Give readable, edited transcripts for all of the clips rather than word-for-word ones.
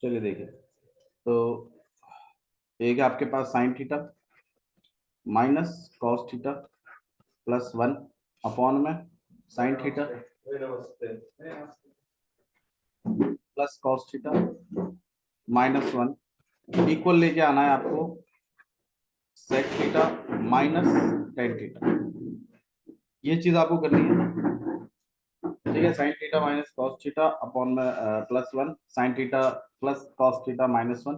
चलिए देखिए, तो एक है आपके पास sine theta minus cos theta plus one upon में sine theta plus cos theta minus one equal लेके आना है आपको sec theta minus tan theta. ये चीज आपको करनी है, ठीक है। Sine theta minus cos theta upon में plus one sine theta plus cos theta minus one,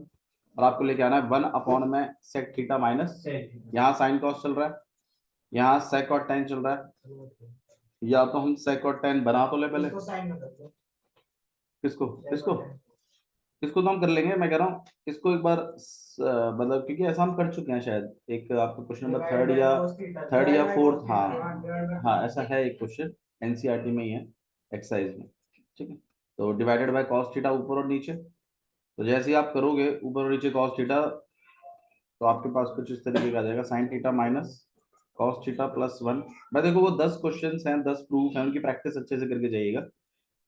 और आपको लेके आना है वन अपॉन में सेक थीटा माइनस, यहाँ साइन कॉस चल रहा है, यहाँ सेक और टेन चल रहा है। या तो हम सेक और टेन बना तो ले पहले, किसको किसको इसको तो हम कर लेंगे। मैं कह रहा हूँ इसको एक बार मतलब क्योंकि ऐसा हम कर चुके हैं शायद, एक आपका क्वेश्चन नंबर थर्ड या फोर्थ, हाँ हाँ ऐसा है एक क्वेश्चन, एनसीईआरटी में ही है, एक्सरसाइज में, ठीक है। तो डिवाइडेड बाय कॉस थीटा ऊपर और नीचे, तो जैसे ही आप करोगे ऊपर और नीचे कॉस थीटा, तो आपके पास कुछ इस तरीके का आ जाएगा sign theta minus cos theta plus one. भाई देखो वो 10 क्वेश्चन हैं, 10 प्रूफ हैं, उनकी प्रैक्टिस अच्छे से करके जाइएगा,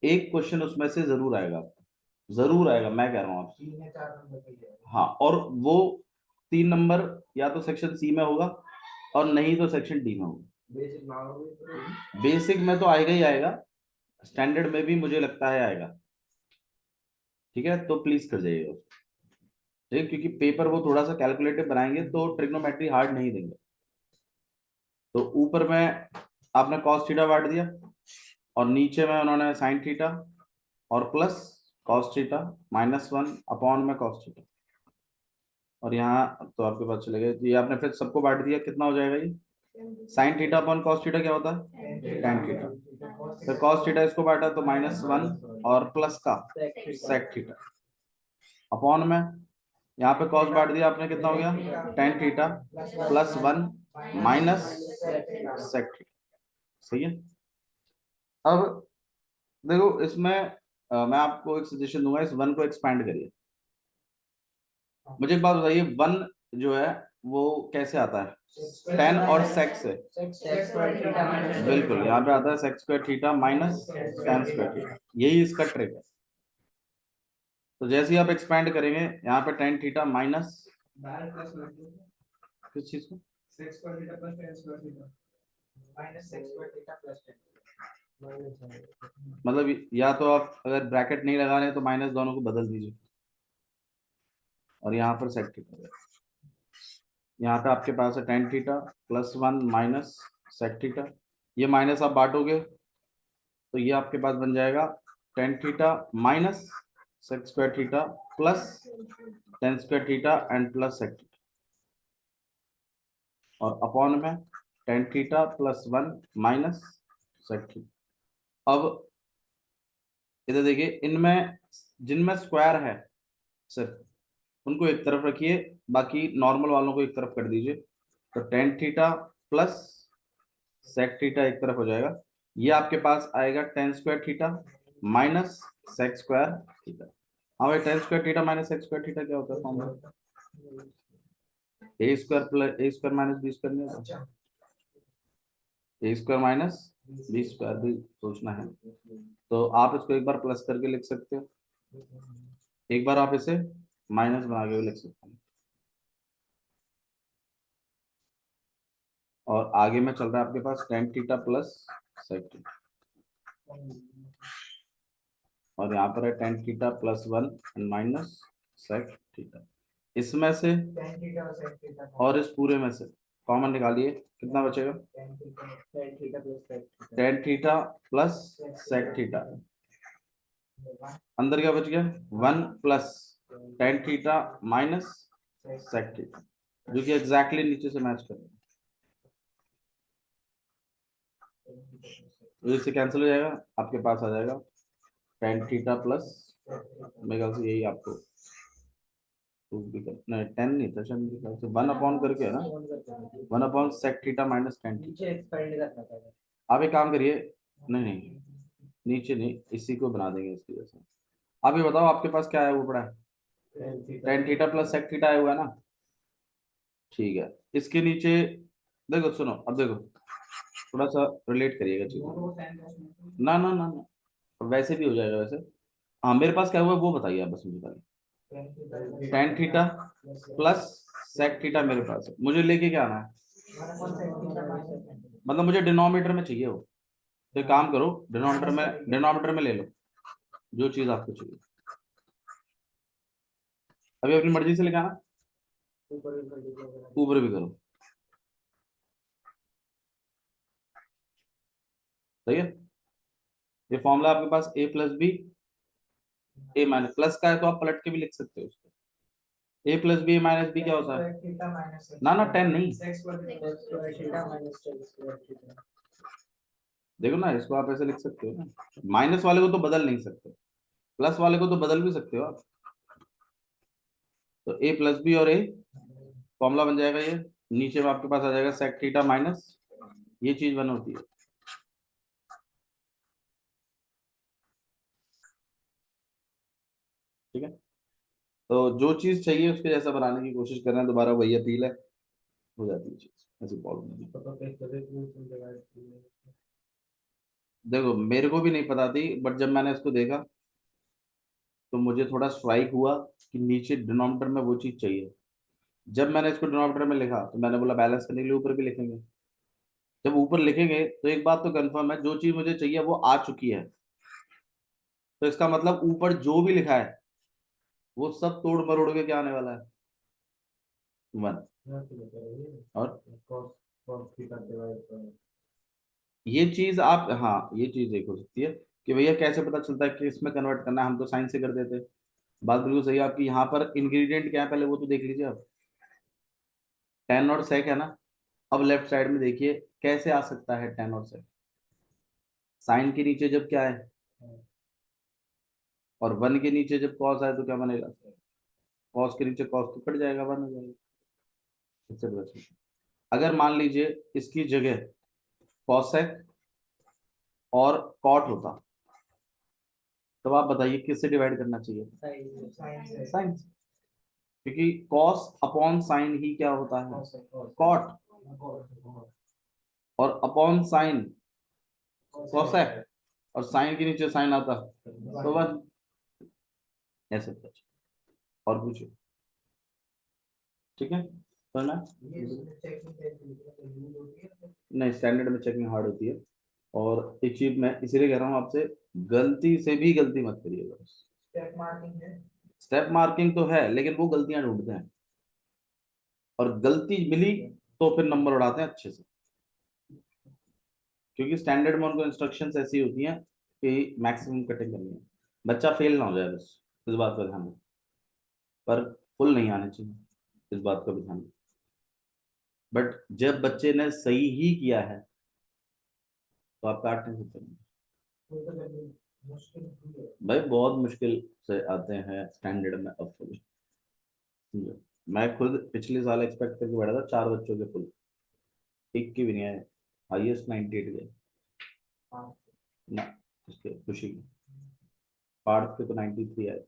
एक क्वेश्चन उसमें से जरूर आएगा, जरूर आएगा, मैं कह रहा हूँ आपसे। हाँ, और वो 3 नंबर या तो सेक्शन सी में होगा और नहीं तो सेक्शन डी में होगा। बेसिक में तो आएगा ही आएगा, स्टैंडर्ड में भी मुझे लगता है आएगा, ठीक है। तो प्लीज कर जाइएगा, ठीक है, क्योंकि पेपर वो थोड़ा सा कैलकुलेटिव बनाएंगे तो ट्रिग्नोमेट्री हार्ड नहीं देंगे। तो ऊपर में आपने कॉस थीटा बांट दिया और नीचे में उन्होंने साइन थीटा और plus cos theta minus one upon में कॉस थीटा, और यहाँ तो आपके पास चले गए, ये आपने फिर सबको बांट दिया, कितना हो जाएगा ये sine theta upon cos theta क्या होता है टेन थीटा, फिर कॉस थीटा इसको बांटा तो माइनस वन और प्लस का सेक थीटा अपॉन में यहाँ पे कॉस बांट दिया आपने, कितना हो गया tan theta plus one minus sec theta, सही है। अब देखो इसमें मैं आपको एक सजेशन दूंगा, इस वन को एक्सपैंड करिए। मुझे एक बात बताइए, वन जो है वो कैसे आता है टेन और सेक से, बिल्कुल यहाँ पे आता है sec square theta minus tan square theta, यही इसका ट्रिक है। तो जैसे ही आप एक्सपैंड करेंगे यहाँ पे टेन थीटा माइनस किस चीज को मतलब, या तो आप अगर ब्रैकेट नहीं लगा रहे तो माइनस दोनों को बदल दीजिए और यहाँ पर सेक थीटा, यहाँ पे आपके पास है tan theta plus one minus sec theta, ये माइनस आप बांटोगे तो ये आपके पास बन जाएगा tan theta minus sec square theta plus tan square theta and plus sec theta, और अपॉन में tan theta plus one minus sec theta. अब इधर देखिए, इनमें जिनमें स्क्वायर है सिर्फ उनको एक तरफ रखिए, बाकी नॉर्मल वालों को एक तरफ कर दीजिए, तो tan theta plus sec theta एक तरफ हो जाएगा, ये आपके पास आएगा tan square theta minus sec square theta. हाँ भाई, tan square theta minus sec square theta क्या होता है formula, A square plus A square minus B square नहीं होता, A square minus B square भी सोचना है, तो आप इसको एक बार प्लस करके लिख सकते हो, एक बार आप इसे माइनस बना के भी लिख सकते हैं, और आगे में चल रहा है आपके पास tan theta plus sec theta, और यहाँ पर है tan theta plus one and minus sec theta. इसमें से और इस पूरे में से कॉमन निकालिए, कितना बचेगा tan theta plus sec theta, अंदर क्या बच गया one plus tan theta minus sec theta, जो कि एग्जैक्टली नीचे से मैच करेगा, तो इससे कैंसिल हो जाएगा, आपके पास आ जाएगा टेन थीटा प्लस, मेरे ख्याल से यही आपको नहीं टेन नहीं था शायद, मेरे ख्याल से वन अपॉन करके है ना, one upon sec theta minus tan theta. आप एक काम करिए, नहीं नहीं नीचे नहीं, इसी को बना देंगे इसकी जैसे। आप ये बताओ आपके पास क्या आया हुआ पड़ा है tan theta plus sec theta आया हुआ है ना, ठीक है। इसके नीचे देखो, सुनो अब देखो, थोड़ा सा रिलेट करिएगा चीजों, ना ना ना ना, वैसे भी हो जाएगा वैसे। हाँ मेरे पास क्या हुआ है वो बताइए आप बस मुझे पहले, tan theta plus sec theta मेरे पास है, मुझे लेके क्या आना है, मतलब मुझे डिनोमिनेटर में चाहिए वो। तो एक काम करो, डिनोमिनेटर में ले लो जो चीज आपको चाहिए, अभी अपनी मर्जी से लिखाना, ऊपर भी करो, सही है। ये फॉर्मूला आपके पास a plus B, A minus plus का है तो आप पलट के भी लिख सकते हो उसको, a plus B minus B क्या होता है, ना 10 नहीं, देखो ना इसको आप ऐसे लिख सकते हो ना, माइनस वाले को तो बदल नहीं सकते, प्लस वाले को तो बदल भी सकते हो आप। तो a प्लस बी और a फॉर्मूला बन जाएगा ये, नीचे में आपके पास आ जाएगा सेक थीटा माइनस, ये चीज बन होती है, ठीक है। तो जो चीज चाहिए उसके जैसा बनाने की कोशिश कर रहे हैं, दोबारा वही अपील है, हो जाती है चीज, ऐसी प्रॉब्लम नहीं। देखो मेरे को भी नहीं पता थी, बट जब मैंने इसको देखा तो मुझे थोड़ा स्ट्राइक हुआ कि नीचे डिनोमिनेटर में वो चीज चाहिए। जब मैंने इसको डिनोमिनेटर में लिखा तो मैंने बोला बैलेंस करने के लिए ऊपर भी लिखेंगे, जब ऊपर लिखेंगे तो एक बात तो कंफर्म है, जो चीज मुझे चाहिए वो आ चुकी है, तो इसका मतलब ऊपर जो भी लिखा है वो सब तोड़ मरोड़ के क्या आने वाला है, वन। और ये चीज आप, हाँ ये चीज एक हो सकती है कि भैया कैसे पता चलता है कि इसमें कन्वर्ट करना है, हम तो साइन से कर देते। बात बिल्कुल सही है आपकी, यहाँ पर इंग्रेडिएंट क्या है पहले वो तो देख लीजिए आप, टेन और सेक है ना। अब लेफ्ट साइड में देखिए कैसे आ सकता है टेन और सेक, साइन के नीचे जब क्या है, और वन के नीचे जब कॉस आए तो क्या बनेगा, कॉस के नीचे कॉस तो कट जाएगा, वन हो जाएगा। इससे पता चलता है। अगर मान लीजिए इसकी जगह कॉसेक और कॉट होता, तो आप बताइए किससे डिवाइड करना चाहिए, साइन, क्योंकि कॉस अपॉन साइन ही क्या होता है, कॉट, और अपॉन साइन कोसेक, और साइन के नीचे साइन आता तो बस ऐसे कुछ। और पूछो, ठीक है, तो ना नहीं स्टैंडर्ड में चेकिंग हार्ड होती है, और एक चीज मैं इसीलिए कह रहा हूँ आपसे, गलती से भी गलती मत करिएगा। स्टेप मार्किंग तो है लेकिन वो गलतियां ढूंढते हैं, और गलती मिली तो फिर नंबर उड़ाते हैं अच्छे से, क्योंकि स्टैंडर्ड में उनको इंस्ट्रक्शंस ऐसी होती हैं कि मैक्सिमम कटिंग करनी है, बच्चा फेल ना हो जाए बस, इस बात का ध्यान रखें, पर फुल नहीं आने चाहिए, इस बात का भी ध्यान रखें। बट जब बच्चे ने सही ही किया है तो आप काट नहीं सकते, भाई बहुत मुश्किल से आते हैं स्टैंडर्ड में अब फुल। मैं खुद पिछले साल एक्सपेक्ट करके बैठा था 4 बच्चों के फुल, एक की भी नहीं आए, हाईएस्ट 98 गए ना, उसके खुशी में पार्थ के तो 93 आए,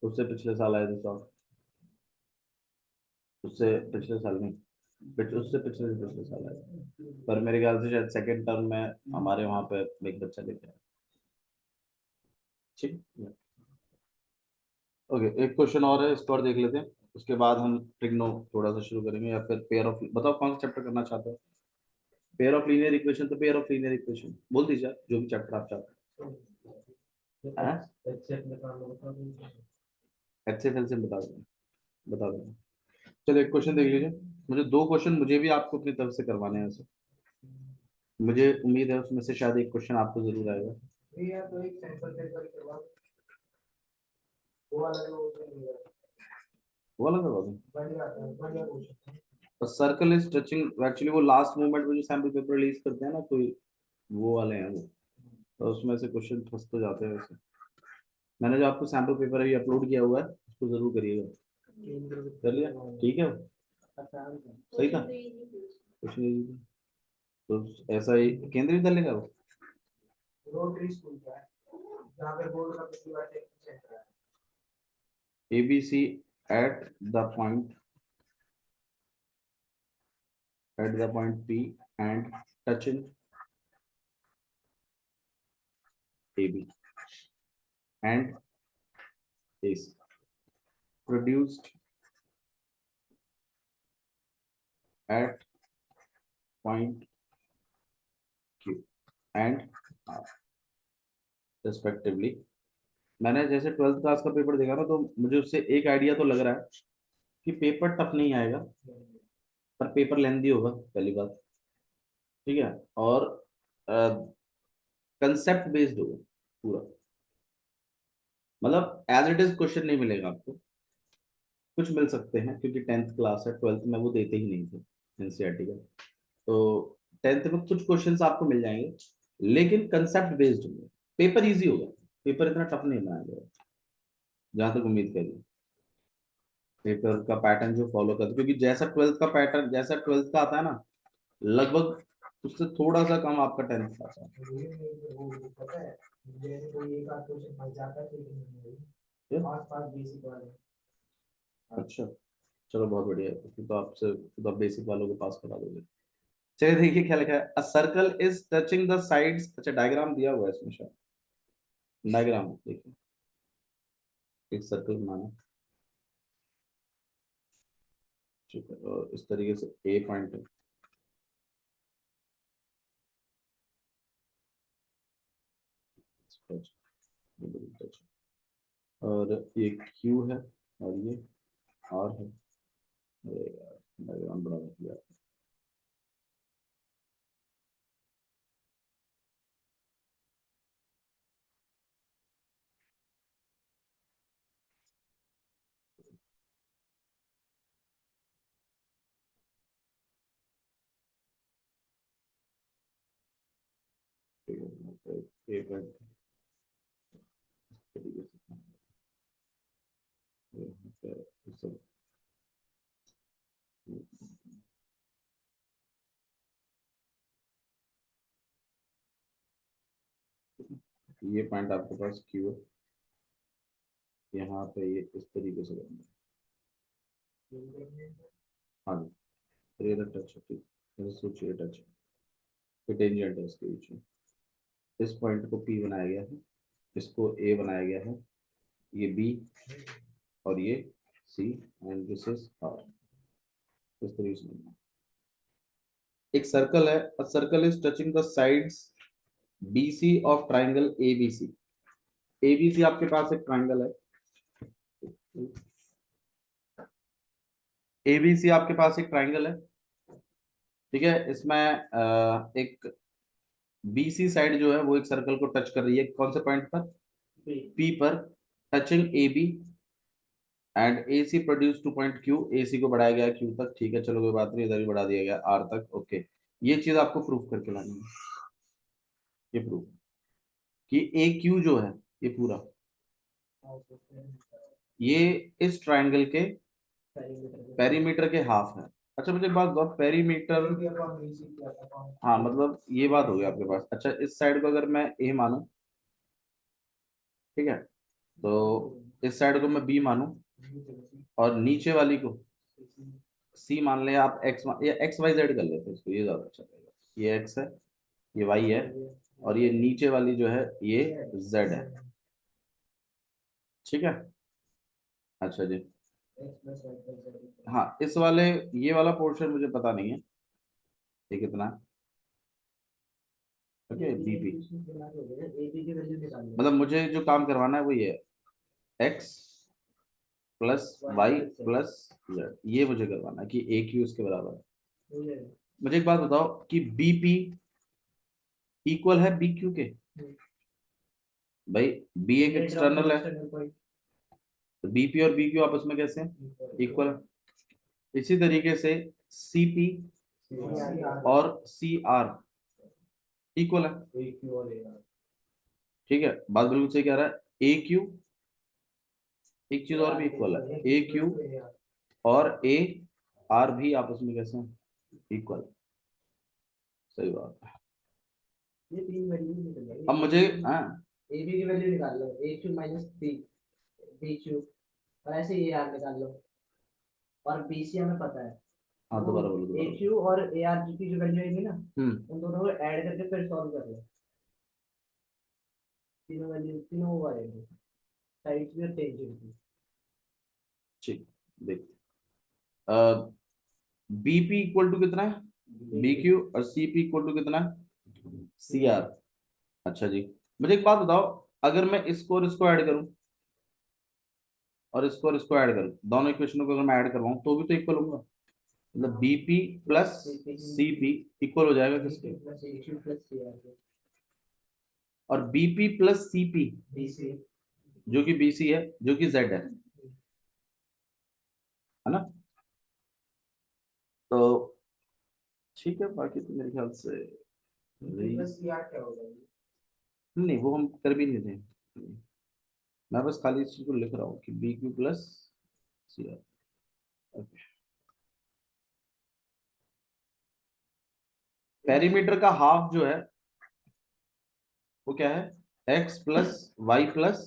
उससे पिछले साल आए थे 100, उससे पिछले साल नहीं, उससे पिछले से पिछले साल आए, पर मेरे ख्याल से शायद सेकंड टर्म में हमारे वहां पे एक बच्चा लेके आया, ठीक। ओके एक क्वेश्चन और है, इसको और देख लेते हैं, उसके बाद हम ट्रिग्नो थोड़ा सा शुरू करेंगे, या फिर पेयर ऑफ, बताओ कौन सा चैप्टर करना चाहते हो, पेयर ऑफ लीनियर इक्वेशन तो पेयर ऑफ लीनियर इक्वेशन बोल दीजिए आप, जो भी चैप्टर आप चाहते हैं, एचसीएफ एलसीएम बता दें, बता दें। चलो एक क्वेश्चन देख लीजिए, मुझे 2 क्वेश्चन मुझे भी आपको अपनी तरफ से करवाने हैं ऐसे, मुझे उम्मीद है उसमें से शायद एक क्वेश्चन आपको जरूर आएगा। वो वाला करवा दूं, सर्कल इज टचिंग, एक्चुअली वो लास्ट मोमेंट में जो सैम्पल पेपर रिलीज करते हैं ना कोई, वो वाले हैं वो, तो उसमें से क्वेश्चन फंस तो जाते हैं वैसे। मैंने जो आपको सैम्पल पेपर अभी अपलोड किया हुआ है उसको जरूर करिएगा, कर लिया, ठीक है, सही था, कुछ नहीं, तो ऐसा ही केंद्रीय विद्यालय का वो, ABC at the point, at the point P and touching AB and AC, produced at point Q and R respectively. मैंने जैसे 12th क्लास का पेपर देखा ना, तो मुझे उससे एक आइडिया तो लग रहा है कि पेपर टफ नहीं आएगा, पर पेपर लेंदी होगा पहली बात, ठीक है, और कंसेप्ट बेस्ड होगा पूरा। मतलब एज इट इज क्वेश्चन नहीं मिलेगा आपको, कुछ मिल सकते हैं क्योंकि 10th क्लास है, 12th में वो देते ही नहीं थे एनसीईआरटी का। तो 10th में कुछ क्वेश्चंस आपको मिल जाएंगे, लेकिन कंसेप्ट बेस्ड होंगे। पेपर इजी होगा, पेपर इतना टफ नहीं बनाया गया जहां तक उम्मीद करिए। पेपर का पैटर्न जो फॉलो करते, क्योंकि जैसा 12th का पैटर्न, जैसा 12th का आता है ना, लगभग उससे थोड़ा सा कम आपका 10th का आता है। अच्छा, चलो बहुत बढ़िया है, फिर तो आपसे, फिर तो आप बेसिक वालों को पास करा दोगे। चलिए देखिए क्या लिखा है, a circle is touching the sides. अच्छा, डायग्राम दिया हुआ है इसमें शायद, डायग्राम देखिए, एक सर्कल बनाना, ठीक है, और इस तरीके से ए पॉइंट है, और ये क्यू है, और ये आर है। अरे यार, डायग्राम बड़ा दिया। ठीक है, ए पॉइंट तरीके से, ये सब, ये पॉइंट आपके पास क्यू है, यहाँ पे ये इस तरीके से करना है। हाँ जी, ये टच है, ठीक है, सोचिए टच है, टेंजेंट है इसके बीच में। इस पॉइंट को पी बनाया गया है, इसको ए बनाया गया है, ये बी, और ये सी, एंड दिस इज आर। इस तरीके से एक सर्कल है, a circle is touching the sides BC of triangle ABC। ABC आपके पास एक ट्राइंगल है, ABC आपके पास एक ट्राइंगल है, ठीक है, इसमें एक BC साइड जो है वो एक सर्कल को टच कर रही है, कौन से पॉइंट पर, P पर, touching AB, and AC produce two point Q। AC को बढ़ाया गया Q तक, ठीक है, चलो कोई बात नहीं, इधर भी बढ़ा दिया गया R तक, ओके। ये चीज आपको प्रूफ करके लानी है, ये प्रूफ कि AQ जो है ये पूरा, ये इस ट्राइंगल के पेरीमीटर के हाफ है। अच्छा मुझे एक बात बताओ, पेरीमीटर, हाँ मतलब ये बात हो गई आपके पास। अच्छा, इस साइड को अगर मैं A मानूं, ठीक है, तो इस साइड को मैं B मानूं, और नीचे वाली को C मान ले आप, या XYZ कर लेते हैं इसको, ये ज्यादा अच्छा रहेगा। ये X है, ये Y है, और ये नीचे वाली जो है ये Z है, ठीक है। अच्छा जी, हाँ इस वाले, ये वाला पोर्शन मुझे पता नहीं है ये कितना है, ओके BP, मतलब मुझे जो काम करवाना है वो ये है, X plus Y plus Z, ये मुझे करवाना है कि AQ इसके बराबर है। मुझे एक बात बताओ कि BP इक्वल है BQ के, भाई B एक एक्सटर्नल है, तो BP और BQ आपस में कैसे इक्वल है। इसी तरीके से CP और CR इक्वल है, ठीक है, बात बिल्कुल सही कह रहा है। AQ, एक चीज और भी इक्वल है, AQ और AR भी आपस में कैसे इक्वल, सही बात है। अब मुझे, हाँ AB की वैल्यू निकाल लो, AQ माइनस BQ, और ऐसे ये यार निकाल लो, और BC हमें पता है। हाँ दोबारा बोलो, दोबारा AQ और AR की जो वैल्यू आएगी ना, हम्म, उन दोनों को ऐड करके फिर सॉल्व कर लो, तीनों वैल्यू तीनों वो आएंगे, साइड की और टेंजेंट की। ठीक, देख बीपी इक्वल टू कितना है, बी क्यू, और सीपी इक्वल टू कितना है, सी आर। अच्छा जी, मुझे एक बात बताओ, अगर मैं इसको और इसको ऐड करूं और इसको ऐड करूं, दोनों इक्वेशनों को अगर मैं ऐड करवाऊं तो भी तो इक्वल होगा, मतलब बीपी प्लस सीपी इक्वल हो जाएगा किसके, और बीपी प्लस सीपी जो कि बीसी है, जो कि जेड है ना। तो ठीक है, बाकी तो मेरे ख्याल से नहीं, वो हम कर भी नहीं थे, मैं बस खाली इस चीज को लिख रहा हूँ कि B Q plus C R. Perimeter का हाफ जो है वो क्या है, X plus Y plus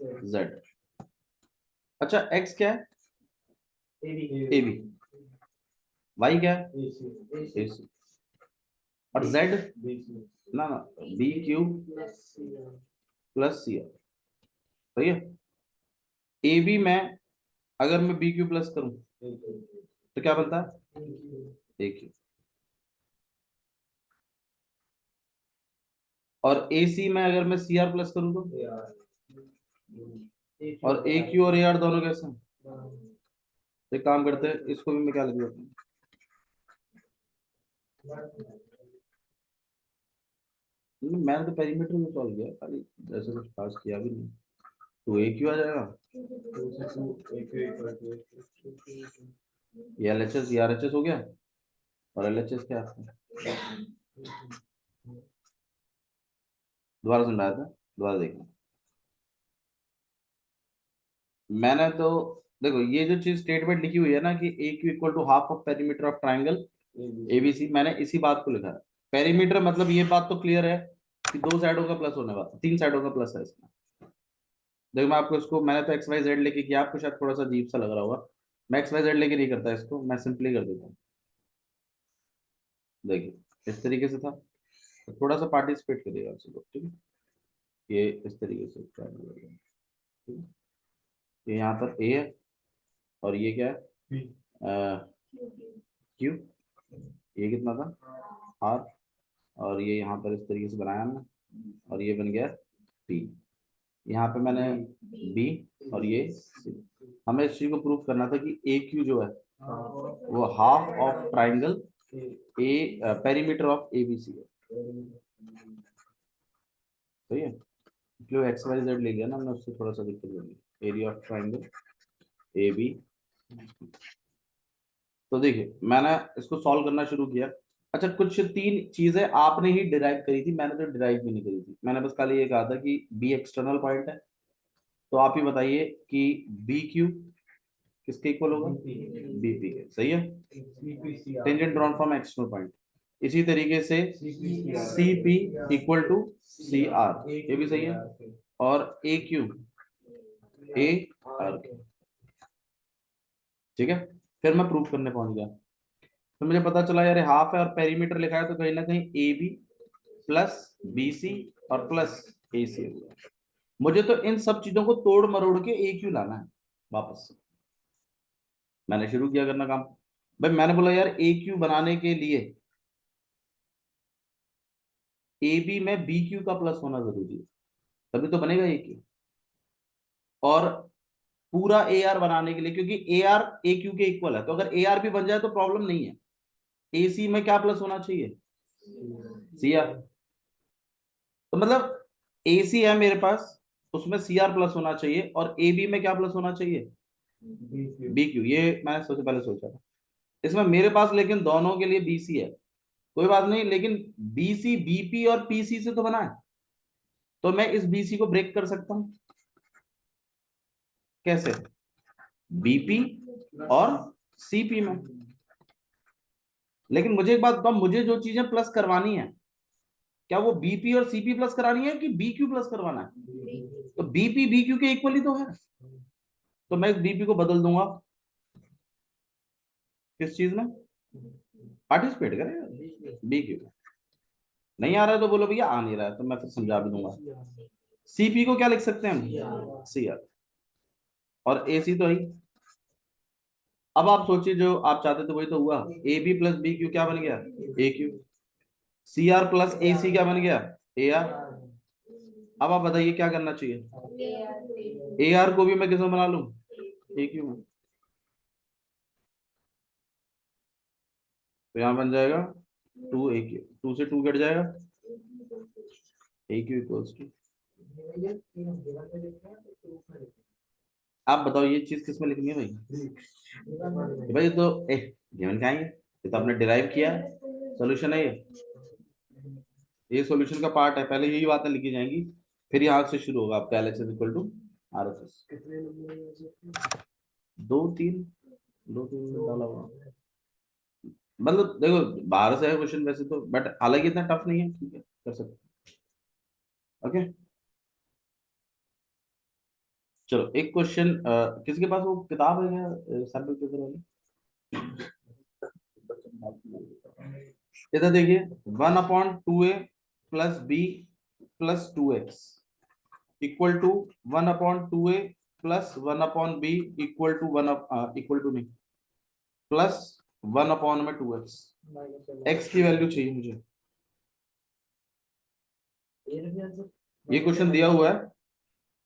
Z. अच्छा, एक्स क्या है, ए बी, वाई क्या है, ए सी, और जेड ना ना B Q plus C R. सही है, ए बी में अगर मैं बी क्यू प्लस करूं तो क्या बनता है, ए क्यू, और ए सी में अगर मैं सी आर प्लस करूं तो, और ए क्यू और ए आर दोनों कैसे हैं, तो एक काम करते हैं, इसको भी मैं क्या लिख देता हूँ, मैंने तो पेरीमीटर में सॉल्व किया खाली, जैसे कुछ खास किया भी नहीं, तो ए क्यू आ जाएगा, ये L H S R H S हो गया, और एल एच एस क्या है, दोबारा समझाया था, दोबारा देखना। मैंने तो देखो, ये जो चीज स्टेटमेंट लिखी हुई है ना कि A Q equal to half of perimeter of triangle ABC, मैंने इसी बात को लिखा है। पेरीमीटर मतलब ये बात तो क्लियर है कि दो साइडों का प्लस होने वाला, तीन साइडों का प्लस है इसमें। देखो मैं आपको इसको, मैंने तो एक्स वाई जेड लेके किया, आपको शायद थोड़ा सा अजीब सा लग रहा होगा, मैं एक्स वाई जेड लेके नहीं करता इसको, मैं सिंपली कर देता हूँ। देखिए इस तरीके से था, तो थोड़ा सा पार्टिसिपेट करिएगा आप सब, ठीक है, ये इस तरीके से triangle है, ठीक है? ये यहाँ पर ए है, और ये क्या है, क्यू, ये कितना था, आर, और ये यहाँ पर इस तरीके से बनाया हमने, और ये बन गया पी, यहाँ पे मैंने बी, और ये सी। हमें इस चीज को प्रूव करना था कि ए क्यू जो है वो half of triangle A perimeter of A B C है। सही है, जो एक्स वाई जेड ले लिया ना हमने, उससे थोड़ा सा दिक्कत होगी, area of triangle A B. तो देखिए मैंने इसको सॉल्व करना शुरू किया। अच्छा, कुछ तीन चीजें आपने ही डिराइव करी थी, मैंने तो डिराइव भी नहीं करी थी, मैंने बस खाली ये कहा था कि बी एक्सटर्नल पॉइंट है, तो आप ही बताइए कि बी क्यू किसके इक्वल होगा, बीपी के। सही है, tangent drawn from external point. इसी तरीके से C P equal to C R, ये भी सही है, और ए क्यू ए आर, ठीक है। फिर मैं प्रूफ करने पहुंच गया, तो मुझे पता चला यार हाफ है और पेरीमीटर लिखा है, तो कहीं ना कहीं A B plus B C और प्लस ए सी। मुझे तो इन सब चीजों को तोड़ मरोड़ के ए क्यू लाना है वापस से। मैंने शुरू किया करना काम, भाई मैंने बोला यार ए क्यू बनाने के लिए ए बी में बी क्यू का प्लस होना जरूरी है, तभी तो बनेगा ए क्यू। और पूरा ए आर बनाने के लिए, क्योंकि ए आर ए क्यू के इक्वल है, तो अगर ए आर भी बन जाए तो प्रॉब्लम नहीं है। ए सी में क्या प्लस होना चाहिए, सी आर। तो मतलब ए सी है मेरे पास, उसमें सी आर प्लस होना चाहिए, और ए बी में क्या प्लस होना चाहिए, बी क्यू। ये मैंने सबसे पहले सोचा था इसमें मेरे पास, लेकिन दोनों के लिए बीसी है, कोई बात नहीं, लेकिन बीसी बीपी और पीसी से तो बना है, तो मैं इस बीसी को ब्रेक कर सकता हूं कैसे, बीपी और सीपी में। लेकिन मुझे एक बात बताओ, मुझे जो चीजें प्लस करवानी है, क्या वो बीपी और सीपी प्लस करानी है कि बीक्यू प्लस करवाना है, तो बीपी बीक्यू के इक्वल ही तो है, तो मैं इस बीपी को बदल दूंगा किस चीज में, पार्टिसिपेट करेगा बीक्यू। नहीं आ रहा है तो बोलो भैया आ नहीं रहा है, तो मैं फिर समझा भी दूंगा। सीपी को क्या लिख सकते हैं हम, सी आर, और ए सी तो है ही, अब आप सोचिए जो आप चाहते थे वही तो हुआ, A B plus B Q क्या बन गया, A Q. C R plus A C क्या बन गया, ए आर। अब आप बताइए क्या करना चाहिए, ए आर को भी मैं किस में बना लूं, ए क्यू में। तो यहाँ बन जाएगा टू ए क्यू, टू से टू कट जाएगा, ए क्यू इक्वल्स टू। आप बताओ ये चीज किस में लिखनी है भाई, भाई ये तो गिवन क्या है, ये तो आपने डिराइव किया, सॉल्यूशन है ये सॉल्यूशन का पार्ट है, पहले यही बातें लिखी जाएंगी, फिर यहाँ से शुरू होगा आपका L H is equal to R H S. दो तीन, दो तीन डाला हुआ, मतलब देखो बाहर से है क्वेश्चन वैसे तो, बट हालांकि इतना टफ नहीं है, ठीक है कर सकते। ओके चलो एक क्वेश्चन, किसके पास वो किताब है क्या सैम्पल पेपर वाली, इधर देखिए, 1/2a plus B plus 2x equal to 1/2a plus 1/b equal to equal to नहीं, प्लस 1 में 2x, x की वैल्यू चाहिए मुझे। ये क्वेश्चन दिया हुआ है,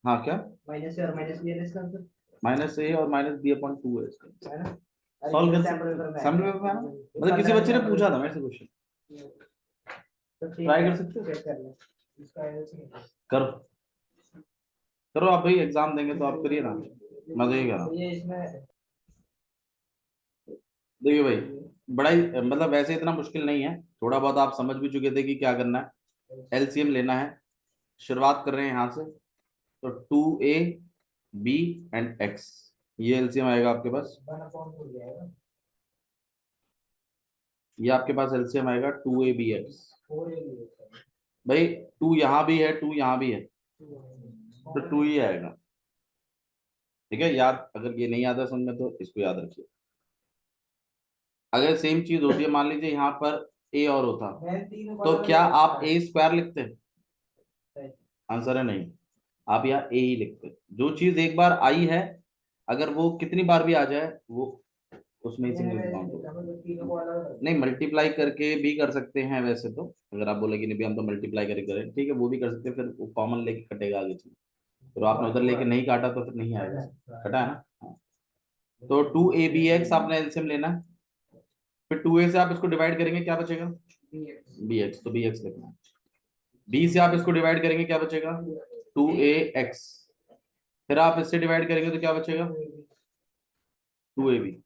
हाँ क्या, माइनस और माइनस बी है इसका आंसर, माइनस ए और माइनस बी अपॉन टू है इसका, है ना। सॉल्व कर सैंपल पेपर सकते में सैम्पल पेपर में है ना, मतलब किसी बच्चे ने पूछा था मेरे से क्वेश्चन, तो ठीक ट्राई है, कर सकते हो, चेक कर ले इसका करो करो आप भाई, एग्जाम देंगे तो आप करिए ना, मजे ही करा। ये इसमें देखिए भाई बड़ा ही मतलब वैसे इतना मुश्किल नहीं है, थोड़ा बहुत आप समझ भी चुके थे कि क्या करना है, एलसीएम लेना है। शुरुआत कर रहे हैं यहाँ से, तो 2a b एंड x, ये एलसीएम आएगा आपके पास, 1/2 जाएगा, ये आपके पास एलसीएम आएगा 2a bx। 4a भाई टू यहाँ भी है, टू यहाँ भी है, तो टू ही आएगा, ठीक है। याद अगर ये नहीं आता समझ में तो इसको याद रखिए। अगर सेम चीज होती है, मान लीजिए यहाँ पर ए और होता, तो क्या आप ए स्क्वायर लिखते हैं, आंसर है नहीं, आप यहाँ ए ही लिखते हैं। जो चीज एक बार आई है, अगर वो कितनी बार भी आ जाए वो उसमें ही सिंगल काउंट होगा। नहीं मल्टीप्लाई करके भी कर सकते हैं वैसे तो, अगर आप बोले कि नहीं भी हम तो मल्टीप्लाई करके करें, ठीक है वो भी कर सकते हैं, फिर वो कॉमन लेके कटेगा आगे चीज, तो आपने उधर लेके नहीं काटा तो फिर नहीं आएगा, कटा है ना। हाँ। तो 2a bx आपने एलसीएम लेना है, फिर 2a से आप इसको डिवाइड करेंगे क्या बचेगा, bx, तो bx लिखना है। b से आप इसको डिवाइड करेंगे क्या बचेगा, 2ax, फिर आप इससे डिवाइड करेंगे तो क्या बचेगा, 2ab,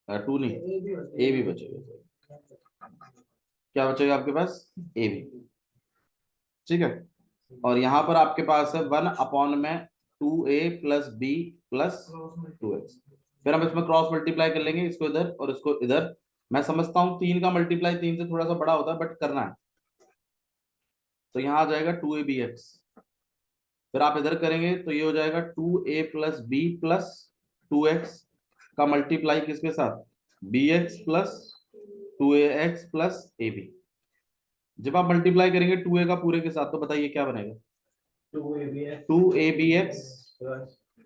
टू नहीं ए भी बचेगा, क्या बचेगा आपके पास, ए भी, ठीक है। और यहाँ पर आपके पास है 1/में 2a plus B plus 2x, फिर हम इसमें क्रॉस मल्टीप्लाई कर लेंगे, इसको इधर और इसको इधर। मैं समझता हूँ तीन का मल्टीप्लाई तीन से थोड़ा सा बड़ा होता है, बट करना है, तो यहाँ आ जाएगा 2a bx, फिर आप इधर करेंगे तो ये हो जाएगा 2a plus B plus 2x का मल्टीप्लाई किसके साथ, bx plus 2ax plus ab। जब आप मल्टीप्लाई करेंगे 2a का पूरे के साथ तो बताइए क्या बनेगा, 2abx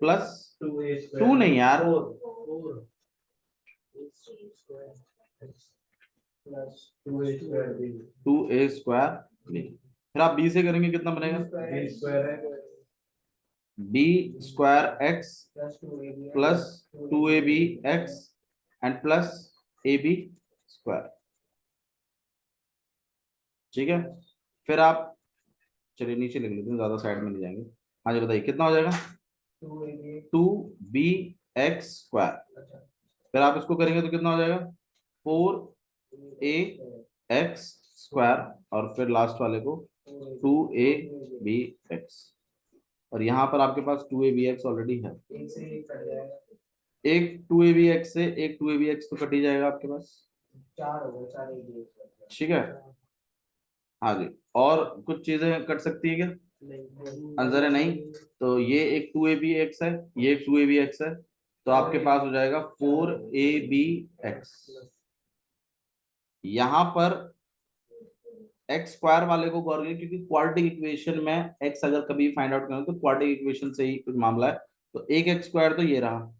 प्लस टू नहीं यार, 2a² फिर आप b से करेंगे कितना बनेगा, b² x plus 2ab x and plus ab², ठीक है। फिर आप चलिए नीचे लिख लेते हैं, ज्यादा साइड में नहीं जाएंगे। हाँ जी बताइए कितना हो जाएगा, 2bx², फिर आप इसको करेंगे तो कितना हो जाएगा, 4ax² और फिर लास्ट वाले को 2abx, और यहाँ पर आपके पास 2abx ऑलरेडी है, एक 2abx से एक 2abx तो कट ही जाएगा आपके पास, ठीक है। हाँ जी, और कुछ चीजें कट सकती है क्या, आंसर है नहीं, तो ये एक 2abx है, ये एक 2abx है, तो आपके पास हो जाएगा 4abx। यहाँ पर x² वाले को गौर करिए, क्योंकि क्वाड्रेटिक इक्वेशन में x अगर कभी फाइंड आउट करें तो क्वाड्रेटिक इक्वेशन से ही कुछ मामला है, तो एक एक्स स्क्वायर तो ये रहा,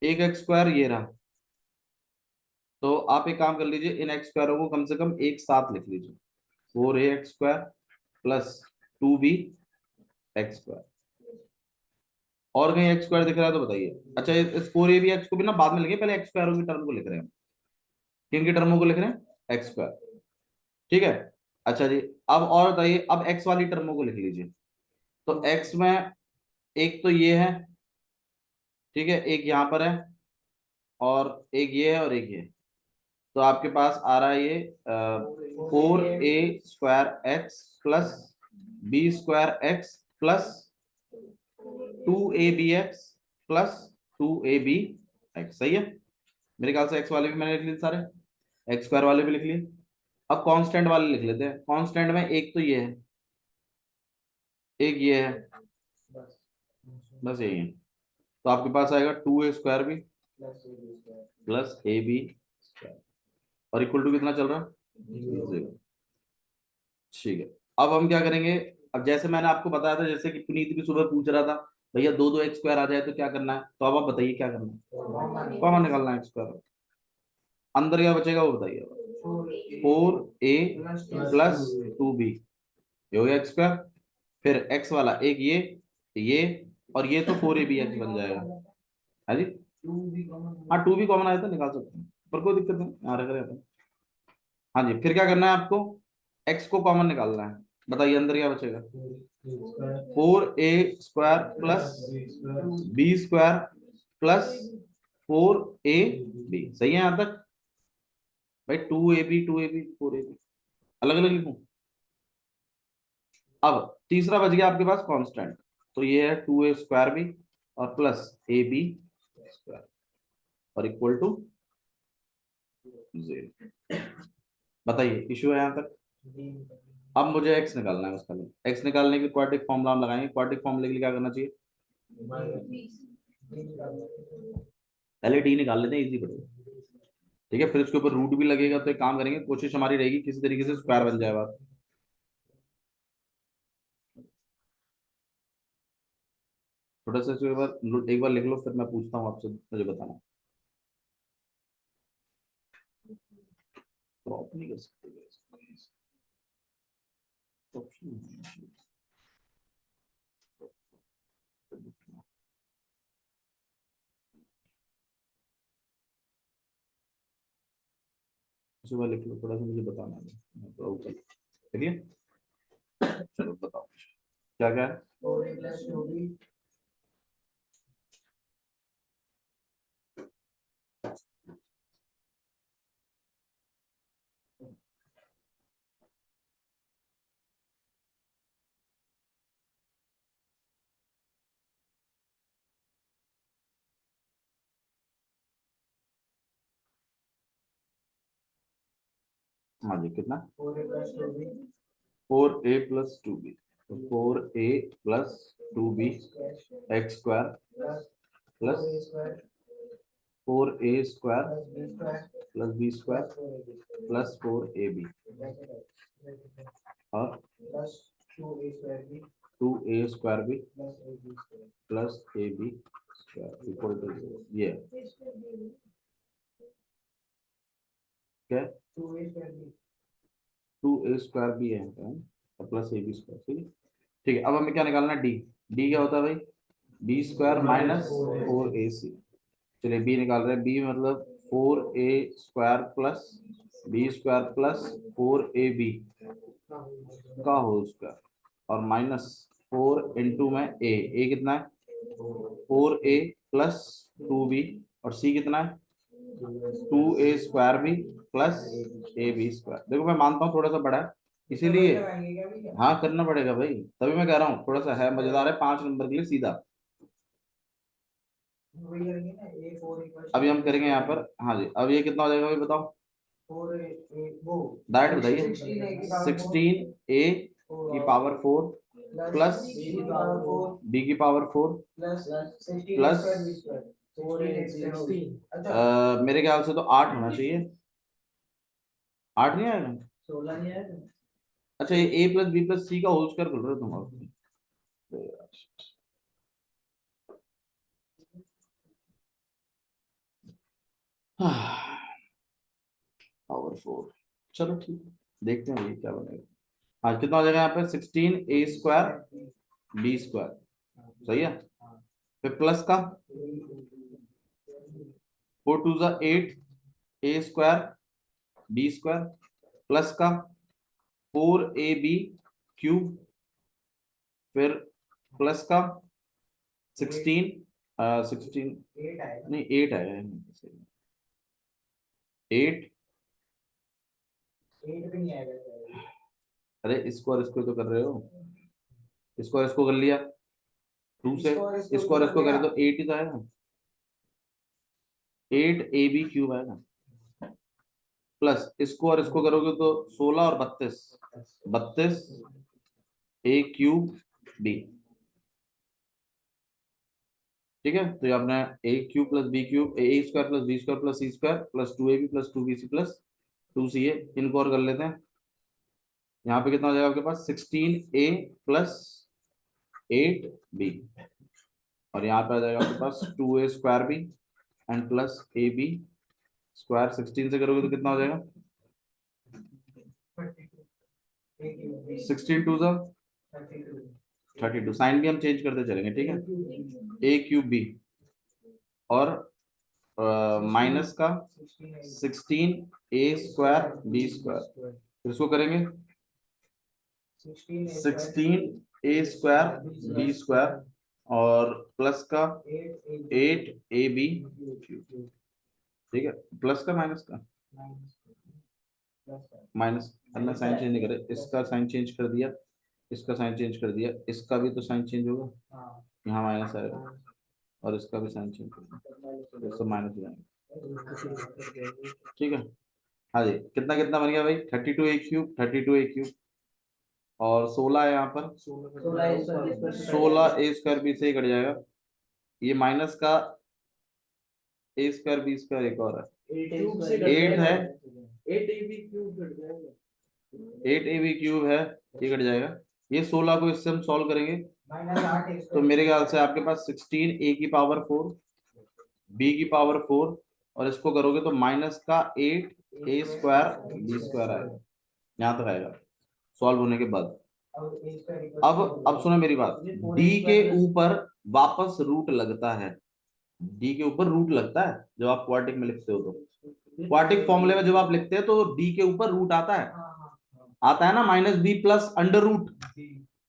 एक एक्स स्क्वायर ये रहा। तो आप एक काम कर लीजिए, इन एक्स स्क्वायरों को कम से कम एक साथ लिख लीजिए, 4a x² plus 2b x²। और कहीं एक्स स्क्वायर दिख रहा है तो बताइए। अच्छा, इस 4ab x को भी ना बाद में लिखें, पहले एक्स स्क्वायरों की टर्म को लिख रहे हैं। किन की टर्मों को लिख रहे हैं? X square. ठीक है। अच्छा जी, अब और बताइए, अब एक्स वाली टर्मों को लिख लीजिए। तो एक्स में एक तो ये है, ठीक है, एक यहां पर है, और एक ये है, और एक ये। तो आपके पास आ रहा है ये 4a² x plus b² x plus 2ab x plus 2ab x। सही है। मेरे ख्याल से एक्स वाले भी मैंने लिख लिए सारे, एक्स स्क्वायर वाले भी लिख लिए। अब कांस्टेंट वाले लिख लेते हैं। कांस्टेंट में एक तो ये है, एक ये है, बस यही है। तो आपके पास आएगा 2a² भी प्लस ab², और इक्वल टू कितना चल रहा है? 0। ठीक है। अब हम क्या करेंगे? अब जैसे मैंने आपको बताया था, जैसे कि पुनीत भी सुबह पूछ रहा था, भैया दो दो एक्स स्क्वायर आ जाए तो क्या करना है, तो अब आप बताइए क्या करना है। कॉमन निकालना है एक्स स्क्वायर। अंदर क्या बचेगा वो बताइए। 4a+2b, ये हो गया एक्स स्क्वायर। फिर एक्स वाला एक ये और ये, तो 4ab x बन जाएगा। है जी। हाँ, 2 भी कॉमन आया था, निकाल सकते हैं, पर कोई दिक्कत नहीं, यहाँ रख रहे हैं अपन। हाँ जी, फिर क्या करना है आपको? एक्स को कॉमन निकालना है। बताइए अंदर क्या बचेगा? 4a² plus b² plus 4ab। सही है यहाँ तक? भाई 2ab 4ab अलग अलग लिखूं? अब तीसरा बच गया आपके पास कांस्टेंट, तो ये है 2a² भी और प्लस ab² और इक्वल टू 0। बताइए इशू है यहाँ तक? अब मुझे एक्स निकालना है, उसका एक्स निकालने के लिए क्वाड्रेटिक फॉर्मूला हम लगाएंगे। क्वाड्रेटिक फॉर्मूले के लिए क्या करना चाहिए? पहले डी निकाल लेते हैं, इजी पड़ेगा। ठीक है, फिर उसके ऊपर रूट भी लगेगा, तो एक काम करेंगे, कोशिश हमारी रहेगी किसी तरीके से स्क्वायर बन जाए बात। छोटा सा एक बार लिख लो, फिर मैं पूछता हूँ आपसे, मुझे बताना। क्रॉप नहीं कर सकते ऑप्शन। सुबह लिख लो, थोड़ा सा मुझे बताना है, मैं थोड़ा ऊपर देखिए। चलो बताओ क्या क्या है। हाँ जी, कितना? 4a+2b, तो 4a+2b x² plus 4a² plus b² plus 4ab और 2a² भी प्लस ab² इक्वल टू 0। ये क्या? 2a² भी है और प्लस ab²। ठीक है। ठीक है, अब हमें क्या निकालना है? डी। डी क्या होता है भाई? b² minus 4ac। चलिए बी निकाल रहे हैं। बी मतलब 4a² plus b² plus 4ab का होल स्क्वायर और माइनस 4 में ए कितना है? 4a+2b और सी कितना है? 2a² भी प्लस ab²। देखो मैं मानता हूँ थोड़ा सा बड़ा है, इसीलिए हाँ करना पड़ेगा भाई, तभी मैं कह रहा हूँ थोड़ा सा है मजेदार है, 5 नंबर के लिए सीधा। अभी हम करेंगे यहाँ पर। हाँ जी, अब ये कितना हो जाएगा भाई बताओ? डायरेक्ट बताइए। 16a⁴ प्लस b⁴ प्लस मेरे ख्याल से तो 8 होना चाहिए। 8 नहीं आएगा? 16 नहीं आएगा। अच्छा, ये a+b+c का होल स्क्वायर बोल रहे हो तुम? अब पावर 4। चलो ठीक है, देखते हैं ये क्या बनेगा। हाँ, कितना हो जाएगा यहाँ पे 16a² b²। सही है। फिर प्लस का 4 2 8 a² b² प्लस का 4ab³ फिर प्लस का 16 16 नहीं 8 आया है 8। अरे इसको और इसको तो कर रहे हो, इसको और इसको कर लिया 2 से, इसको और इसको करें तो 8 ही तो आएगा, 8ab³ आएगा। प्लस इसको और इसको करोगे तो 16 और 32 a³ b। ठीक है, तो ये आपने a³ plus b³ a² plus b² plus c² plus 2ab plus 2bc plus 2ca, इनको और कर लेते हैं। यहाँ पे कितना हो जाएगा आपके पास 16a प्लस 8b, और यहाँ पे आ जाएगा आपके पास 2a² b and plus ab²। 16 से करोगे तो कितना हो जाएगा 16 2 32। साइन भी हम चेंज करते चलेंगे, ठीक है। a³ b और माइनस का 16a² b², इसको करेंगे 16a² b² और प्लस का 8ab³। ठीक है, प्लस का माइनस हमने साइन चेंज नहीं करे, इसका साइन चेंज कर दिया, इसका साइन चेंज कर दिया, इसका भी तो साइन चेंज होगा, यहाँ माइनस आएगा और इसका भी साइन चेंज कर दिया, इसको माइनस हो जाएगा। ठीक है, हाँ जी, कितना कितना बन गया भाई 32a³ 32a³ और 16 है यहाँ पर 16a² b से ही कट जाएगा, ये माइनस का a² b² एक और है 8 है 8ab³ है, ये कट जाएगा। ये 16 को इससे हम सॉल्व करेंगे तो मेरे ख्याल से आपके पास 16a⁴ b⁴ और इसको करोगे तो माइनस का 8a² b² आएगा, यहाँ तक आएगा सॉल्व होने के बाद। अब सुनो मेरी बात, d के ऊपर वापस रूट लगता है, d के ऊपर रूट लगता है जब आप क्वाड्रेटिक में लिखते हो, तो क्वाड्रेटिक फॉर्मूले में जब आप लिखते हैं तो d के ऊपर रूट आता है ना, -b plus under root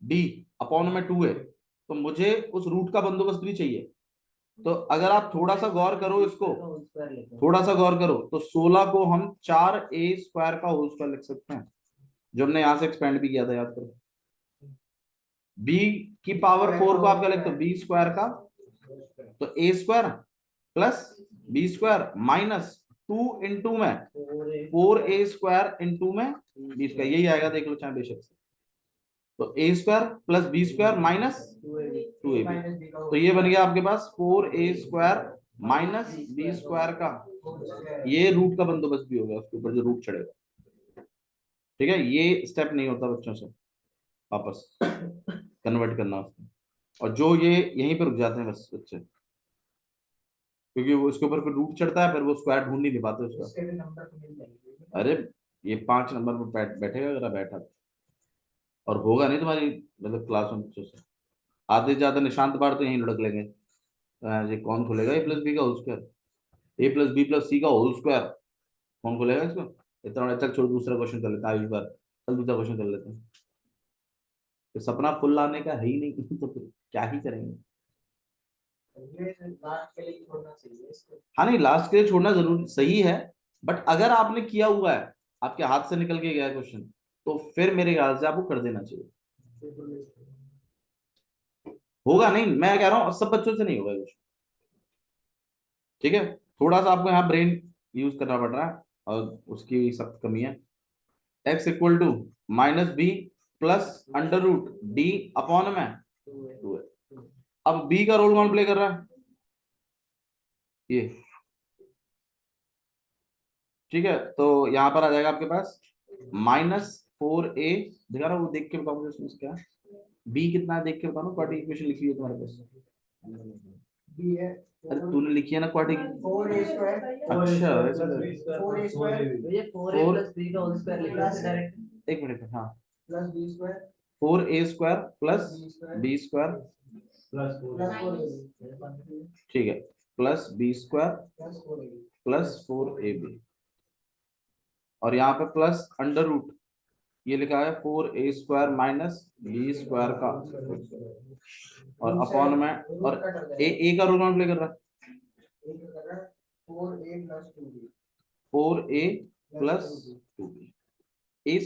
d upon में 2 है, तो मुझे उस रूट का बंदोबस्त भी चाहिए। तो अगर आप थोड़ा सा गौर करो, इसको थोड़ा सा गौर करो तो 16 को हम 4a² का होल स्क्वायर लिख सकते हैं, जो हमने यहां से एक्सपेंड भी किया था, याद करो। b⁴ को आप क्या लिखते हो b² का, तो a² plus b² minus 2 into में 4a² इंटू में b², यही आएगा, देख लो चाहे बेशक से। तो a² plus b² minus 2ab, तो ये बन गया आपके पास 4a² माइनस b² का, ये रूट का बंदोबस्त भी होगा उसके ऊपर जो रूट चढ़ेगा। ठीक है, ये स्टेप नहीं होता बच्चों से वापस कन्वर्ट करना उसको, और जो ये यहीं पर रुक जाते हैं बस बच्चे, क्योंकि वो उसके ऊपर फिर रूट चढ़ता है, फिर वो स्क्वायर ढूंढ नहीं पाते उसका। अरे ये 5 नंबर पर बैठेगा अगर बैठा तो। और होगा नहीं तुम्हारी मतलब क्लास में बच्चों से, आधे से ज्यादा निशांत बार तो यहीं लुढ़क लेंगे। ये कौन खोलेगा a+b का होल स्क्वायर, a+b+c का होल स्क्वायर, कौन खोलेगा इसको इतना बड़ा। चल छोड़, दूसरा क्वेश्चन कर लेते हैं इस बार, चल दूसरा क्वेश्चन कर लेते हैं। तो सपना फुल लाने का है ही नहीं तो फिर क्या ही करेंगे। हाँ नहीं, लास्ट के लिए छोड़ना जरूर सही है, बट अगर आपने किया हुआ है, आपके हाथ से निकल के गया क्वेश्चन, तो फिर मेरे ख्याल से आपको कर देना चाहिए। होगा नहीं, मैं कह रहा हूँ सब बच्चों से नहीं होगा क्वेश्चन। ठीक है, थोड़ा सा आपको यहाँ ब्रेन यूज करना पड़ रहा है और उसकी सख्त कमी है। x equal to -b plus under root d upon में 2 है। अब b का रोल कौन प्ले कर रहा है, ये। ठीक है, तो यहाँ पर आ जाएगा आपके पास -4a, दिखा रहा हूँ, वो देख के बताओ मुझे उसमें क्या b कितना है, देख के बताओ ना, क्वाड्रेटिक इक्वेशन लिखी है तुम्हारे पास। बी है। अरे तूने लिखी है ना क्वाड्रेटिक। 4a² अच्छा ऐसा 4a² ये 4a फोर प्लस b का होल स्क्वायर लिख रहा है डायरेक्ट। एक मिनट हाँ plus b² 4a² plus b² plus 4ab ठीक है plus b² plus 4ab plus 4ab और यहाँ पे प्लस अंडर रूट ये लिखा है 4a² माइनस b² का और अपॉन में और ए का रूल कौन प्ले कर रहा है 4a plus 2b 4a plus 2b ए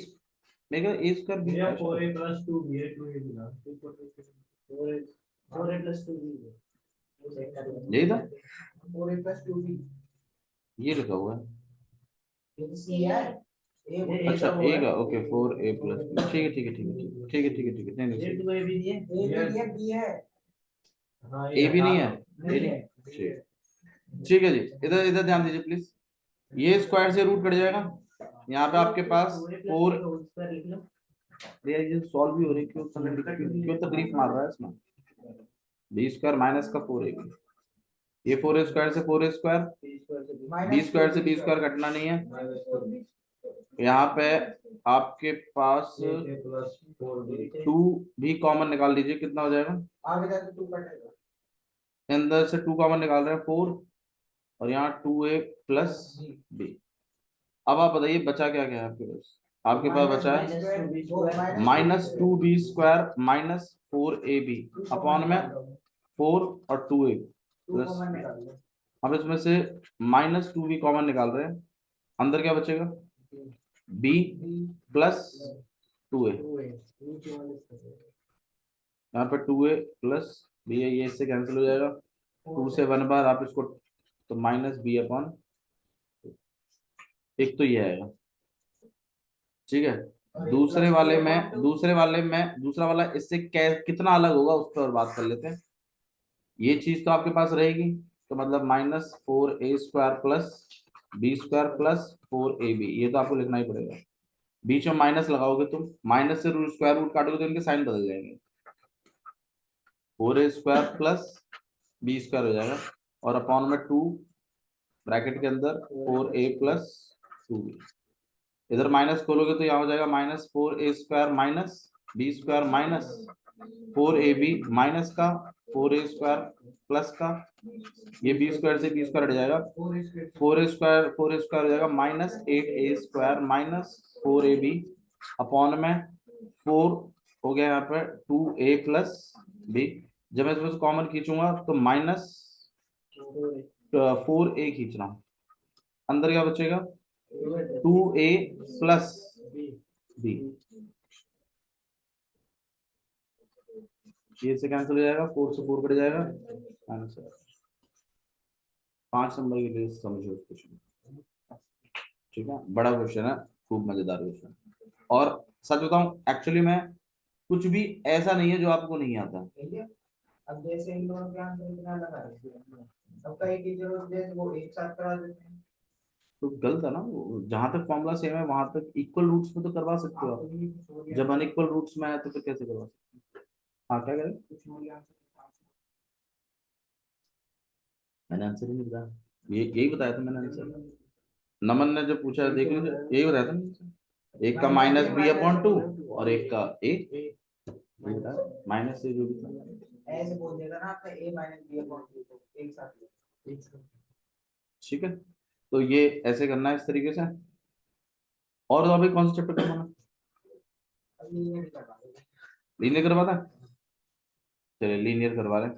मेगा a² b 4a plus 2b है 2a मिला 4a प्लस 2b यही था 4a प्लस 2b ये लिखा हुआ है ये तो c है अच्छा ए का ओके 4a प्लस b ठीक है ठीक है ठीक है ठीक है ठीक है ठीक है नहीं ये नहीं 2a भी नहीं है a भी है b है हां ए भी नहीं है ए नहीं ठीक ठीक है जी इधर इधर ध्यान दीजिए प्लीज ये स्क्वायर से रूट कट जाएगा यहाँ पे आपके पास 4 यार ये सॉल्व भी हो रही क्यों क्यों तकलीफ मार रहा है इसमें b² माइनस का 4a ये 4a² से 4a² b² से b² कटना नहीं है यहाँ पे आपके पास 2 भी कॉमन निकाल लीजिए कितना हो जाएगा आगे जाके 2 कटेगा अंदर से 2 कॉमन निकाल रहे हैं 4 और यहाँ 2a प्लस b अब आप बताइए बचा क्या क्या है आपके पास बचा है -2b² माइनस 4ab अपॉन में 4 और 2a प्लस अब इसमें से -2b कॉमन निकाल रहे हैं अंदर क्या बचेगा b प्लस 2a यहाँ पे 2a प्लस b है ये इससे कैंसिल हो जाएगा 2 से 1 बार आप इसको तो -b अपॉन एक तो ये आएगा ठीक है दूसरा वाला इससे कितना अलग होगा उस पर बात कर लेते हैं ये चीज तो आपके पास रहेगी तो मतलब -4a² plus b² plus 4ab ये तो आपको लिखना ही पड़ेगा बीच में माइनस लगाओगे तुम माइनस से स्क्वायर रूट काटोगे तो इनके साइन बदल जाएंगे 4a² प्लस b² हो जाएगा और अपॉन में 2 ब्रैकेट के अंदर 4a प्लस 2b इधर माइनस खोलोगे तो यहाँ हो जाएगा -4a² minus b² minus 4ab minus का 4a² प्लस का ये b² से b² हट जाएगा 4a² हो जाएगा -8a² माइनस 4ab अपॉन में 4 हो गया यहाँ पर 2a प्लस b जब मैं इसमें से कॉमन खींचूंगा तो -4a खींचना अंदर क्या बचेगा 2a प्लस b ये से कैंसिल हो जाएगा 4 से 4 कट जाएगा आंसर 5 नंबर के लिए समझो इस क्वेश्चन ठीक है बड़ा क्वेश्चन है खूब मजेदार क्वेश्चन और सच बताऊं एक्चुअली में कुछ भी ऐसा नहीं है जो आपको नहीं आता अब जैसे इन दोनों के आंसर इतना लगा है सबका एक ही जरूरत है वो एक साथ करा देते हैं तो गलत है ना जहां तक फॉर्मूला सेम है वहां तक इक्वल रूट्स में तो करवा सकते हो आप जब अनइक्वल रूट्स में है तो फिर कैसे करवा सकते हो हाँ क्या करें मैंने आंसर ही नहीं बताया ये यही बताया था मैंने आंसर नमन ने जो पूछा देख लीजिए यही बताया था मैंने एक का -b/2 और एक का a माइनस से जो भी था ऐसे बोल देगा ना आपका a - b/2 एक साथ ठीक है तो ये ऐसे करना है इस तरीके से और तो अभी कौन सा चैप्टर करवाना लीनियर करवाना चलिए लीनियर करवा रहे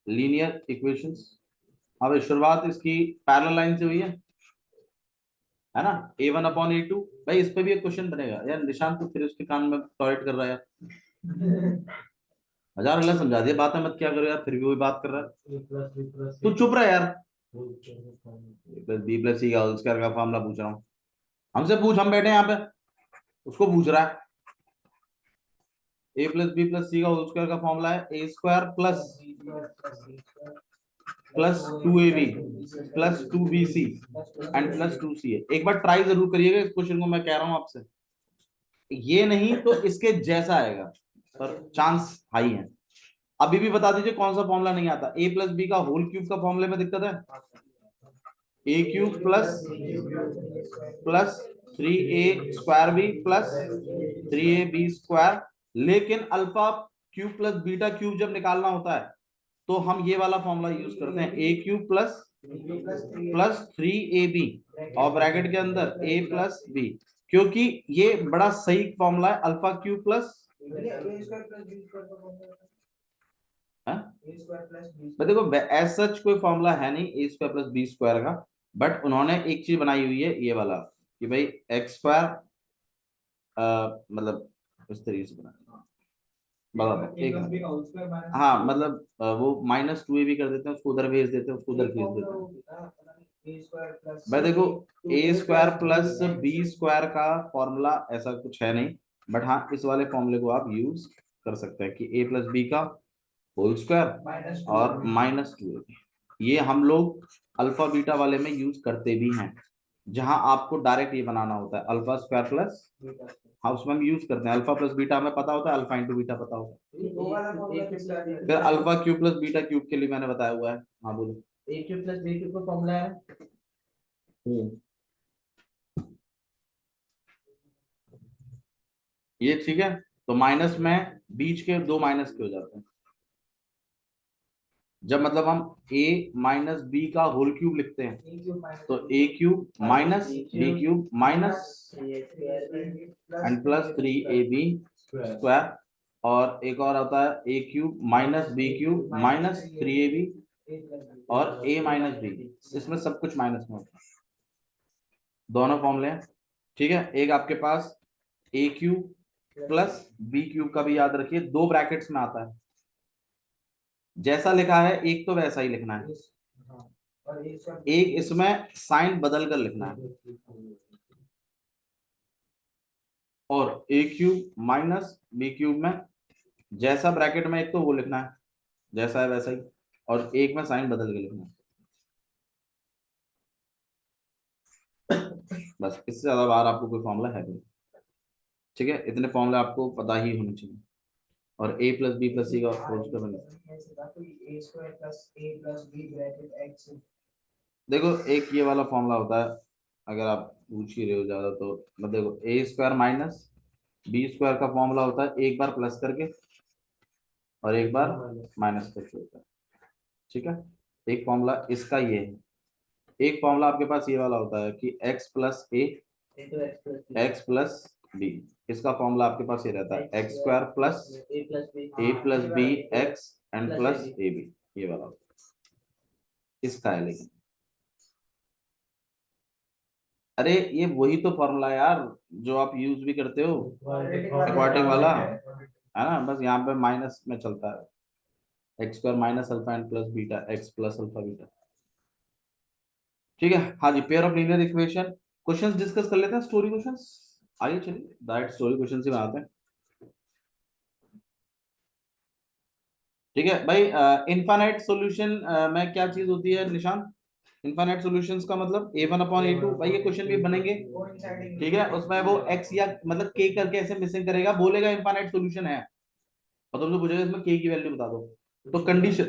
लीनियर इक्वेशंस अब शुरुआत इसकी पैरेलल लाइन से हुई है ना a1/a2 भाई इस पे भी एक क्वेश्चन बनेगा यार निशांत तो फिर उसके कान में टॉयलेट कर रहा है हजार गलत समझा दिया बात मत क्या करो यार फिर भी वही बात कर रहा है तू चुप रहा यार b + c का होल स्क्वायर का फॉर्मूला पूछ रहा हूँ हमसे पूछ हम बैठे यहाँ पे उसको पूछ रहा है a + b + c का होल स्क्वायर का फॉर्मूला है a² plus 2ab plus 2bc and plus 2ca एक बार ट्राई जरूर करिएगा इस क्वेश्चन को मैं कह रहा हूं आपसे ये नहीं तो इसके जैसा आएगा पर चांस हाई है अभी भी बता दीजिए कौन सा फॉर्मूला नहीं आता। ए प्लस बी का होल क्यूब का फॉर्मूले में दिक्कत है। A cube plus 3a² B plus 3ab²। लेकिन alpha cube plus beta cube जब निकालना होता है तो हम ये वाला फॉर्मूला यूज करते हैं, ए क्यूब प्लस 3ab और ब्रैकेट के अंदर a प्लस बी, क्योंकि ये बड़ा सही फॉर्मूला है। अल्फा क्यूब प्लस देखो एज सच कोई फॉर्मूला है नहीं a² प्लस b² का, बट उन्होंने एक चीज बनाई हुई है ये वाला कि भाई x², मतलब इस तरीके से बना बराबर एक मिनट। हाँ मतलब वो -2ab कर देते हैं, उसको उधर भेज देते हैं, उसको उधर भेज देते हैं। भाई देखो a² प्लस b² का फॉर्मूला ऐसा कुछ है नहीं, बट हाँ इस वाले फॉर्मूले को आप यूज कर सकते हैं कि a प्लस बी का होल स्क्वायर और -2ab। ये हम लोग अल्फा बीटा वाले में यूज करते भी हैं, जहां आपको डायरेक्ट ये बनाना होता है अल्फा स्क्वायर प्लस, हाँ उसमें हम यूज करते हैं अल्फा प्लस बीटा, हमें पता होता है अल्फा इंटू बीटा पता होता है। फिर alpha cube plus beta cube के लिए मैंने बताया हुआ है। हाँ बोलो। ए क्यूब प्लस बी क्यूब का फॉर्मूला है ये ठीक है, तो माइनस में बीच के दो माइनस के हो जाते हैं। जब मतलब हम a माइनस बी का होल क्यूब लिखते हैं तो a cube minus B cube minus and plus 3ab²। और एक और आता है a cube minus B cube minus 3ab और a माइनस बी, इसमें सब कुछ माइनस में होता है। दोनों फॉर्मूले हैं, ठीक है। एक आपके पास a cube plus B cube का भी याद रखिए, दो ब्रैकेट्स में आता है, जैसा लिखा है एक तो वैसा ही लिखना है, एक इसमें साइन बदल कर लिखना है। और a cube minus B cube में जैसा ब्रैकेट में एक तो वो लिखना है जैसा है वैसा ही, और एक में साइन बदल के लिखना है। बस इससे ज्यादा बाहर आपको कोई फॉर्मूला है नहीं, ठीक है। इतने फॉर्मूले आपको पता ही होने चाहिए। और a प्लस बी प्लस सी का होल स्क्वायर बनेगा। देखो एक ये वाला फॉर्मूला होता है, अगर आप पूछ ही रहे हो ज्यादा तो मतलब देखो a² माइनस b² का फॉर्मूला होता है एक बार प्लस करके और एक बार माइनस करके होता है, ठीक है। एक फॉर्मूला इसका ये है। एक फॉर्मूला आपके पास ये वाला होता है कि x plus a x plus b, इसका फॉर्मूला आपके पास ये रहता है x² plus a plus b x and plus ab, ये वाला होता है इसका है। लेकिन अरे ये वही तो फॉर्मूला है यार जो आप यूज भी करते हो, क्वाड्रेटिक वाला है ना, बस यहाँ पे माइनस में चलता है x² minus alpha and plus beta x plus alpha beta, ठीक है। हाँ जी, pair of linear equation questions discuss कर लेते हैं, स्टोरी क्वेश्चंस। आइए चलिए डायरेक्ट स्टोरी क्वेश्चन से बनाते हैं, ठीक है भाई। इनफाइनाइट सॉल्यूशन में क्या चीज होती है निशान? इनफाइनाइट सॉल्यूशंस का मतलब a1/a2, भाई ये क्वेश्चन भी बनेंगे, ठीक है। उसमें वो x या मतलब k करके ऐसे मिसिंग करेगा, बोलेगा इनफाइनाइट सॉल्यूशन है, और तुमसे पूछेगा इसमें k की वैल्यू बता दो। तो कंडीशन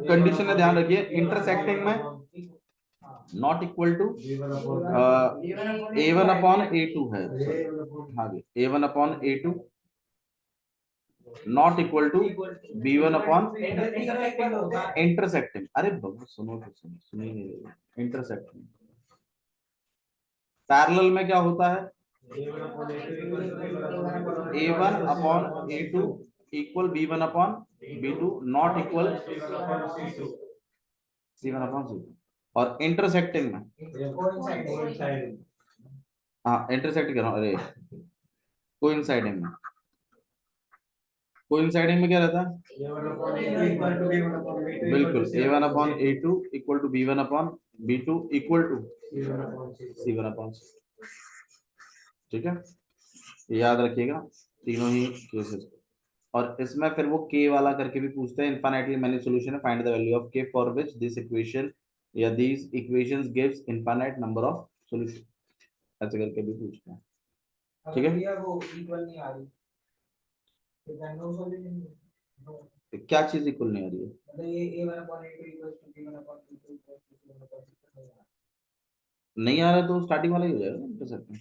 कंडीशन का ध्यान रखिए, इंटरसेक्टिंग में नॉट इक्वल टू a1/a2 है, हाँ जी a1/a2 not equal to b1/, intersecting, अरे बाबू सुनो तो सुनिए, इंटरसेक्टिंग पैरेलल में क्या होता है, a1/a2 equal b1/b2 not equal c1/c2। और इंटरसेक्टिंग में, हाँ इंटरसेक्ट कर रहा हूँ, अरे कोइंसाइडिंग में, कोइंसाइडिंग में क्या रहता है, बिल्कुल a1/a2 equal to b1/b2 equal to c1/c, ठीक है। ये याद रखिएगा तीनों ही केसेस। और इसमें फिर वो k वाला करके भी पूछते हैं, इनफाइनाइटली मेनी सॉल्यूशन है, find the value of k for which this equation या these equations gives infinite number of solution, ऐसे करके भी पूछते हैं, ठीक है। क्या चीज इक्वल नहीं आ रही है? नहीं आ रहा तो स्टार्टिंग वाला ही हो जाएगा ना इंटरसेक्टिंग।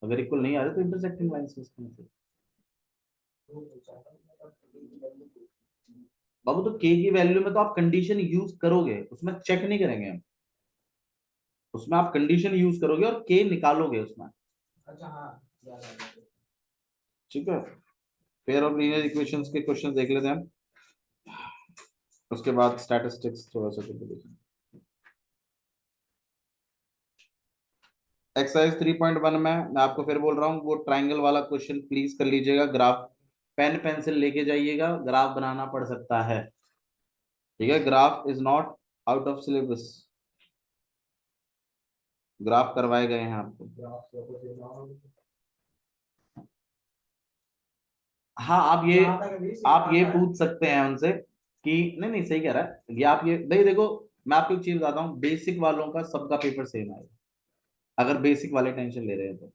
अगर इक्वल नहीं आ रहा तो इंटरसेक्टिंग लाइन से इसका मतलब। बाबू तो के की वैल्यू में तो आप कंडीशन यूज करोगे, उसमें चेक नहीं करेंगे हम। उसमें आप कंडीशन यूज करोगे और के निकालोगे उसमें। अच्छा हाँ, ठीक है, पेयर ऑफ लीनियर इक्वेशंस के क्वेश्चन देख लेते हैं हम, उसके बाद स्टैटिस्टिक्स थोड़ा सा करके देखेंगे। एक्सरसाइज 3.1 में मैं आपको फिर बोल रहा हूँ, वो ट्राइंगल वाला क्वेश्चन प्लीज कर लीजिएगा। ग्राफ पेन पेंसिल लेके जाइएगा, ग्राफ बनाना पड़ सकता है। ठीक है, graph is not out of syllabus, graph करवाए गए हैं आपको। हाँ, आप ये पूछ सकते हैं उनसे कि नहीं नहीं सही कह रहा है ये, आप ये भाई देखो, मैं आपको एक चीज बताता हूँ, बेसिक वालों का सबका पेपर सेम आएगा, अगर बेसिक वाले टेंशन ले रहे हैं तो।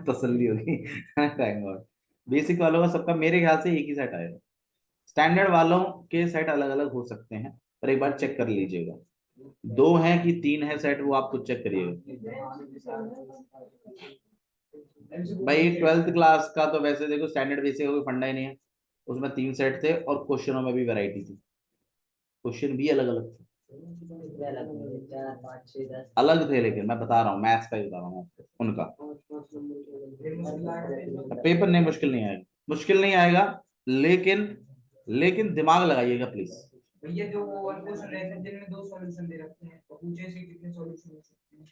तसल्ली होगी। Thank God. बेसिक वालों का सबका मेरे ख्याल से एक ही सेट आएगा, स्टैंडर्ड वालों के सेट अलग अलग हो सकते हैं, पर एक बार चेक कर लीजिएगा। 2 है कि 3 है सेट, वो आप खुद चेक करिएगा। भाई 12th क्लास का तो वैसे देखो स्टैंडर्ड बेसिक का कोई फंडा ही नहीं है, उसमें 3 सेट थे और क्वेश्चनों में भी वैरायटी थी, क्वेश्चन भी अलग अलग थे। अलग थे, लेकिन मैं बता रहा हूँ मैथ्स का ही बता रहा हूँ आपको उनका। पेपर नहीं, मुश्किल नहीं आएगा, मुश्किल नहीं आएगा, लेकिन लेकिन दिमाग लगाइएगा प्लीज। भैया जो वो और क्वेश्चन रहते हैं जिनमें 2 सॉल्यूशन दे रखते हैं, तो पूछे से कितने सॉल्यूशन हो सकते हैं?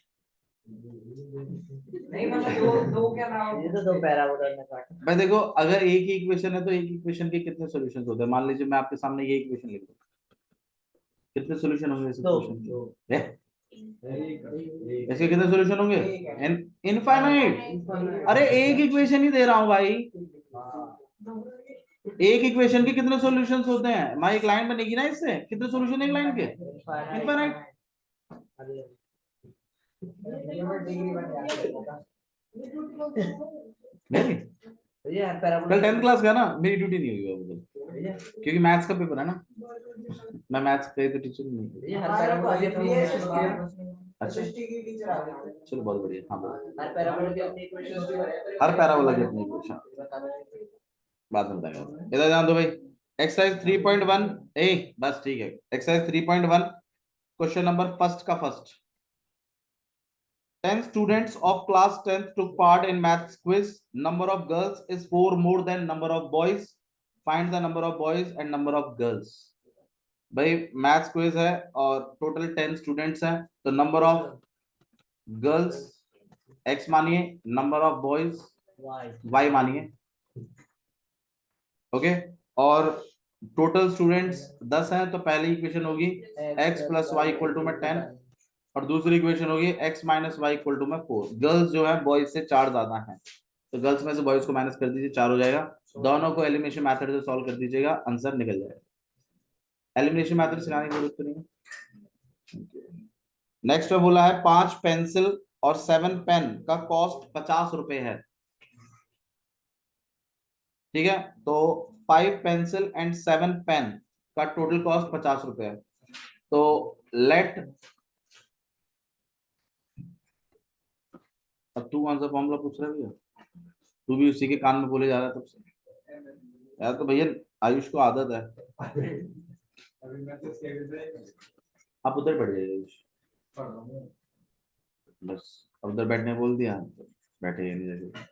नहीं मतलब दो क्या नाम, ये तो 2 पैराबोला में काटा। भाई देखो, अगर एक ही इक्वेशन है तो एक इक्वेशन के कितने सॉल्यूशंस होते हैं? मान लीजिए मैं आपके सामने ये इक्वेशन लिख दूं, कितने सॉल्यूशन होंगे इस इक्वेशन के? इसके कितने सॉल्यूशन होंगे? इनफाइनाइट। अरे एक इक्वेशन ही दे रहा हूं भाई, एक इक्वेशन के कितने सॉल्यूशंस होते हैं? मैं एक लाइन बनेगी ना, इससे कितने सॉल्यूशन एक लाइन के? इनफाइनाइट। नहीं, कल 10th क्लास का ना, मेरी ड्यूटी नहीं हुई है उधर, क्योंकि मैथ्स का पेपर है ना, मैं मैथ्स का तो टीचर नहीं हूँ। अच्छा चलो बहुत बढ़िया। हाँ बोलो। हर पैराबोला की अपनी इक्वेशन, बाद में बताएंगे। इधर ध्यान दो भाई, एक्सरसाइज 3.1 ए, बस ठीक है। एक्सरसाइज 3.1 क्वेश्चन नंबर फर्स्ट का first. 10 students of class 10th took part in maths quiz. Number of girls is 4 more than number of boys. Find the number of boys and number of girls. भाई maths quiz है और total 10 students हैं, तो number of girls x मानिए, number of boys y मानिए। Okay, और total students 10 हैं, तो पहली इक्वेशन होगी x plus Y equal to में 10, और दूसरी इक्वेशन होगी x minus Y equal to में 4। गर्ल्स जो है बॉयज से 4 ज्यादा हैं, तो गर्ल्स में से बॉयज को माइनस कर दीजिए, 4 हो जाएगा। दोनों को एलिमिनेशन मेथड से सॉल्व कर दीजिएगा, आंसर निकल जाएगा। एलिमिनेशन मेथड सिखाने की जरूरत तो नहीं है। नेक्स्ट में बोला है 5 पेंसिल और 7 पेन का कॉस्ट 50 रुपए है। ठीक है, तो 5 पेंसिल एंड 7 पेन का टोटल कॉस्ट 50 रुपए है। तो लेट, अब तू कौन सा फॉर्मूला पूछ रहा है भैया? तू भी उसी के कान में बोले जा रहा है तब से यार, तो भैया आयुष को आदत है। आप उधर बैठ जाइए आयुष, बस अब उधर बैठने बोल दिया तो बैठे ही नहीं जैसे।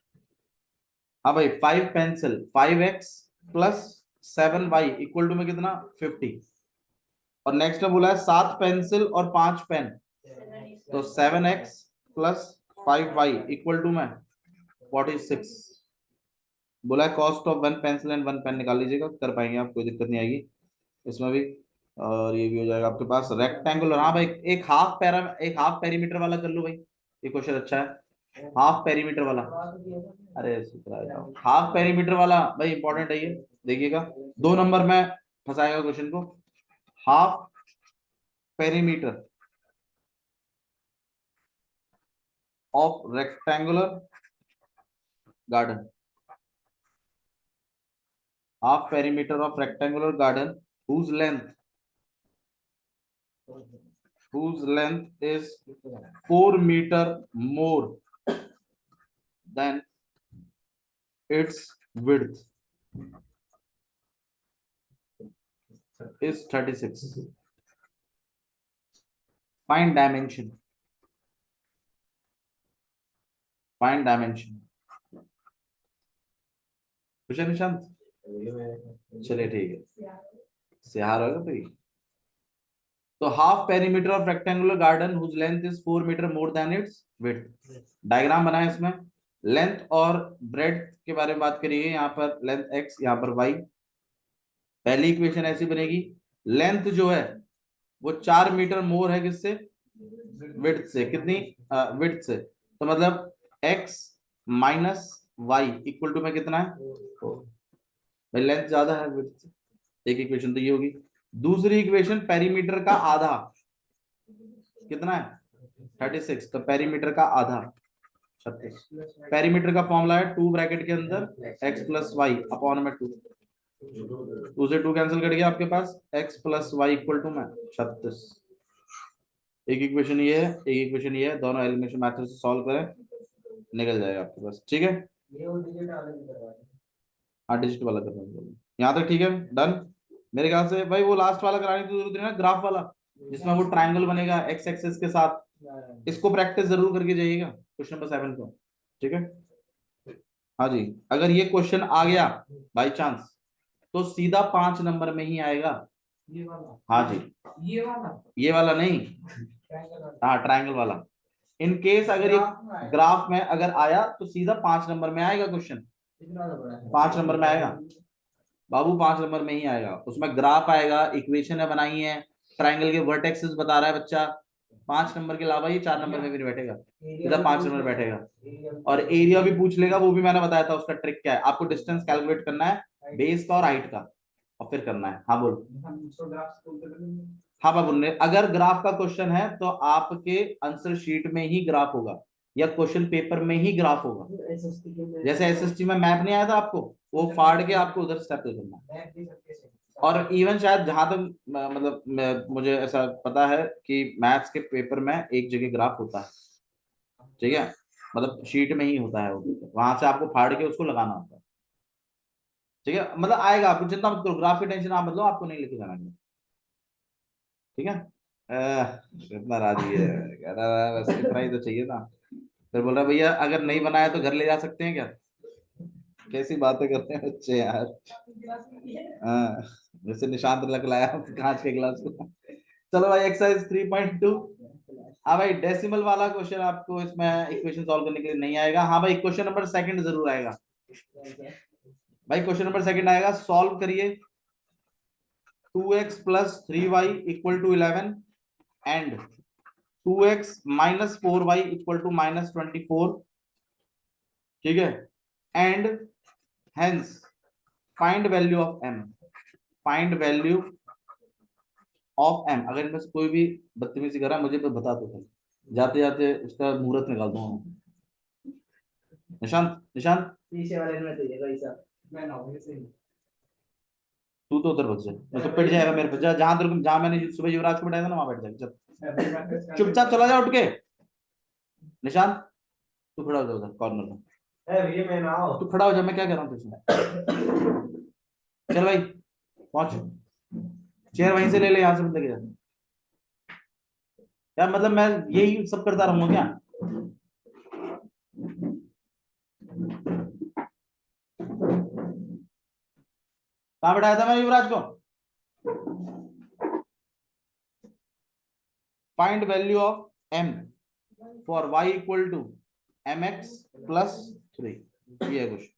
हाँ भाई, 5 pencil 5x plus 7y equal to में कितना 50, और नेक्स्ट में बोला है 7 पेंसिल और 5 पेन, तो 7x plus 5y equal to में 46। बोला है cost of 1 pencil and 1 pen निकाल लीजिएगा, कर पाएंगे आप, कोई दिक्कत नहीं आएगी इसमें भी। और ये भी हो जाएगा आपके पास रेक्टेंगुलर। हाँ भाई, एक हाफ पेरीमीटर वाला कर लो भाई, ये क्वेश्चन अच्छा है। हाफ पेरीमीटर वाला, अरे हाफ पेरीमीटर वाला भाई इंपॉर्टेंट है ये, देखिएगा 2 नंबर में फंसाएगा क्वेश्चन को। Half perimeter of rectangular garden, half perimeter of rectangular garden whose length is 4 meter more than its width is 36. Find dimension. कुछ निशांत, चलिए ठीक है, सिहार होगा तो ये। तो half perimeter of rectangular garden whose length is 4 metre more than its width. Diagram बनाए इसमें, लेंथ और ब्रेड्थ के बारे में बात करिए, यहाँ पर लेंथ x, यहाँ पर y। पहली इक्वेशन ऐसी बनेगी, लेंथ जो है वो 4 मीटर मोर है किससे, विड्थ से। कितनी, विड्थ से, तो मतलब x minus y equal to में कितना है, भाई लेंथ ज्यादा है विड्थ से। एक इक्वेशन तो ये होगी। दूसरी इक्वेशन पेरीमीटर का आधा कितना है, 36, तो पेरीमीटर का आधा 36। पेरीमीटर का फॉर्मूला है 2 ब्रैकेट के अंदर x प्लस वाई अपॉन में 2, 2 से 2 कैंसिल कर गया आपके पास, x plus Y equal to में 36। एक इक्वेशन ये है, एक इक्वेशन ये है, दोनों एलिमिनेशन मेथड से सॉल्व करें, निकल जाएगा आपके पास। ठीक है, हाँ डिजिट वाला करना है, यहाँ तक ठीक है, डन। मेरे ख्याल से भाई वो लास्ट वाला कराने की जरूरत नहीं है, ग्राफ वाला जिसमें वो ट्रायंगल बनेगा एक्स एक्सिस के साथ, इसको प्रैक्टिस जरूर करके जाइएगा, क्वेश्चन नंबर 7 को। ठीक है, हाँ जी, अगर ये क्वेश्चन आ गया बाई चांस तो सीधा 5 नंबर में ही आएगा। ये वाला, हाँ जी, ये वाला नहीं, हाँ ट्रायंगल वाला। इन केस अगर ये ग्राफ में अगर आया तो सीधा 5 नंबर में आएगा क्वेश्चन, 5 नंबर में आएगा बाबू, 5 नंबर में ही आएगा। उसमें ग्राफ आएगा, इक्वेशन है बनाई है, ट्रायंगल के वर्टेक्सेस बता रहा है बच्चा। 5 नंबर के अलावा ये 4 नंबर में भी नहीं बैठेगा, सीधा 5 नंबर बैठेगा। और एरिया भी पूछ लेगा, वो भी मैंने बताया था उसका ट्रिक क्या है, आपको डिस्टेंस कैलकुलेट करना है बेस का और हाइट का, और फिर करना है। हाँ बोलो, हाँ बाबू ने, अगर ग्राफ का क्वेश्चन है तो आपके आंसर शीट में ही ग्राफ होगा या क्वेश्चन पेपर में ही ग्राफ होगा। जैसे एसएसटी में मैप नहीं आया था आपको, वो फाड़ के आपको उधर स्टेप पे करना। और इवन शायद जहां तक मतलब मुझे ऐसा पता है कि मैथ्स के पेपर में एक जगह ग्राफ होता है, ठीक है, मतलब शीट में ही होता है वो, वहां से आपको फाड़ के उसको लगाना होता है। ठीक है, मतलब आएगा, आपको चिंता मत करो, ग्राफ की टेंशन आप मतलब आपको नहीं लेके जाना है। ठीक है, इतना राजी है, कह रहा है बस इतना ही तो चाहिए था। फिर बोल रहा भैया अगर नहीं बनाया तो घर ले जा सकते हैं क्या, कैसी बातें करते हैं बच्चे यार। हाँ, जैसे निशांत लग लाया कांच के गिलास को। चलो भाई एक्सरसाइज 3.2। हाँ भाई डेसिमल वाला क्वेश्चन आपको इसमें इक्वेशन सॉल्व करने के लिए नहीं आएगा। हाँ भाई क्वेश्चन नंबर सेकंड जरूर आएगा भाई, क्वेश्चन नंबर सेकंड आएगा, सॉल्व करिए। 2x plus 3y equal to 11 and 2x minus 4y equal to minus 24। ठीक है, and hence find value of m, find value of m। अगर इनमें से कोई भी बदतमीजी कर रहा है मुझे तो बता दो, जाते जाते उसका मुहूर्त निकाल दूंगा। निशांत, निशांत पीछे वाले में तो ये भाई साहब मैं ना हूं से तू तो उधर बच जा, मैं तो पिट जाएगा मेरे पे, जहां तेरे जहां मैंने सुबह युवराज को बैठाया था ना वहां बैठ जाएगा। चुपचाप चला जा उठ के। निशांत तू खड़ा हो जा उधर कॉर्नर में, भैया मैं ना आओ, तू खड़ा हो जा, मैं क्या कर रहा हूँ तुझसे। चल भाई पहुंच, चेयर वहीं से ले ले, यहाँ से मत लेके जा यार, मतलब मैं यही सब करता रहूंगा क्या। कहाँ बैठाया था मैंने युवराज को। Find value of m for y equal to mx plus 3, ये है क्वेश्चन।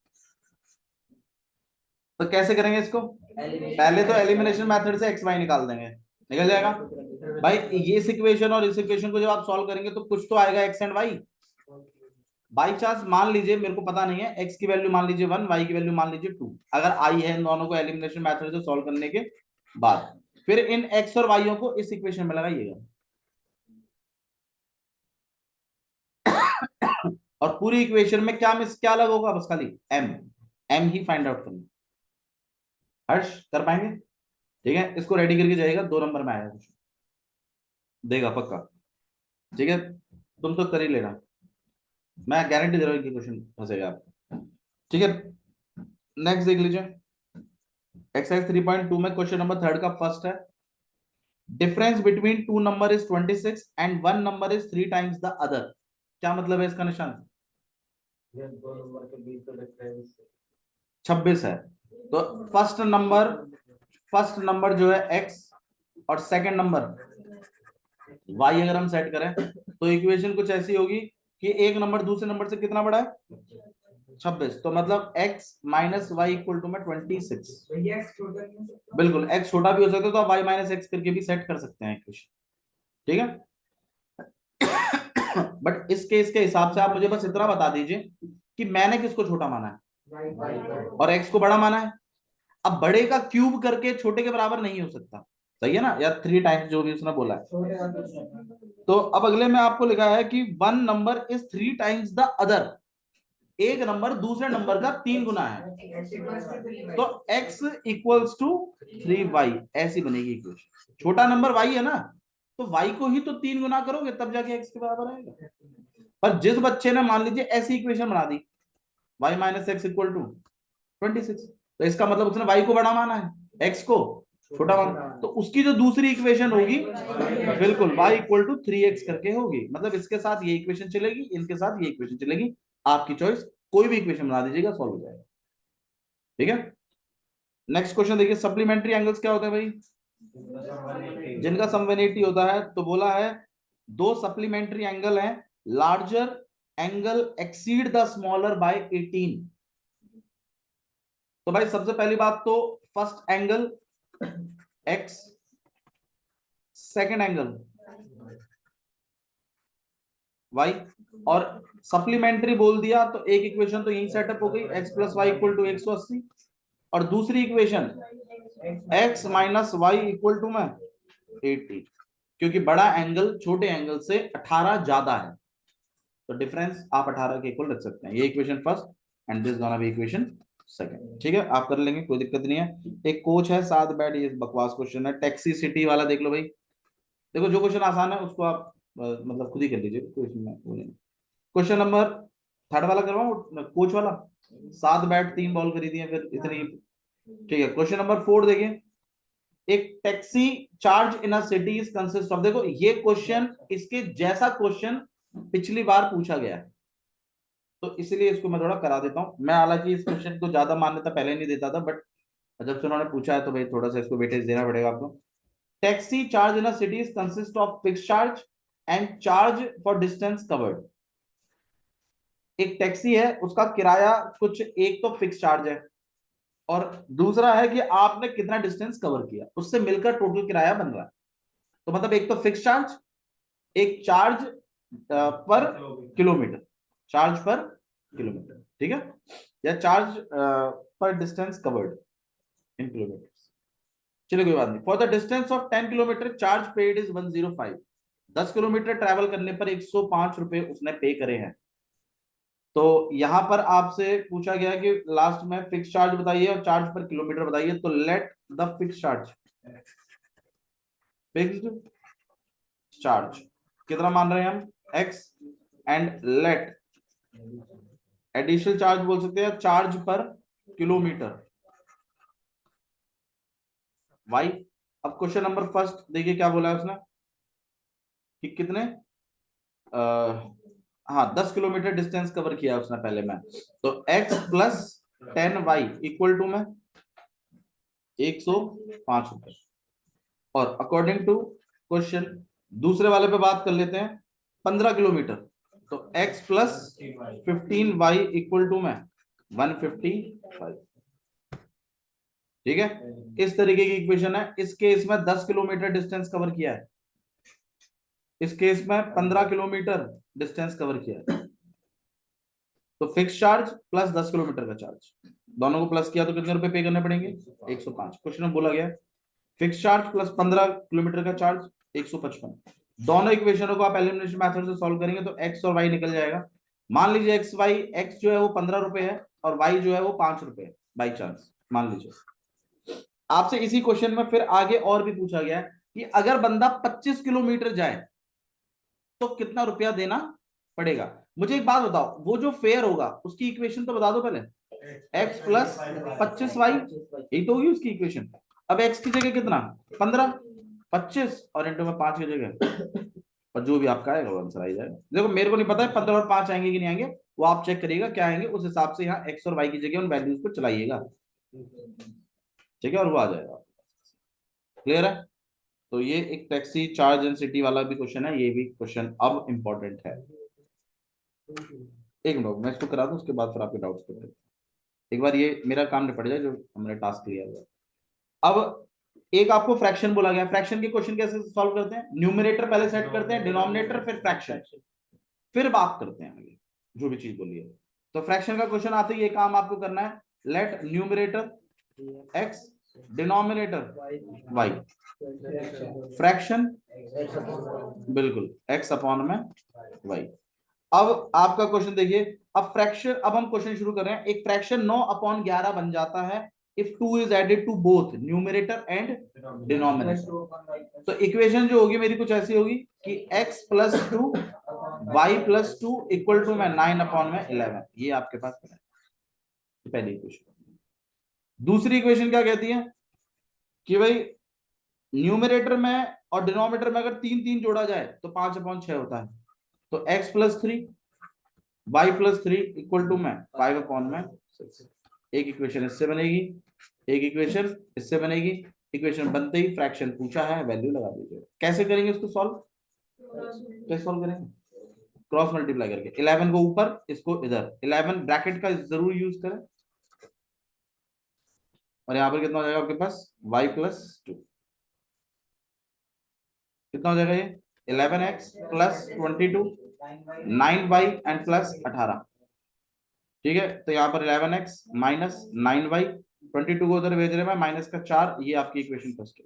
तो कैसे करेंगे इसको, पहले तो एलिमिनेशन मेथड से x y निकाल देंगे, निकल जाएगा भाई। ये इक्वेशन और इस इक्वेशन को जब आप सॉल्व करेंगे तो कुछ तो आएगा x and y। By chance मान लीजिए, मेरे को पता नहीं है, x की वैल्यू मान लीजिए 1, y की वैल्यू मान लीजिए 2, अगर i है इन दोनों को एलिमिनेशन मेथड से सॉल्व करने के बाद, फिर इन x और y को इस इक्वेशन में लगाइएगा और पूरी इक्वेशन में क्या मिस क्या अलग होगा, बस खाली m, m ही फाइंड आउट करना। हर्ष कर पाएंगे? ठीक है, इसको रेडी करके जाएगा, 2 नंबर में आएगा कुछ देगा पक्का। ठीक है, तुम तो कर ही लेना, मैं गारंटी दे रहा हूँ कि क्वेश्चन फंसेगा आपका। ठीक है, नेक्स्ट देख लीजिए, एक्सरसाइज 3.2 में क्वेश्चन नंबर 3 का फर्स्ट है, difference between two number is 26 and one number is 3 times the other. क्या मतलब है इसका निशान? दो नंबर के बीच का डिफरेंस 26 है, तो फर्स्ट नंबर जो है x और सेकंड नंबर y अगर हम सेट करें तो इक्वेशन कुछ ऐसी होगी कि एक नंबर दूसरे नंबर से कितना बड़ा है? 26, तो मतलब x minus Y equal to में 26। बिल्कुल, x छोटा भी हो सकता है तो आप y माइनस एक्स करके भी सेट कर सकते हैं इक्वेशन। ठीक है, बट इस केस के हिसाब से आप मुझे बस इतना बता दीजिए कि मैंने किसको छोटा माना है और x को बड़ा माना है। अब बड़े का क्यूब करके छोटे के बराबर नहीं हो सकता, सही है ना, या 3 टाइम्स जो भी उसने बोला है। तो अब अगले में आपको लिखा है कि one number is 3 times the other, एक नंबर दूसरे नंबर का 3 गुना है, तो x इक्वल्स टू 3y, ऐसी बनेगी इक्वेशन। छोटा नंबर y है ना, तो y को ही तो 3 गुना करोगे तब जाके x के बराबर आएगा। पर जिस बच्चे ने मान लीजिए ऐसी इक्वेशन बना दी, y minus x equal to 26, तो इसका मतलब उसने y को बड़ा माना है, x को छोटा माना, तो उसकी जो दूसरी इक्वेशन होगी बिल्कुल y इक्वल टू 3x करके होगी। मतलब इसके साथ ये इक्वेशन चलेगी, इनके साथ ये इक्वेशन चलेगी, आपकी चॉइस, कोई भी इक्वेशन बना दीजिएगा, सॉल्व हो जाएगा। ठीक है, नेक्स्ट क्वेश्चन देखिए, सप्लीमेंट्री एंगल्स क्या होते हैं भाई? जिनका समवेनिटी होता है, तो बोला है दो सप्लीमेंट्री एंगल हैं, larger angle exceed the smaller by 18। तो भाई सबसे पहली बात तो first angle x, second angle y, और सप्लीमेंट्री बोल दिया तो एक इक्वेशन तो यही सेटअप हो गई, x plus Y equal to 180, और दूसरी equation x minus Y equal to में 80, क्योंकि बड़ा एंगल छोटे एंगल से 18 ज्यादा है, तो डिफरेंस आप 18 के इक्वल रख सकते हैं। ये equation first and this gonna be equation second. ठीक है, आप कर लेंगे, कोई दिक्कत नहीं है। एक कोच है साथ बैठ, ये बकवास क्वेश्चन है, टैक्सी सिटी वाला देख लो भाई। देखो जो क्वेश्चन आसान है उसको आप मतलब खुद ही कर लीजिए, कोई इसमें वो नहीं। क्वेश्चन नंबर 3 वाला करवाऊं, कोच वाला, 7 बैट 3 बॉल खरीदी है फिर इतनी। ठीक है, क्वेश्चन नंबर 4 देखिए, एक taxi charge in a city is consist of, देखो ये क्वेश्चन इसके जैसा क्वेश्चन पिछली बार पूछा गया है, तो इसलिए इसको मैं थोड़ा करा देता हूं। मैं हालांकि इस क्वेश्चन को ज्यादा मान्यता पहले नहीं देता था, बट जब से उन्होंने पूछा है तो भाई थोड़ा सा इसको वेटेज देना पड़ेगा आपको। Taxi charge in a city is consist of fix charge and charge for distance covered. एक टैक्सी है, उसका किराया कुछ, एक तो फिक्स चार्ज है और दूसरा है कि आपने कितना डिस्टेंस कवर किया, उससे मिलकर टोटल किराया बन रहा है। तो मतलब एक तो फिक्स चार्ज, एक चार्ज पर किलोमीटर, चार्ज पर किलोमीटर, ठीक है, या चार्ज पर डिस्टेंस कवर्ड इन किलोमीटर। चलिए कोई बात नहीं। For the distance of 10 kilometre charge paid is 105, 10 kilometre travel करने पर 105 रुपए उसने पे करे हैं। तो यहां पर आपसे पूछा गया कि लास्ट में फिक्स चार्ज बताइए और चार्ज पर किलोमीटर बताइए, तो let the fix charge, fixed charge कितना मान रहे हैं हम, x, and let additional charge बोल सकते हैं, चार्ज पर किलोमीटर y। अब क्वेश्चन नंबर फर्स्ट देखिए क्या बोला है उसने कि कितने हाँ 10 किलोमीटर डिस्टेंस कवर किया उसने पहले में, तो x plus 10y equal to में 105 रुपए। और अकॉर्डिंग टू क्वेश्चन दूसरे वाले पे बात कर लेते हैं, 15 किलोमीटर, तो x plus 15y equal to में 155। ठीक है, इस तरीके की इक्वेशन है। इस केस में 10 किलोमीटर डिस्टेंस कवर किया है, इस केस में 15 किलोमीटर डिस्टेंस कवर किया है, तो फिक्स चार्ज प्लस 10 किलोमीटर का चार्ज, दोनों को प्लस किया तो कितने रुपए पे करने पड़ेंगे, 105। क्वेश्चन में बोला गया फिक्स चार्ज प्लस 15 किलोमीटर का चार्ज 155। दोनों इक्वेशनों को आप एलिमिनेशन मेथड से सॉल्व करेंगे तो एक्स और वाई निकल जाएगा। मान लीजिए एक्स वाई, एक्स जो है वो 15 रुपए है और वाई जो है वो 5 रुपए है, बाई चांस मान लीजिए। आपसे इसी क्वेश्चन में फिर आगे और भी पूछा गया है कि अगर बंदा 25 किलोमीटर जाए तो कितना रुपया देना पड़ेगा। मुझे एक बात बताओ, वो जो फेयर होगा उसकी इक्वेशन तो बता दो पहले। x प्लस 25y, यही तो होगी उसकी इक्वेशन। अब x की जगह कितना, 15, 25 और इंटू में 5 की जगह, और जो भी आपका आएगा वो आंसर आ जाएगा। देखो मेरे को नहीं पता है 15 और 5 आएंगे कि नहीं आएंगे, वो आप चेक करिएगा क्या आएंगे, उस हिसाब से यहाँ x और y की जगह उन वैल्यूज को चलाइएगा, ठीक है, और वो आ जाएगा। क्लियर है। तो ये एक टैक्सी चार्ज एंड सिटी वाला भी क्वेश्चन है, ये भी क्वेश्चन अब इंपॉर्टेंट है। एक मिनट मैं इसको करा दूं, उसके बाद फिर आपके डाउट्स पूछते हैं। एक बार ये मेरा काम निपट जाए जो हमने टास्क लिया हुआ। अब एक आपको फ्रैक्शन बोला गया, फ्रैक्शन के क्वेश्चन कैसे सॉल्व करते हैं, न्यूमरेटर पहले सेट करते हैं, डिनोमिनेटर फिर फ्रैक्शन, फिर बात करते हैं आगे जो भी चीज बोली है। तो फ्रैक्शन का क्वेश्चन आते ही ये काम आपको करना है, let numerator x denominator y, fraction बिल्कुल x अपॉन में y। अब आपका क्वेश्चन देखिए, अब फ्रैक्शन, अब हम क्वेश्चन शुरू कर रहे हैं। एक फ्रैक्शन 9/11 बन जाता है if 2 is added to both numerator and denominator. तो इक्वेशन जो होगी मेरी कुछ ऐसी होगी कि x plus 2 y plus 2 equal to में 9/11, ये आपके पास है पहली इक्वेशन। दूसरी इक्वेशन क्या कहती है कि भाई न्यूमरेटर में और डिनोमिनेटर में अगर 3 3 जोड़ा जाए तो 5/6 होता है। तो x plus 3 y plus 3 equal to में 5/6। एक इक्वेशन इससे बनेगी, एक इक्वेशन इससे बनेगी। इक्वेशन बनते ही फ्रैक्शन पूछा है, वैल्यू लगा दीजिए। कैसे करेंगे इसको सॉल्व, कैसे सॉल्व करेंगे, क्रॉस मल्टीप्लाई करके 11 को ऊपर इसको इधर, 11 ब्रैकेट का जरूर यूज करें, और यहां पर कितना हो जाएगा आपके पास y प्लस 2, कितना हो जाएगा ये 11x plus 22 9y and plus 18, ठीक है। तो यहाँ पर 11x माइनस 9y, 22 को उधर भेज रहे हैं माइनस का 4, ये आपकी इक्वेशन फर्स्ट है।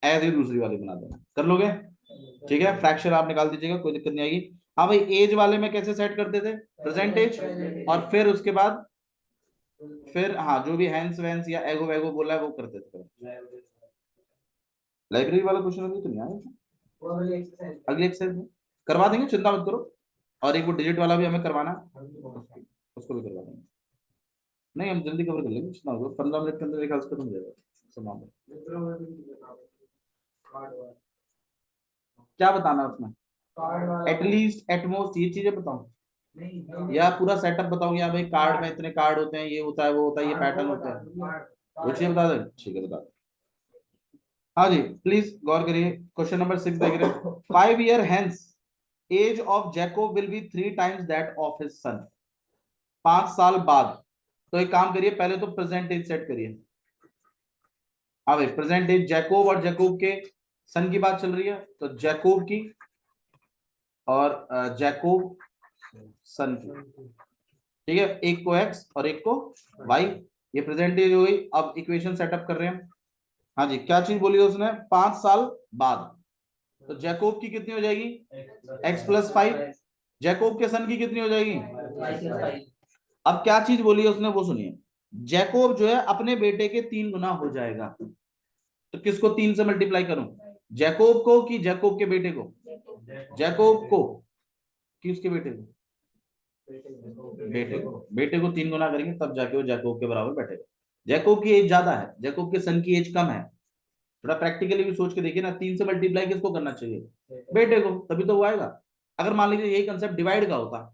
ऐसे ही दूसरी वाली बना देना, कर लोगे, ठीक है। फ्रैक्शन आप निकाल दीजिएगा, कोई दिक्कत नहीं आएगी। हाँ भाई एज वाले में कैसे सेट करते थे, प्रेजेंट एज, और फिर उसके बाद फिर हाँ जो भी हैंस वैंस या एगो वैगो बोला है वो करते थे। लाइब्रेरी वाला क्वेश्चन अभी तो नहीं आया, अगली एक्सरसाइज में करवा देंगे, चिंता मत करो। और एक वो डिजिट वाला भी हमें करवाना है, उसको भी करवा देंगे। नहीं हम जल्दी कवर कर लेंगे, चिंता मत करो, 15 मिनट के अंदर एक खत्म हो जाएगा समाप्त। क्या बताना है उसमें, एटलीस्ट एटमोस्ट ये चीजें बताऊं या पूरा सेटअप बताऊं, या भाई कार्ड में इतने कार्ड होते हैं, ये होता है वो होता है, ये पैटर्न होता है, वो चीजें बता दें, ठीक है बता दें। हाँ जी प्लीज गौर करिए, क्वेश्चन नंबर 6 देख रहे हैं। 5 year hence age of Jacob will be 3 times that of his son. 5 साल बाद, तो एक काम करिए पहले तो प्रेजेंट एज सेट करिए। हाँ भाई प्रेजेंट एज जैकोब और जैकोब के सन की बात चल रही है, तो जैकोब की और जैकोब सन की, ठीक है, एक को x और एक को y, ये प्रेजेंट एज हो गई। अब इक्वेशन सेटअप कर रहे हैं। हाँ जी क्या चीज बोली उसने, 5 साल बाद, तो जैकोब की कितनी हो जाएगी x प्लस 5, जैकोब के सन की कितनी हो जाएगी। अब क्या चीज बोली है उसने वो सुनिए, जैकोब जो है अपने बेटे के 3 गुना हो जाएगा। तो किसको 3 से मल्टीप्लाई करूं, जैकोब को कि जैकोब के बेटे को, जैकोब को कि उसके बेटे को, बेटे को 3 गुना करेंगे तब जाके वो जैकोब के बराबर बैठेगा। जैकोब की एज ज्यादा है, जैकोब के सन की एज कम है। थोड़ा प्रैक्टिकली भी सोच के देखिए ना, 3 से मल्टीप्लाई किसको करना चाहिए, बेटे को, तभी तो वो आएगा। अगर मान लीजिए यही कंसेप्ट डिवाइड का होता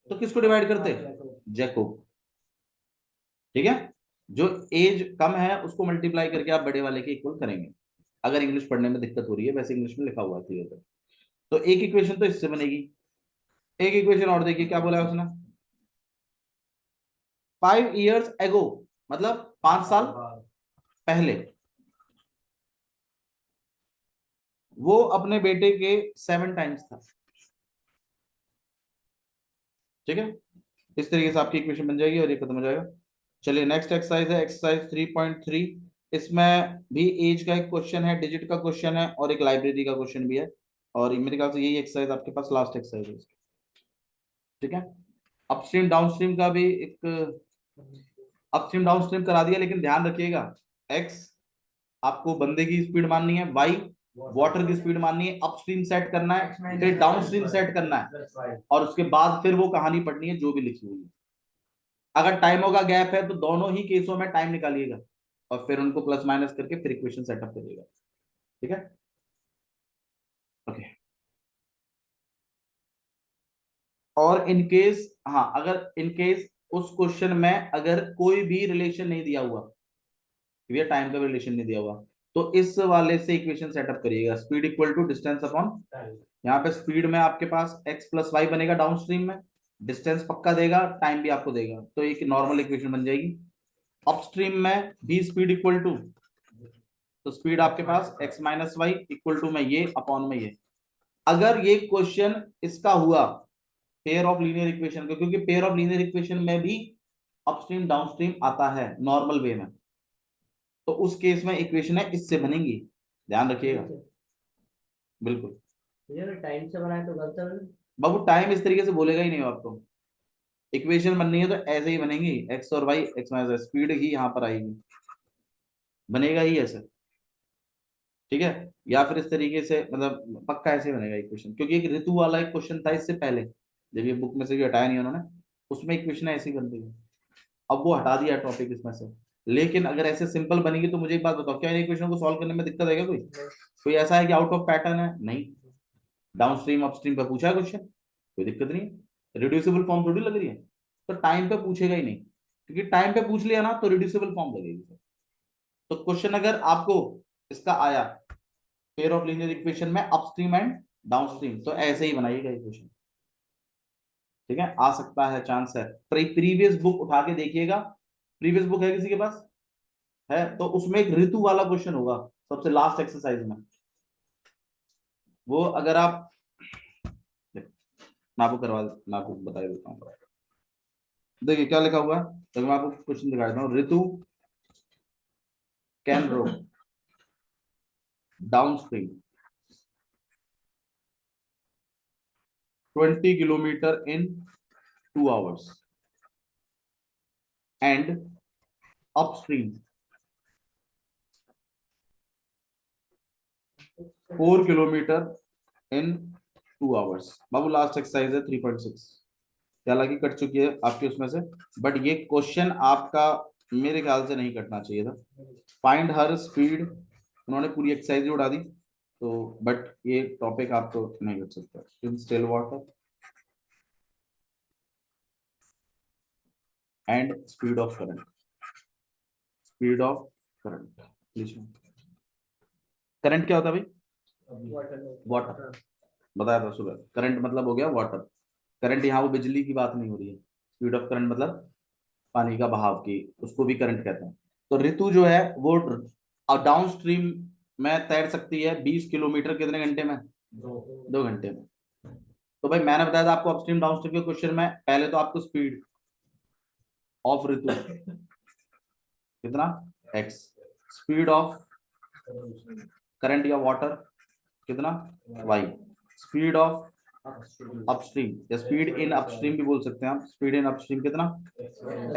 तो किसको डिवाइड करते, जैकोब, ठीक है। जो एज कम है उसको मल्टीप्लाई करके आप बड़े वाले के इक्वल करेंगे, अगर इंग्लिश पढ़ने में दिक्कत हो रही है, वैसे इंग्लिश में लिखा हुआ है। तो एक इक्वेशन तो इससे बनेगी। एक इक्वेशन और देखिए क्या बोला है उसने, 5 years ago मतलब 5 साल पहले वो अपने बेटे के 7 टाइम्स था, ठीक है। इस तरीके से आपकी इक्वेशन बन जाएगी और ये खत्म हो जाएगा। चलिए नेक्स्ट एक्सरसाइज है एक्सरसाइज 3.3। इसमें भी एज का एक क्वेश्चन है, डिजिट का क्वेश्चन है और एक लाइब्रेरी का क्वेश्चन भी है, और मेरे ख्याल से यही एक्सरसाइज आपके पास लास्ट एक्सरसाइज है, ठीक है। अपस्ट्रीम डाउनस्ट्रीम का भी एक अपस्ट्रीम डाउनस्ट्रीम करा दिया, लेकिन ध्यान रखिएगा x आपको बंदे की स्पीड माननी है, y वाटर की स्पीड माननी है, अपस्ट्रीम सेट करना है, फिर डाउनस्ट्रीम सेट करना है, और उसके बाद फिर वो कहानी पढ़नी है जो भी लिखी हुई है। अगर टाइमों का गैप है तो दोनों ही केसों में टाइम निकालिएगा और फिर उनको प्लस माइनस करके फिर इक्वेशन सेटअप करिएगा। ठीक है, ओके। और इन केस, हाँ, अगर इन केस उस क्वेश्चन में अगर कोई भी रिलेशन नहीं दिया हुआ, भैया टाइम का भी रिलेशन नहीं दिया हुआ, तो इस वाले से इक्वेशन सेटअप करिएगा, speed equal to distance upon, यहाँ पे स्पीड में आपके पास x प्लस वाई बनेगा डाउनस्ट्रीम में, डिस्टेंस पक्का देगा, टाइम भी आपको देगा, तो एक नॉर्मल इक्वेशन बन जाएगी। अपस्ट्रीम में भी स्पीड इक्वल टू, तो स्पीड आपके पास x minus Y equal to में ये अपॉन में ये। अगर ये क्वेश्चन इसका हुआ पेयर ऑफ लीनियर इक्वेशन का, क्योंकि पेयर ऑफ लीनियर इक्वेशन में भी अपस्ट्रीम डाउनस्ट्रीम आता है नॉर्मल वे में, तो उस केस में इक्वेशन है इससे बनेंगी, ध्यान रखिएगा। बिल्कुल ये टाइम से बनाए तो गलत है बाबू, टाइम इस तरीके से बोलेगा ही नहीं आपको, इक्वेशन बननी है तो ऐसे ही बनेंगी, एक्स और वाई, एक्स माइनस स्पीड ही यहाँ पर आएगी, बनेगा ही ऐसे। ठीक है, या फिर इस तरीके से, मतलब पक्का ऐसे बनेगा इक्वेशन, क्योंकि एक ऋतु वाला एक क्वेश्चन था इससे पहले, जब ये बुक में से भी हटाया नहीं उन्होंने, उसमें इक्वेशन ऐसी ही बनती है। अब वो हटा दिया टॉपिक इसमें से, लेकिन अगर ऐसे सिंपल बनेगी तो मुझे एक बात बताओ, क्या इन इक्वेशन को सॉल्व करने में दिक्कत है क्या? कोई ऐसा है कि आउट ऑफ पैटर्न है? नहीं। डाउनस्ट्रीम अपस्ट्रीम पे पूछा है क्वेश्चन, कोई दिक्कत नहीं है, रिड्यूसिबल फॉर्म थोड़ी लग रही है, तो टाइम पे पूछेगा ही नहीं, क्योंकि टाइम पे पूछ लिया ना तो रिड्यूसिबल फॉर्म लगेगी। तो क्वेश्चन अगर आपको इसका आया पेयर ऑफ लीनियर इक्वेशन में अपस्ट्रीम एंड डाउनस्ट्रीम, तो ऐसे ही बनाइएगा इक्वेशन। ठीक है, आ सकता है, चांस है। प्रीवियस बुक उठा के देखिएगा, प्रीवियस बुक है किसी के पास? है, तो उसमें एक ऋतु वाला क्वेश्चन होगा सबसे लास्ट एक्सरसाइज में, वो अगर आप, मैं आपको करवा, मैं आपको बता देता हूँ। देखिए क्या लिखा हुआ है, तो मैं आपको क्वेश्चन दिखा देता हूँ। Ritu can row downstream 20 kilometre in 2 hours and upstream 4 kilometre in 2 hours। बाबू लास्ट एक्सरसाइज है 3.6, हालांकि कट चुकी है आपके उसमें से, बट ये क्वेश्चन आपका मेरे ख्याल से नहीं कटना चाहिए था। फाइंड हर स्पीड, उन्होंने पूरी एक्सरसाइज उड़ा दी, तो बट ये टॉपिक आपको नहीं कट सकता। In still water and speed of current, speed of current, current क्या होता है भाई? वाटर, बताया था सुबह, करंट मतलब हो गया वाटर। करंट यहाँ वो बिजली की बात नहीं हो रही है, स्पीड ऑफ करंट मतलब पानी का बहाव की, उसको भी करंट कहते हैं। तो ऋतु जो है वो डाउन स्ट्रीम में तैर सकती है 20 किलोमीटर कितने घंटे में? 2 घंटे में। तो भाई मैंने बताया था आपको अपस्ट्रीम डाउन स्ट्रीम के क्वेश्चन में, पहले तो आपको स्पीड ऑफ ऋतु कितना? x, स्पीड ऑफ करंट या वाटर कितना? y, स्पीड ऑफ अपस्ट्रीम या स्पीड इन अपस्ट्रीम भी बोल सकते हैं आप, स्पीड इन अपस्ट्रीम कितना?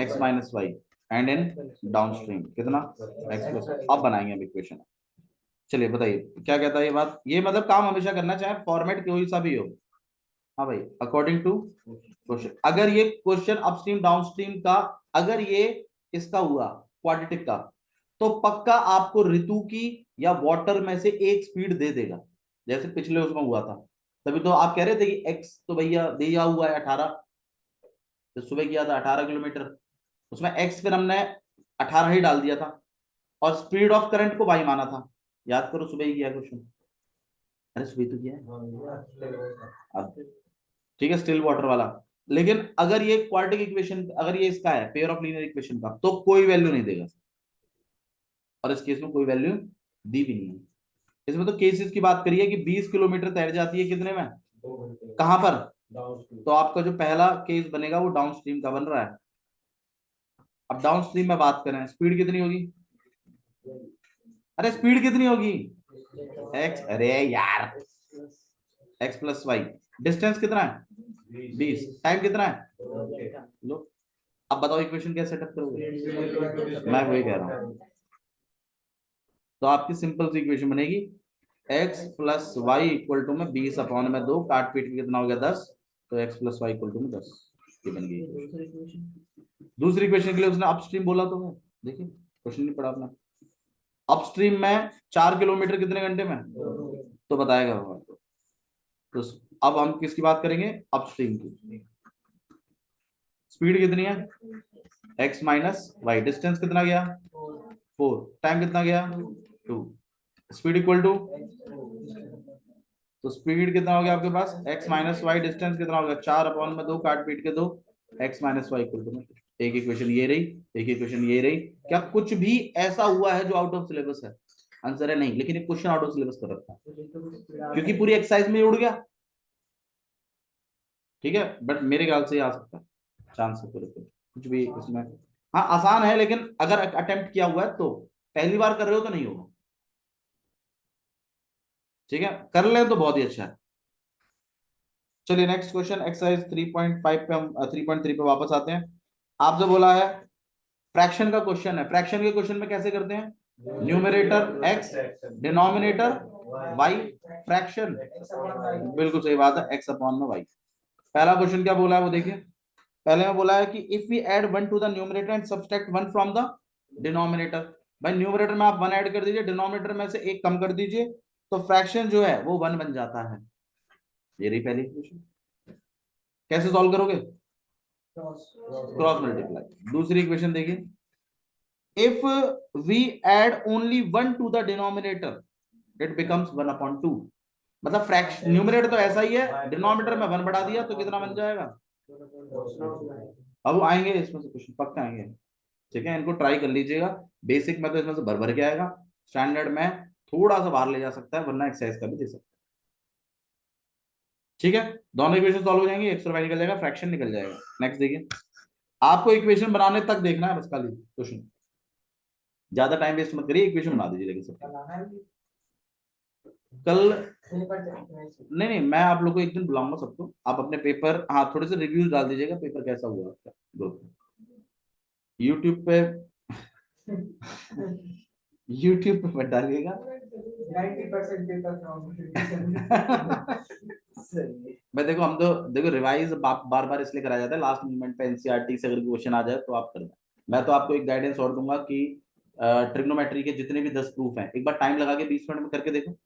x minus y, and in downstream कितना? x plus. अब बनाएंगे हम इक्वेशन। चलिए बताइए क्या कहता है ये बात, ये मतलब काम हमेशा करना, चाहे फॉर्मेट कोई सा भी हो। हाँ भाई, अकॉर्डिंग टू क्वेश्चन, अगर ये क्वेश्चन अपस्ट्रीम डाउनस्ट्रीम का, अगर ये इसका हुआ क्वाड्रेटिक का, तो पक्का आपको ऋतु की या वाटर में से एक स्पीड दे देगा, जैसे पिछले उसमें हुआ था। तभी तो आप कह रहे थे कि एक्स तो भैया दिया हुआ है 18, तो सुबह किया था 18 किलोमीटर, उसमें एक्स फिर हमने 18 ही डाल दिया था, और स्पीड ऑफ करंट को वाई माना था। याद करो सुबह ही किया क्वेश्चन, अरे सुबह तो किया है। अब ठीक है, स्टिल वाटर वाला। लेकिन अगर ये क्वाड्रेटिक इक्वेशन, अगर ये इसका है पेयर ऑफ लीनियर इक्वेशन का, तो कोई वैल्यू नहीं देगा, और इस केस में कोई वैल्यू दी भी नहीं है। इसमें तो केसेस की बात करिए कि 20 किलोमीटर तैर जाती है कितने में, कहां पर? तो आपका जो पहला केस बनेगा वो डाउन स्ट्रीम का बन रहा है। अब डाउन स्ट्रीम में बात करें, स्पीड कितनी होगी? अरे स्पीड कितनी होगी? एक्स, अरे यार एक्स प्लस वाई, डिस्टेंस कितना है? 20, टाइम कितना है? लो, अब बताओ इक्वेशन कैसे सेटअप करोगे? मैं वही कह रहा हूँ। तो आपकी सिंपल सी इक्वेशन बनेगी x plus Y equal to में 20/2, काट पीट के कितना हो गया 10, तो x plus Y equal to में 10, ये बन गई। दूसरी इक्वेशन के लिए उसने अपस्ट्रीम बोला, तो देखिए क्वेश्चन नहीं पढ़ा आपने। अपस्ट्रीम में 4 किलोमीटर कितने घंटे में, तो बताएगा वो आपको। तो अब हम किसकी बात करेंगे? अपस्ट्रीम की। स्पीड कितनी है? x minus y. डिस्टेंस कितना गया? 4। टाइम कितना गया? 2। स्पीड इक्वल टू, तो स्पीड कितना हो गया आपके पास? x minus y. डिस्टेंस कितना हो गया? 4/2, काट पीट के 2, x minus Y equal to. एक इक्वेशन ये रही, एक इक्वेशन ये रही। क्या कुछ भी ऐसा हुआ है जो आउट ऑफ सिलेबस है? आंसर है नहीं, लेकिन एक क्वेश्चन आउट ऑफ सिलेबस कर रखा है क्योंकि पूरी एक्सरसाइज में उड़ गया। ठीक है, बट मेरे ख्याल से आ सकता है, चांस है पूरे पूरे। कुछ भी इसमें, हाँ आसान है, लेकिन अगर अटेम्प्ट किया हुआ है तो। पहली बार कर रहे हो तो नहीं होगा। ठीक है, कर ले तो बहुत ही अच्छा है। चलिए नेक्स्ट क्वेश्चन, एक्सरसाइज 3.5 पे हम 3.3 पे वापस आते हैं। आपसे बोला है फ्रैक्शन का क्वेश्चन है। फ्रैक्शन के क्वेश्चन में कैसे करते हैं? Numerator x, denominator y, fraction. बिल्कुल सही बात है, x अपॉन में y। पहला क्वेश्चन क्या बोला है वो देखिए। पहले में बोला है कि if we add 1 to the numerator and subtract 1 from the denominator. भाई न्यूमरेटर में आप 1 ऐड कर दीजिए, डिनोमिनेटर में से 1 कम कर दीजिए, तो फ्रैक्शन जो है वो 1 बन जाता है। ये रही पहली इक्वेशन। कैसे सॉल्व करोगे? Cross multiply. दूसरी इक्वेशन देखिए, if we add only 1 to the denominator it becomes 1/2। मतलब फ्रैक्शन न्यूमरेटर तो ऐसा ही है, डिनोमिनेटर में 1 बढ़ा दिया तो कितना बन जाएगा? अब आएंगे इसमें से क्वेश्चन, पक्का आएंगे। ठीक है, इनको ट्राई कर लीजिएगा। बेसिक में तो इसमें से भर भर के आएगा, स्टैंडर्ड में थोड़ा सा बाहर ले जा सकता है, वरना एक्सरसाइज का भी दे सकता है। ठीक है, दोनों इक्वेशन सॉल्व हो जाएंगे, एक्स और वाई निकल जाएगा, फ्रैक्शन निकल जाएगा। नेक्स्ट देखिए, आपको इक्वेशन बनाने तक देखना है बस, खाली क्वेश्चन, ज्यादा टाइम वेस्ट मत करिए, इक्वेशन बना दीजिए। लेकिन सब कल नहीं नहीं, मैं आप लोग को एक दिन बुलाऊंगा सबको, आप अपने पेपर, हाँ थोड़े से रिव्यूज डाल दीजिएगा, पेपर कैसा हुआ आपका यूट्यूब पे। यूट्यूब पे मत डालिएगा। 90% मैं देखो, हम तो देखो रिवाइज बार बार इसलिए कराया जाता है, लास्ट मोमेंट पे एनसीईआरटी से अगर क्वेश्चन आ जाए तो आप करना। मैं तो आपको एक गाइडेंस और दूंगा कि ट्रिग्नोमेट्री के जितने भी 10 प्रूफ हैं, एक बार टाइम लगा के 20 मिनट में करके देखो,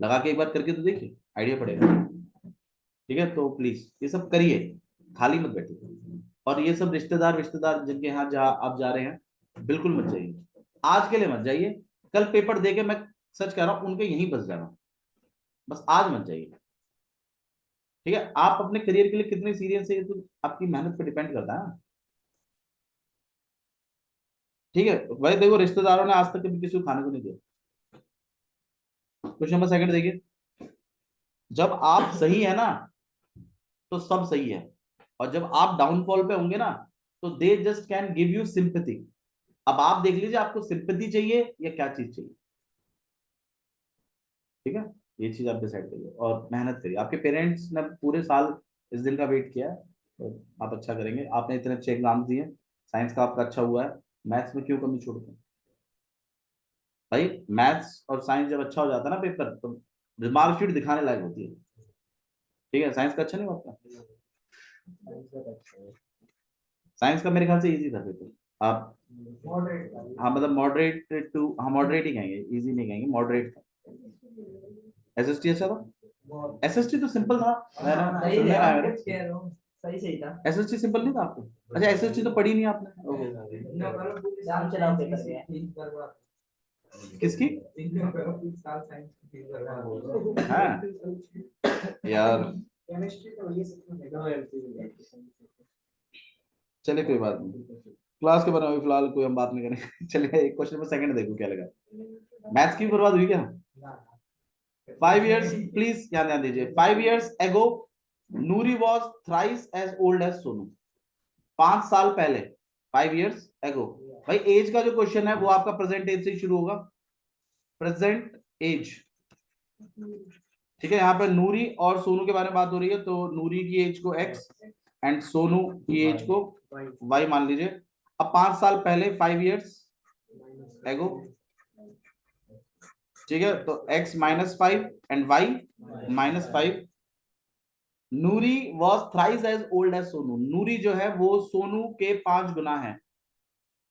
लगा के एक बार करके तो देखिए, आइडिया पड़ेगा। ठीक है, तो प्लीज ये सब करिए, खाली मत बैठिए। और ये सब रिश्तेदार रिश्तेदार जिनके यहाँ आप जा रहे हैं, बिल्कुल मत जाइए, आज के लिए मत जाइए। कल पेपर दे के मैं सच कह रहा हूँ उनके यहीं बस जाना, बस आज मत जाइए। ठीक है, आप अपने करियर के लिए कितने सीरियस है ये तो आपकी मेहनत पे डिपेंड करता है ना। ठीक है, भाई देखो रिश्तेदारों ने आज तक कभी किसी को खाने को नहीं दिया। क्वेश्चन नंबर सेकंड देखिए, जब आप सही है ना तो सब सही है, और जब आप डाउनफॉल पे होंगे ना तो they just can give you sympathy. अब आप देख लीजिए आपको सिंपैथी चाहिए या क्या चीज चाहिए। ठीक है, ये चीज आप डिसाइड करिए और मेहनत करिए। आपके पेरेंट्स ने पूरे साल इस दिन का वेट किया है, तो आप अच्छा करेंगे। आपने इतने अच्छे एग्जाम दिए, साइंस का आपका अच्छा हुआ है, मैथ्स में क्यों कमी छोड़ते हैं? भाई मैथ्स और साइंस जब अच्छा हो जाता है ना पेपर, तो मार्कशीट दिखाने लायक होती है। ठीक है, साइंस का अच्छा नहीं होता? साइंस का मेरे ख्याल से इजी था पेपर। आप हाँ मतलब मॉडरेट टू, हाँ मॉडरेट ही कहेंगे, इजी नहीं कहेंगे, मॉडरेट था। एसएसटी अच्छा था? एसएसटी तो सिंपल था, सही सुनने में आया मेरे। सही सही था। एसएसटी सिंपल नहीं था आपको? अच्छा एसएसटी तो पढ़ी नहीं आपने? ओहो। नाम चलाओ पेपर किसकी? हाँ यार, चलिए कोई बात नहीं, क्लास के बारे में फिलहाल कोई हम बात नहीं करें। चलिए एक क्वेश्चन में सेकंड देखो क्या लगा। मैथ्स की बर्बाद हुई क्या? 5 years, प्लीज ध्यान ध्यान दीजिए। 5 years ago Noori was thrice as old as Sonu. 5 साल पहले, 5 years ago। भाई एज का जो क्वेश्चन है वो आपका प्रेजेंट एज से ही शुरू होगा, प्रेजेंट एज। ठीक है, यहाँ पे नूरी और सोनू के बारे में बात हो रही है, तो नूरी की एज को x एंड सोनू की एज को y मान लीजिए। अब 5 साल पहले 5 years एगो, ठीक है, तो x -5 and y -5। Noori was thrice as old as Sonu. Noori जो है वो सोनू के 5 गुना है,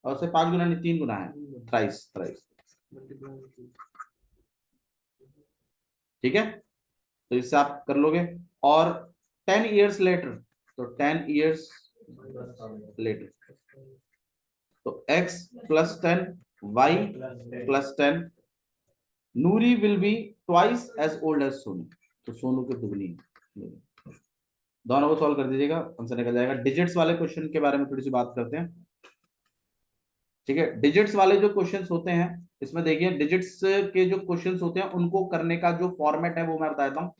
और से 5 गुना नहीं 3 गुना है, थ्राइस थ्राइस, ठीक है। तो इससे आप कर लोगे। और 10 years लेटर, तो 10 years लेटर, तो x + 10 y + 10, Noori will be twice as old as Sonu, तो सोनू के दुगनी है। दोनों को सॉल्व कर दीजिएगा, आंसर निकल जाएगा। डिजिट्स वाले क्वेश्चन के बारे में थोड़ी सी बात करते हैं, ठीक है। डिजिट्स वाले जो क्वेश्चंस होते हैं, इसमें देखिए डिजिट्स के जो क्वेश्चंस होते हैं उनको करने का जो फॉर्मेट है वो मैं बता देता हूँ।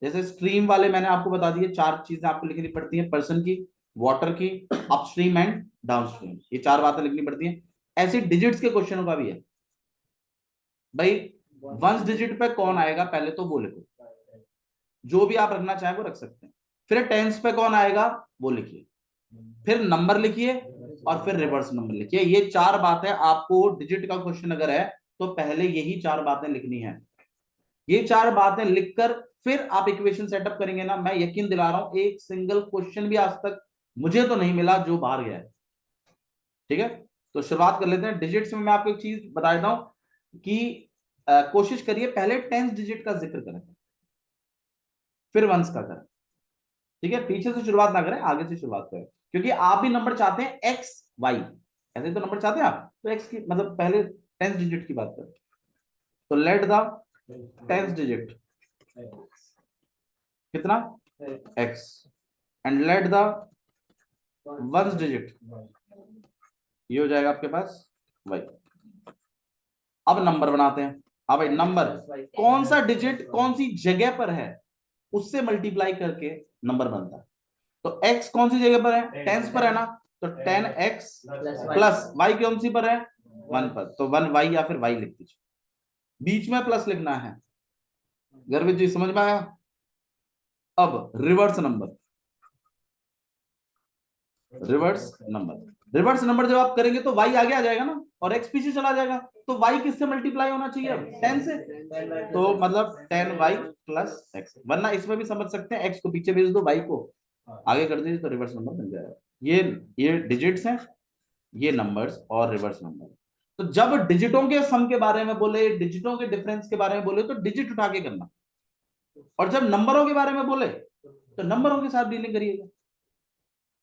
जैसे स्ट्रीम वाले मैंने आपको बता दिए, 4 चीजें आपको लिखनी पड़ती है, पर्सन की, वाटर की, अपस्ट्रीम एंड डाउनस्ट्रीम, ये 4 बातें लिखनी पड़ती हैं। ऐसे डिजिट्स के क्वेश्चनों का भी है भाई। वंस डिजिट पे कौन आएगा पहले तो वो लिखो, जो भी आप रखना चाहें वो रख सकते हैं। फिर टेंस पे कौन आएगा वो लिखिए, फिर नंबर लिखिए, और फिर रिवर्स नंबर लिखिए। ये 4 बातें आपको, डिजिट का क्वेश्चन अगर है तो पहले यही 4 बातें लिखनी है। ये 4 बातें लिखकर फिर आप इक्वेशन सेटअप करेंगे ना, मैं यकीन दिला रहा हूं एक सिंगल क्वेश्चन भी आज तक मुझे तो नहीं मिला जो बाहर गया है, ठीक है। तो शुरुआत कर लेते हैं डिजिट्स में। मैं आपको एक चीज बता देता हूं कि कोशिश करिए पहले 10 डिजिट का जिक्र करें, फिर वंस का करें, ठीक है। पीछे से शुरुआत ना करें, आगे से शुरुआत करें, क्योंकि आप भी नंबर चाहते हैं एक्स वाई, ऐसे तो नंबर चाहते हैं आप, तो एक्स की मतलब पहले 10 डिजिट की बात करें। तो लेट द 10 डिजिट कितना x, and let the 1 digit, ये हो जाएगा आपके पास वाई। अब नंबर बनाते हैं। अब भाई नंबर कौन सा डिजिट कौन सी जगह पर है उससे मल्टीप्लाई करके नंबर बनता है। तो x कौन सी जगह पर है, टेंस पर है ना, तो 10x प्लस y कौन सी पर है 1 पर, तो 1y या फिर y लिख दीजिए, बीच में प्लस लिखना है। गर्वित जी समझ में आया। अब रिवर्स नंबर, रिवर्स नंबर जब आप करेंगे तो y आगे आ जाएगा ना, और x पीछे चला जाएगा, तो y किससे मल्टीप्लाई होना चाहिए अब 10 से, तो मतलब 10y + x। वरना इसमें भी समझ सकते हैं, x को पीछे भेज दो, y को आगे कर दीजिए, तो रिवर्स नंबर बन जाएगा। ये डिजिट्स हैं, ये नंबर्स और रिवर्स नंबर। तो जब डिजिटों के सम के बारे में बोले, डिजिटों के डिफरेंस के बारे में बोले, तो डिजिट उठा के करना, और जब नंबरों के बारे में बोले तो नंबरों के साथ डीलिंग करिएगा।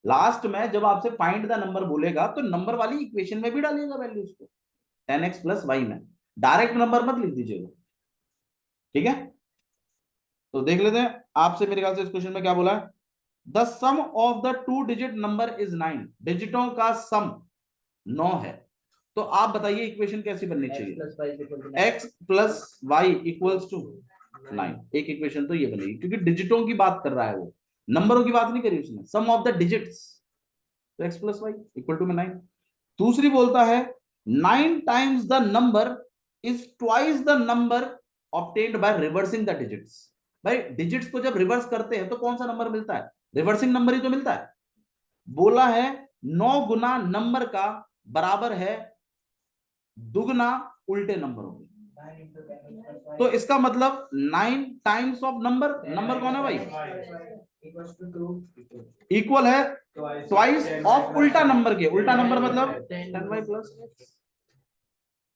लास्ट में जब आपसे फाइंड द नंबर बोलेगा तो नंबर वाली इक्वेशन में भी डालिएगा वैल्यूज को, 10x + y में, डायरेक्ट नंबर मत लिख दीजिएगा, ठीक है। तो देख लेते हैं आपसे, मेरे ख्याल से इस क्वेश्चन में क्या बोला है, the sum of the 2 digit number is 9। डिजिटों का सम 9 है, तो आप बताइए इक्वेशन कैसी बननी चाहिए, x + y = 9। एक इक्वेशन तो ये बनेगी, क्योंकि डिजिटों की बात कर रहा है वो, नंबरों की बात नहीं करी उसने, सम ऑफ द डिजिट्स, तो x + y = 9। दूसरी बोलता है 9 times the number is twice the number obtained by reversing the digits. भाई डिजिट्स को जब रिवर्स करते हैं तो कौन सा नंबर मिलता है, रिवर्सिंग नंबर ही तो मिलता है। बोला है 9 गुना नंबर का बराबर है दुगना उल्टे नंबरों के, तो इसका मतलब 9 टाइम्स ऑफ नंबर, नंबर कौन है भाई, इक्वल है ट्वाइस ऑफ उल्टा नंबर के, उल्टा नंबर मतलब 10y +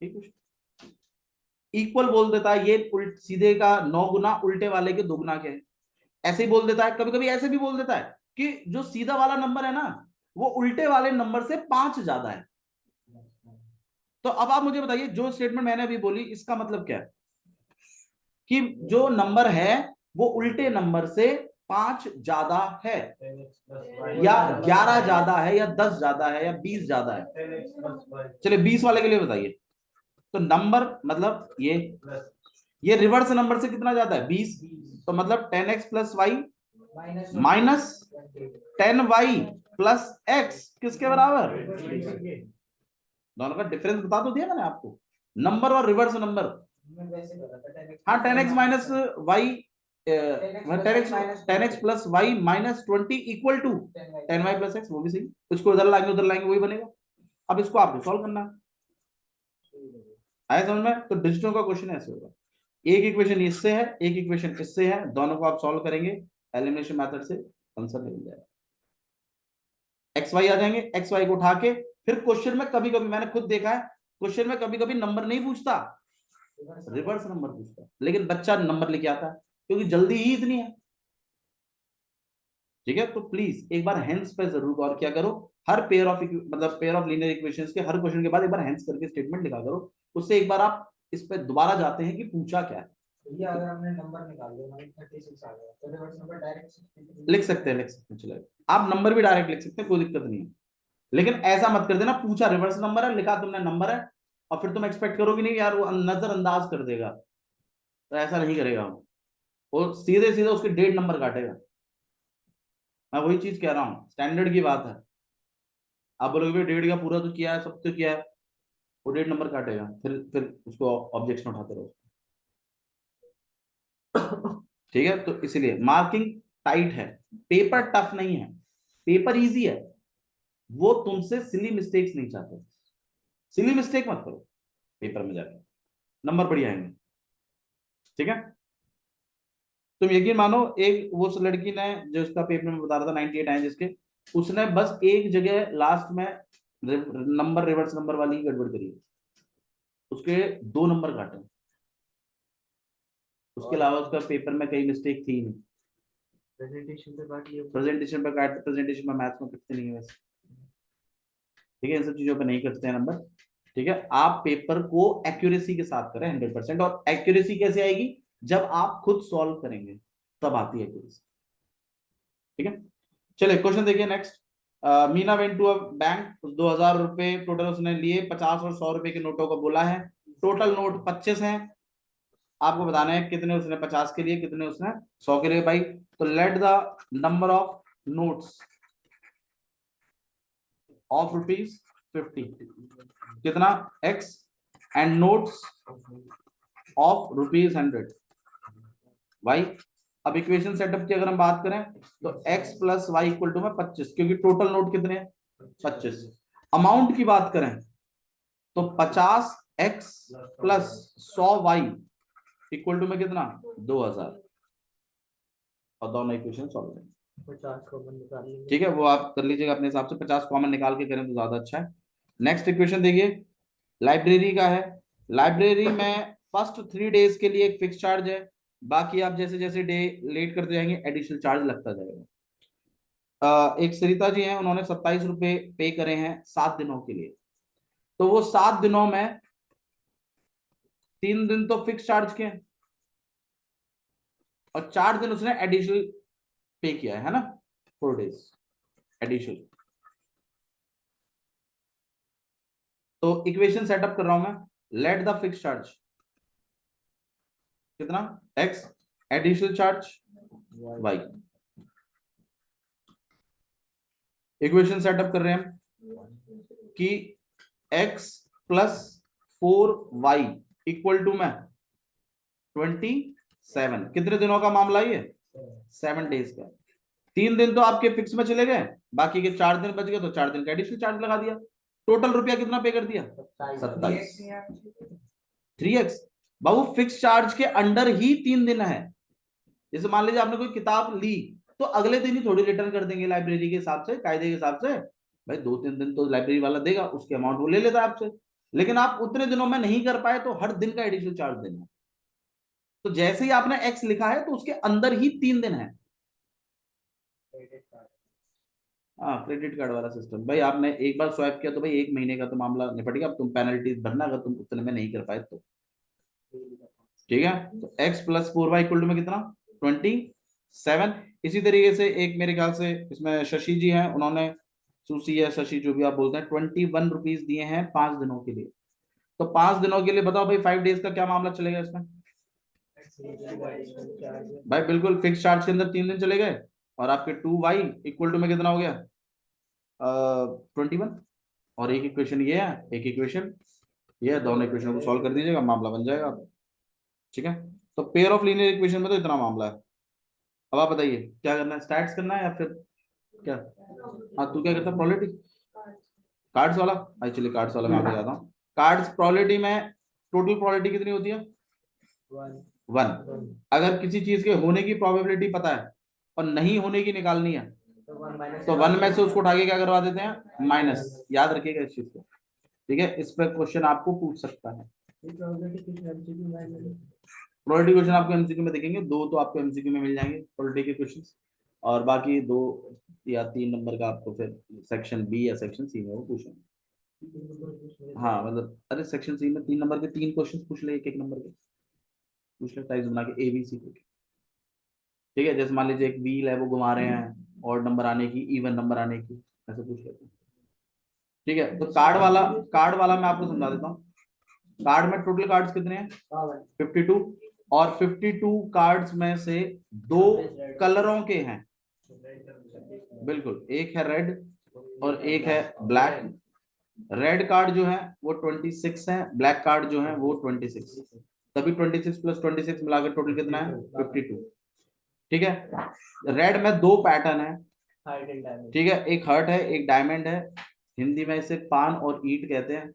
x, इक्वल बोल देता है, ये सीधे का 9 गुना उल्टे वाले के दुगना के, ऐसे ही बोल देता है। कभी कभी ऐसे भी बोल देता है कि जो सीधा वाला नंबर है ना वो उल्टे वाले नंबर से 5 ज्यादा है। तो अब आप मुझे बताइए जो स्टेटमेंट मैंने अभी बोली इसका मतलब क्या है, कि जो नंबर है वो उल्टे नंबर से 5 ज्यादा है, या 11 ज्यादा है, या 10 ज्यादा है, या 20 ज्यादा है। चलिए 20 वाले के लिए बताइए। तो नंबर मतलब ये रिवर्स नंबर से कितना ज्यादा है 20, तो मतलब 10x + y minus 10y + x किसके बराबर, दोनों का डिफरेंस बता तो दिया मैंने आपको, नंबर और रिवर्स नंबर। हाँ 10x - y ten x plus y minus 20 equal to 10y plus x, वो भी सही। इसको उधर लाएंगे वही बनेगा। अब इसको आपको सॉल्व करना है, आया समझ में? तो डिजिटल का क्वेश्चन ऐसे होगा, एक इक्वेशन इससे है, एक इक्वेशन इससे है, दोनों को आप सॉल्व करेंगे एलिमिनेशन मेथड से, आंसर मिल जाएगा। एक्स वाई आ जाएंगे, एक्स वाई को उठा के फिर क्वेश्चन में कभी कभी मैंने खुद देखा है, क्वेश्चन में कभी कभी नंबर नहीं पूछता, रिवर्स नंबर पूछता, लेकिन बच्चा नंबर लेके आता है क्योंकि जल्दी ही इतनी है। ठीक है, तो प्लीज एक बार हेंस पे जरूर गौर किया करो, हर पेयर ऑफ मतलब पेयर ऑफ लीनियर इक्वेशंस के हर क्वेश्चन के बाद एक बार हेंस करके स्टेटमेंट लिखा करो, उससे एक बार आप इस पे दोबारा जाते हैं कि पूछा क्या है। ये अगर हमने नंबर निकाल लिया 36 आ गया तो रिवर्स नंबर डायरेक्ट लिख सकते हैं चलेगा, आप नंबर भी डायरेक्ट लिख सकते हैं, कोई दिक्कत नहीं है, लेकिन ऐसा मत कर देना पूछा रिवर्स नंबर है, लिखा तुमने नंबर है, और फिर तुम एक्सपेक्ट करोगे नहीं यार वो नजरअंदाज कर देगा, तो ऐसा नहीं करेगा वो सीधे सीधे उसके डेढ़ नंबर काटेगा। मैं वही चीज कह रहा हूँ, स्टैंडर्ड की बात है। आप बोलोगे डेढ़ का पूरा तो किया है, सब तो किया है, वो डेढ़ नंबर काटेगा, फिर उसको ऑब्जेक्शन उठाते रहो। ठीक है, तो इसीलिए मार्किंग टाइट है, पेपर टफ नहीं है, पेपर इजी है, वो तुमसे सिली मिस्टेक्स नहीं चाहते, सिली मिस्टेक मत करो पेपर में जाके, नंबर बढ़िया आएंगे। ठीक है, तुम यकीन मानो एक वो उस लड़की ने जो उसका पेपर में बता रहा था 98 आए जिसके, उसने बस एक जगह लास्ट में नंबर रिवर्स नंबर वाली ही गड़बड़ करी, उसके 2 नंबर काटे, उसके अलावा उसका पेपर में कई मिस्टेक थी नहीं। प्रेजेंटेशन पे काट, प्रेजेंटेशन में मैथ्स में कटते नहीं है वैसे। ठीक है, इन सब चीजों पे नहीं कटते हैं नंबर। ठीक है, आप पेपर को एक्यूरेसी के साथ करें 100%, और एक्यूरेसी कैसे आएगी, जब आप खुद सॉल्व करेंगे तब आती है एक्यूरेसी। ठीक है, चलिए क्वेश्चन देखिए next. Meena went to a bank, 2000 रुपए टोटल उसने लिए, 50 और 100 रुपए के नोटों को बोला है, टोटल नोट 25 हैं, आपको बताना है कितने उसने 50 के लिए, कितने उसने 100 के लिए। भाई तो let the number of notes of ₹50 कितना x and notes of ₹100 y। अब इक्वेशन सेटअप की अगर हम बात करें तो x plus Y equal to में 25, क्योंकि टोटल नोट कितने हैं 25। अमाउंट की बात करें तो 50x plus 100y equal to में कितना 2000, और दोनों इक्वेशन सॉल्व करें। 50 कॉमन निकाल लेंगे। ठीक है, वो आप कर लीजिएगा अपने हिसाब से, 50 कॉमन निकाल के करें तो ज्यादा अच्छा है। नेक्स्ट इक्वेशन देखिए, लाइब्रेरी का है, लाइब्रेरी में फर्स्ट 3 डेज के लिए एक फिक्स चार्ज है, बाकी आप जैसे जैसे डे लेट करते जाएंगे एडिशनल चार्ज लगता जाएगा। एक सरिता जी हैं, उन्होंने 27 रुपए पे करे हैं 7 दिनों के लिए, तो वो 7 दिनों में 3 दिन तो फिक्स चार्ज के हैं और 4 दिन उसने एडिशनल पे किया है ना, 4 डेज एडिशनल। तो इक्वेशन सेटअप कर रहा हूं मैं, लेट द फिक्स चार्ज कितना x additional charge y। Equation setup कर रहे हैं कि x plus 4y equal to में 27, कितने दिनों का मामला ये 7 डेज का। 3 दिन तो आपके फिक्स में चले गए, बाकी के 4 दिन बच गए, तो 4 दिन का एडिशनल चार्ज लगा दिया, टोटल रुपया कितना पे कर दिया 27। 3x बाबू फिक्स चार्ज के अंडर ही 3 दिन है, जैसे मान लीजिए आपने कोई किताब ली तो अगले दिन ही थोड़ी रिटर्न कर देंगे लाइब्रेरी के हिसाब से, कायदे के हिसाब से, भाई 2-3 दिन तो लाइब्रेरी वाला देगा, उसके अमाउंट वो ले लेता है आपसे, लेकिन आप उतने दिनों में नहीं कर पाए तो हर दिन का एडिशनल चार्ज देना। तो जैसे ही आपने एक्स लिखा है तो उसके अंदर ही 3 दिन है। हाँ, क्रेडिट कार्ड वाला सिस्टम, भाई आपने एक बार स्वाइप किया तो भाई 1 महीने का तो मामला निपट गया, अब तुम पेनल्टी भरना अगर तुम उतने में नहीं कर पाए तो। ठीक है, तो x plus 4y equal to में कितना 27। इसी तरीके से एक मेरे ख्याल से इसमें शशि जी हैं, उन्होंने सुशी या शशि जो भी आप बोलते हैं 21 रुपीज दिए हैं 5 दिनों के लिए, तो 5 दिनों के लिए बताओ भाई 5 डेज का क्या मामला चलेगा इसमें। भाई बिल्कुल फिक्स चार्ज के अंदर 3 दिन चले गए, और आपके 2y इक्वल टू में कितना हो गया 21, और एक इक्वेशन ये है, एक इक्वेशन ये है, दोनों इक्वेशन को सॉल्व कर दीजिएगा मामला बन जाएगा। ठीक है, तो पेयर ऑफ लीनियर इक्वेशन में तो इतना मामला है। अब आप बताइए क्या करना है, स्टैट्स करना है या फिर क्या? हाँ तू क्या करता है, प्रोबेबिलिटी कार्ड्स वाला। एक्चुअली कार्ड्स वाला मैं आपको बताता हूँ। कार्ड्स प्रोबेबिलिटी में टोटल प्रोबेबिलिटी कितनी होती है? 1। अगर किसी चीज के होने की प्रोबेबिलिटी पता है और नहीं होने की निकालनी है तो 1 में से उसको उठा के क्या करवा देते हैं, माइनस। याद रखिएगा इस चीज को, ठीक है। इस पर क्वेश्चन आपको पूछ सकता है। प्रोबेबिलिटी क्वेश्चन आपको एमसीक्यू में दिखेंगे, 2 तो आपको एमसीक्यू में मिल जाएंगे प्रोबेबिलिटी के क्वेश्चन, और बाकी 2 या 3 नंबर का आपको फिर सेक्शन बी या सेक्शन सी में वो पूछेंगे। हाँ मतलब अरे सेक्शन सी में 3 नंबर के 3 क्वेश्चन पूछ ले, एक एक नंबर के पूछ ले, टाइप्स बना के ABC को, ठीक है। जैसे मान लीजिए एक व्हील है वो घुमा रहे हैं, ऑड नंबर आने की, इवन नंबर आने की, ऐसे पूछ लेते हैं, ठीक है। तो कार्ड वाला मैं आपको समझा देता हूँ। कार्ड में टोटल कार्ड्स कितने हैं, 52, और 52 कार्ड्स में से 2 कलरों के हैं, बिल्कुल। एक है रेड और एक है ब्लैक। रेड कार्ड जो है वो 26 है, ब्लैक कार्ड जो है वो 26, तभी 26 प्लस 26 मिलाकर टोटल कितना है, 52, ठीक है। रेड में 2 पैटर्न है, ठीक है, एक हर्ट है एक डायमंड है, हिंदी में इसे पान और ईंट कहते हैं,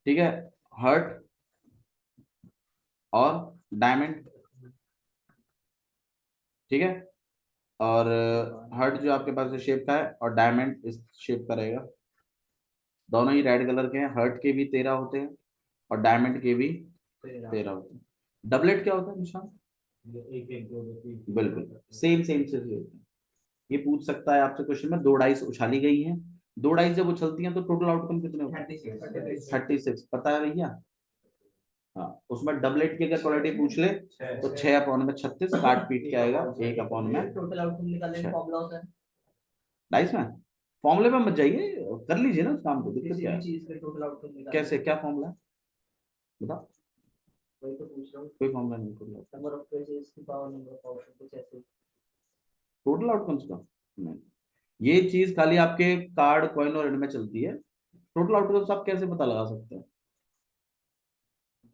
ठीक है। हर्ट और डायमंड, ठीक है। और हर्ट जो आपके पास इस शेप का है और डायमंड इस शेप का रहेगा। दोनों ही रेड कलर के हैं, हर्ट के भी 13 होते हैं और डायमंड के भी 13 होते हैं। डबलेट क्या होता है निशान? बिल्कुल सेम सेम से होते हैं। ये पूछ सकता है आपसे क्वेश्चन में, 2 डाइस उछाली गई हैं, 2 डाइस जब उछलती हैं तो टोटल आउटकम कितने होते हैं, 36, पता है भैया? हाँ उसमें डबलेट की अगर क्वालिटी पूछ ले तो 6 अपॉन में 36 काट पीट के आएगा, 1 अपॉन में टोटल आउटकम निकालने का फॉर्मूला होता है डाइस में। फॉर्मूले में मत जाइए, कर लीजिए ना उस काम को, दिक्कत क्या है? चीज का टोटल आउटकम निकालने कैसे, क्या फॉर्मूला है बता? वही तो पूछ रहा हूँ। कोई फॉर्मूला नहीं, नंबर ऑफ पेजेस की पावर, नंबर ऑफ ऑप्शन, कुछ ऐसे टोटल आउटकम्स का नहीं। ये चीज खाली आपके कार्ड कॉइन और इनमें चलती है। टोटल आउटकम्स आप कैसे पता लगा सकते हैं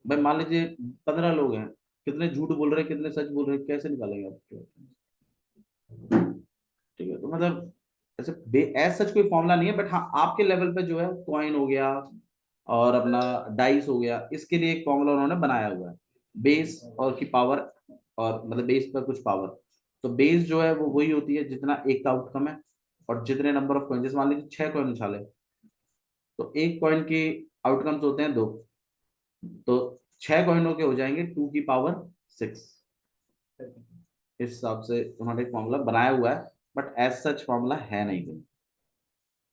भाई? मान लीजिए 15 लोग हैं, कितने झूठ बोल रहे हैं कितने सच बोल रहे हैं, कैसे निकालेंगे आप? ठीक है, तो मतलब ऐसे एज सच कोई फॉर्मूला नहीं है, बट हाँ आपके लेवल पे जो है कॉइन हो गया और अपना डाइस हो गया, इसके लिए एक फॉर्मूला उन्होंने बनाया हुआ है, बेस और की पावर, और मतलब बेस पर कुछ पावर। तो बेस जो है वो वही होती है जितना एक का आउटकम है, और जितने नंबर ऑफ कॉइन, जैसे मान लीजिए 6 कॉइन उछाले तो एक कॉइन के आउटकम्स होते हैं 2, तो 6 कॉइनों के हो जाएंगे 2 की पावर 6। इस हिसाब से उन्होंने एक फॉर्मूला बनाया हुआ है, बट एज सच फॉर्मूला है नहीं कोई,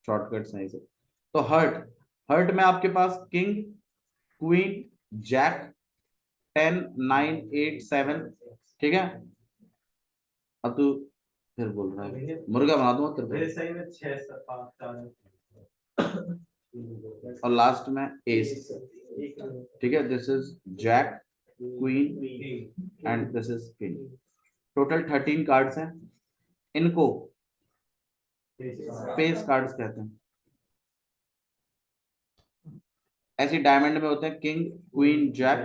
शॉर्टकट्स नहीं से। तो हर्ट, हर्ट में आपके पास किंग क्वीन जैक 10 9 8 7, ठीक है। अब तू फिर बोल रहा है मुर्गा बना दूंगा तेरे को, सही में 6 7 5 4 और लास्ट में एस, ठीक है। This is jack queen and this is king. Total 13 cards हैं, इनको फेस कार्ड्स कहते हैं। ऐसे डायमंड में होते हैं किंग क्वीन जैक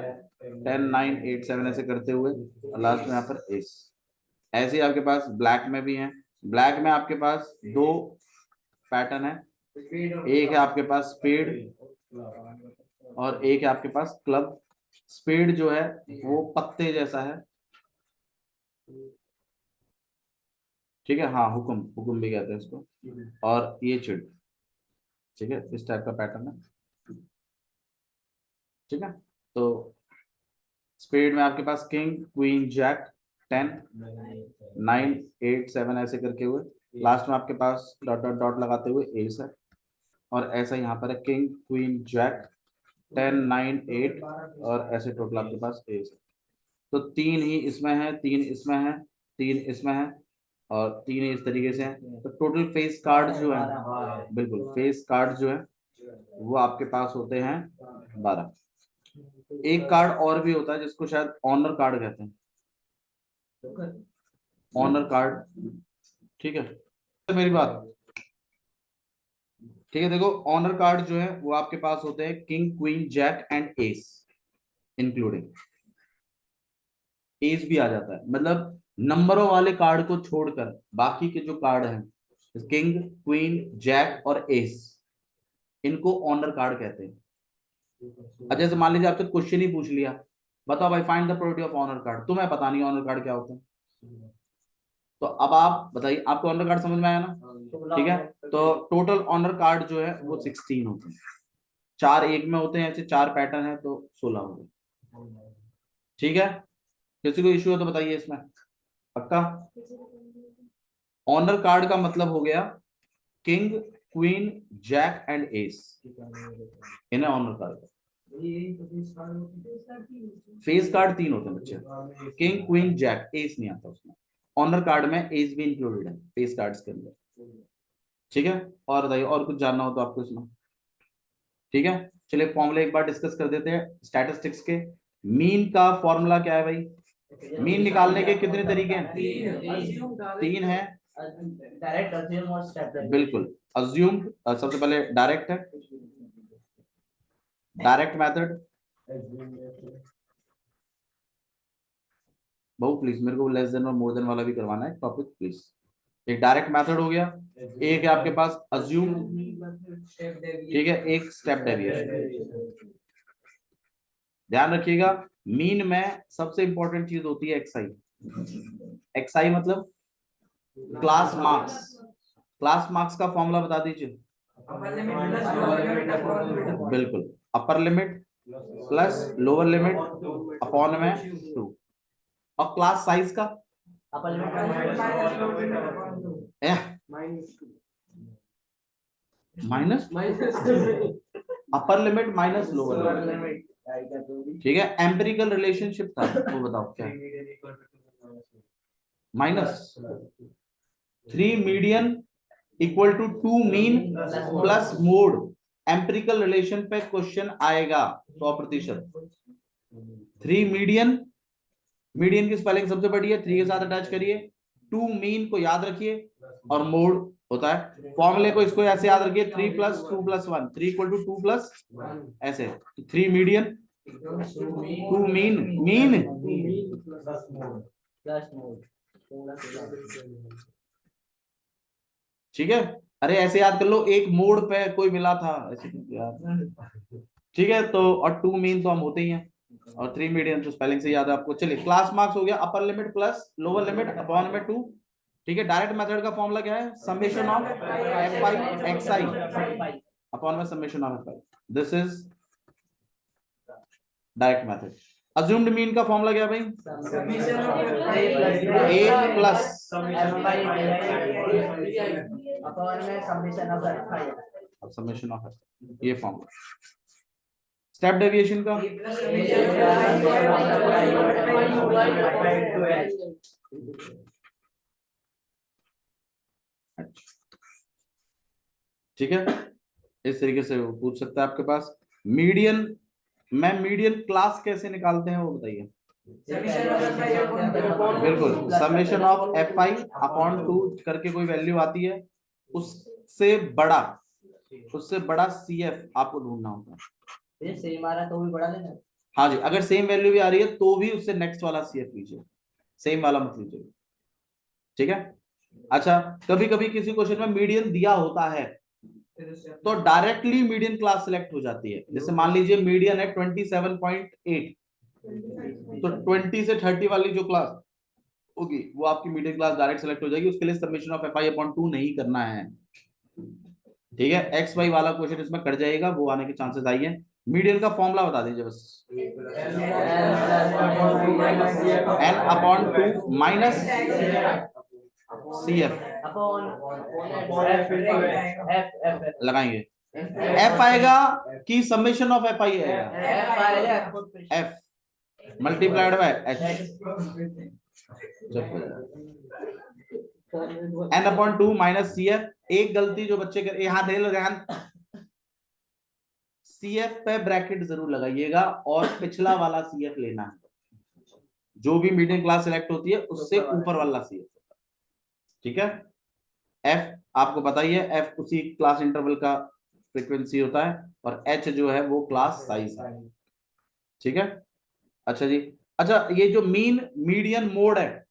10 9 8 7 ऐसे करते हुए, और लास्ट में यहाँ पर एस। ऐसे ही आपके पास ब्लैक में भी है, ब्लैक में आपके पास 2 पैटर्न है, एक है आपके पास स्पेड और एक है आपके पास क्लब। स्पेड जो है वो पत्ते जैसा है, ठीक है, हाँ हुक्म, हुक्म भी कहते हैं इसको, और ये चिड़, ठीक है, इस टाइप का पैटर्न है, ठीक है। तो स्पेड में आपके पास किंग क्वीन जैक 10 9 8 7 ऐसे करके हुए, लास्ट में आपके पास डॉट डॉट डॉट लगाते हुए एस है, और ऐसा यहाँ पर है किंग क्वीन जैक 10 9 8, और ऐसे टोटल आपके पास एस है। तो 3 ही इसमें है, 3 इसमें है, 3 इसमें है, और 3 ही इस तरीके से है। तो टोटल फेस कार्ड जो है, बिल्कुल फेस कार्ड जो है वो आपके पास होते हैं 12। एक कार्ड और भी होता है जिसको शायद ऑनर कार्ड कहते हैं, ऑनर कार्ड, ठीक है। तो मेरी बात, ठीक है, देखो ऑनर कार्ड जो है वो आपके पास होते हैं king queen jack and ace, including ace भी आ जाता है, मतलब नंबरों वाले कार्ड को छोड़कर बाकी के जो कार्ड हैं, किंग, क्वीन, जैक और एस, इनको ऑनर कार्ड कहते हैं। अच्छा, जैसे मान लीजिए आपसे क्वेश्चन ही पूछ लिया, बताओ भाई find the probability of honour card, तुम्हें पता नहीं ऑनर कार्ड क्या होता है, तो अब आप बताइए, आपको ऑनर कार्ड समझ में आया ना? ठीक है, तो टोटल ऑनर कार्ड जो है वो 16 होते हैं, 4 एक में होते हैं, ऐसे 4 पैटर्न है तो 16 हो गए। ठीक है, किसी को इश्यू है तो बताइए इसमें। पक्का? ऑनर कार्ड का मतलब हो गया king, queen, jack and ace, इन्हें ऑनर कार्ड। फेस कार्ड 3 होते हैं बच्चे, किंग, क्वीन, जैक, एस नहीं आता उसमें। ऑनर कार्ड में एस भी इंक्लूडेड है फेस कार्ड्स के अंदर। ठीक है, और बताइए और कुछ जानना हो तो आपको इसमें। ठीक है, चलिए फॉर्मूला एक बार डिस्कस कर देते हैं स्टैटिस्टिक्स के। मीन का फॉर्मूला क्या है भाई? मीन निकालने के कितने तरीके हैं? 3 है। डायरेक्ट, अज्यूम और स्टेप। बिल्कुल, अज्यूम सबसे पहले डायरेक्ट है, डायरेक्ट मेथड। बहु प्लीज मेरे को लेस देन और मोर देन वाला भी करवाना है टॉपिक प्लीज। एक डायरेक्ट मेथड हो गया, एक है आपके पास अज्यूम, ठीक है, एक स्टेप डेविएशन। ध्यान रखिएगा, मीन में सबसे इंपॉर्टेंट चीज होती है एक्सआई। एक्सआई मतलब क्लास मार्क्स। क्लास मार्क्स का फॉर्मूला बता दीजिए। बिल्कुल, upper limit plus lower limit upon में 2। और क्लास साइज का upper limit minus upper limit minus lower limit. ठीक है, एम्पिरिकल रिलेशनशिप था वो बताओ क्या? Minus 3 median equal to 2 mean plus mode. Empirical relation पे क्वेश्चन आएगा 100%। 3 मीडियन, मीडियन की स्पेलिंग सबसे बड़ी है, 3 के साथ अटैच करिए, 2 मीन को याद रखिए और मोड होता है। फॉर्मूले को इसको ऐसे याद रखिए, 3 plus 2 plus 1, 3 equal to 2 plus ऐसे, 3 मीडियन 2 मीन, मीन ठीक है। अरे ऐसे याद कर लो, एक मोड पे कोई मिला था ऐसे यार। ठीक है, तो और 2 मीन तो हम होते ही हैं, और 3 मीडियन तो स्पेलिंग से याद है आपको। चलिए, क्लास मार्क्स हो गया अपर limit plus lower limit upon में 2। ठीक है, डायरेक्ट मेथड का फॉर्मूला क्या है? Summation of f i x i upon में summation of f i. This is direct method. Assumed mean का फॉर्मूला क्या है भाई? A plus summation of f, ये फॉर्मूला। स्टेप डेविएशन का ठीक है, इस तरीके से वो पूछ सकता है आपके पास। मीडियन, मैं मीडियन क्लास कैसे निकालते हैं वो बताइए। बिल्कुल, summation of f I upon 2 करके कोई वैल्यू आती है, उससे बड़ा सी एफ आपको ढूंढना होता है। सेम आ रहा है तो भी बड़ा लेना। हाँ जी, अगर सेम वैल्यू भी आ रही है तो भी उससे नेक्स्ट वाला सी एफ लीजिए, सेम वाला मत लीजिए। ठीक है, अच्छा, कभी कभी किसी क्वेश्चन में मीडियन दिया होता है तो डायरेक्टली मीडियन क्लास सिलेक्ट हो जाती है। जैसे मान लीजिए मीडियन है 27.8, तो 20 से 30 वाली जो क्लास होगी वो आपकी मीडियन क्लास डायरेक्ट सिलेक्ट हो जाएगी। उसके लिए summation of f I upon 2 नहीं करना है। ठीक है, एक्स वाई वाला क्वेश्चन इसमें कट जाएगा, वो आने के चांसेस आई है। मीडियन का फॉर्मूला बता दीजिए बस। n upon 2 minus c f लगाएंगे। एफ आएगा कि समेशन ऑफ एफ आई आएगा? F multiplied by h, n upon 2 minus c f. एक गलती जो बच्चे कर, यहाँ दे लगा, सी एफ पे ब्रैकेट जरूर लगाइएगा और पिछला वाला सी एफ लेना है। जो भी मीडियम क्लास सिलेक्ट होती है उससे ऊपर वाला सी एफ। ठीक है, एफ आपको बताइए, एफ उसी क्लास इंटरवल का फ्रीक्वेंसी होता है, और एच जो है वो क्लास साइज है। ठीक है, अच्छा जी, अच्छा, ये जो मीन मीडियन मोड है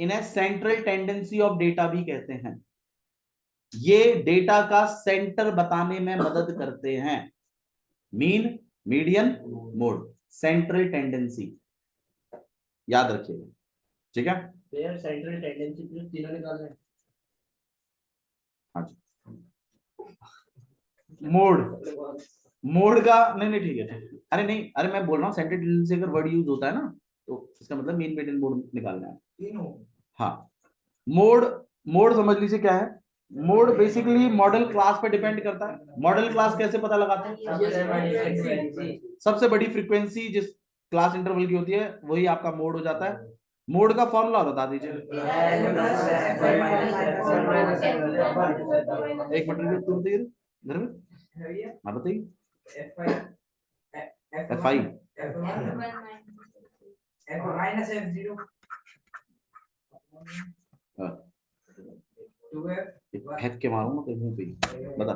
इन्हें सेंट्रल टेंडेंसी ऑफ डेटा भी कहते हैं। ये डेटा का सेंटर बताने में मदद करते हैं। Mean, median, mode, central tendency, याद रखिएगा, ठीक है। यार सेंट्रल टेंडेंसी तीनों निकालना है। हाँ जी। मोड, मोड का नहीं नहीं ठीक है, ठीक है। अरे नहीं, अरे मैं बोल रहा हूँ सेंट्रल टेंडेंसी अगर वर्ड यूज होता है ना तो इसका मतलब मीन, मीडियन, मोड निकालना है। हाँ, मोड, मोड समझ लीजिए क्या है। मोड बेसिकली मॉडल क्लास पे डिपेंड करता है। मॉडल क्लास कैसे पता लगाते हैं? सबसे बड़ी फ्रीक्वेंसी जिस क्लास इंटरवल की होती है वही आपका मोड हो जाता है। मोड का फॉर्मूला बता दीजिए। एक मिनट तुम बताइए घर में, हाँ बताइए। एफ आई फेंक के मारूंगा तो मुंह पे। बता।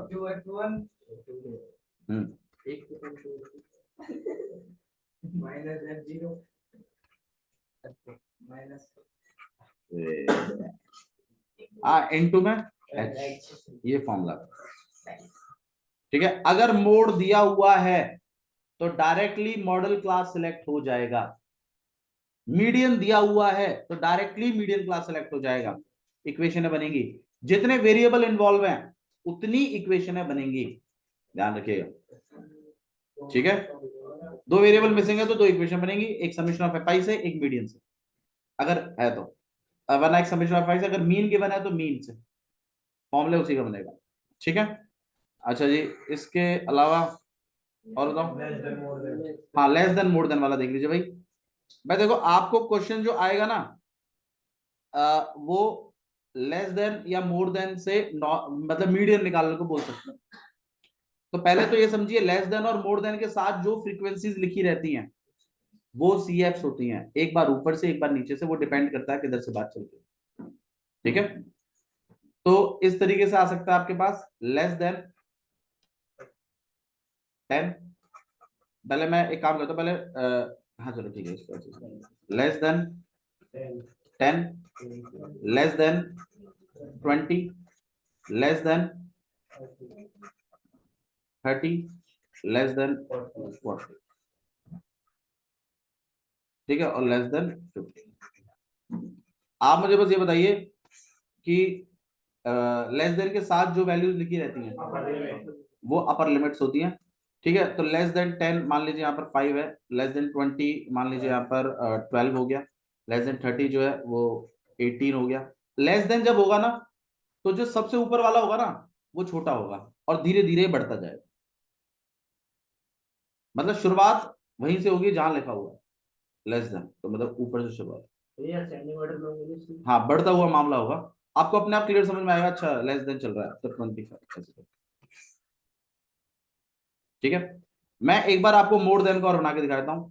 इनटू में एच, ये फॉर्मूला, ठीक है। अगर मोड दिया हुआ है तो डायरेक्टली मॉडल क्लास सिलेक्ट हो जाएगा। मीडियन दिया हुआ है तो डायरेक्टली मीडियन क्लास सेलेक्ट हो जाएगा। इक्वेशन बनेगी, जितने वेरिएबल इन्वॉल्व हैं उतनी इक्वेशन बनेंगी, ध्यान रखिएगा, ठीक है। दो वेरिएबल मिसिंग है तो दो इक्वेशन बनेगी, एक समेशन ऑफ एफ से, एक मीडियन से, अगर है तो, वरना एक समेशन ऑफ से। अगर मीन गिवन है तो मीन से, फॉर्मूला उसी का बनेगा, ठीक है। अच्छा जी, इसके अलावा और बताओ। हाँ, लेस देन मोर देन वाला देख लीजिए भाई। भाई देखो, आपको क्वेश्चन जो आएगा ना वो लेस देन या मोर देन से मतलब मीडियन निकालने को बोल सकते हैं। तो पहले तो ये समझिए, लेस देन और मोर देन के साथ जो फ्रीक्वेंसीज लिखी रहती हैं वो सी एफ्स होती हैं, एक बार ऊपर से एक बार नीचे से, वो डिपेंड करता है किधर से बात चलती है, ठीक है। तो इस तरीके से आ सकता है आपके पास लेस देन 10। पहले मैं एक काम करता हूं, पहले हाँ चलो ठीक है, इसको less than 10, less than 20, less than 30, less than 40, ठीक है, और लेस देन 50। आप मुझे बस ये बताइए कि लेस देन के साथ जो वैल्यूज लिखी रहती हैं वो अपर लिमिट्स होती हैं, ठीक है। तो लेस देन 10 मान लीजिए यहाँ पर 5 है, लेस देन 20 मान लीजिए यहाँ पर 12 हो गया, लेस देन 30 जो है वो 18 हो गया। लेस देन जब होगा ना तो जो सबसे ऊपर वाला होगा ना वो छोटा होगा और धीरे धीरे बढ़ता जाएगा। मतलब शुरुआत वहीं से होगी जहां लिखा हुआ है लेस देन, तो मतलब ऊपर से शुरुआत, हाँ बढ़ता हुआ मामला होगा। आपको अपने आप क्लियर समझ में आएगा। अच्छा लेस देन चल रहा है तो 25, ठीक है। मैं एक बार आपको मोर देन का और बना के दिखा देता हूं।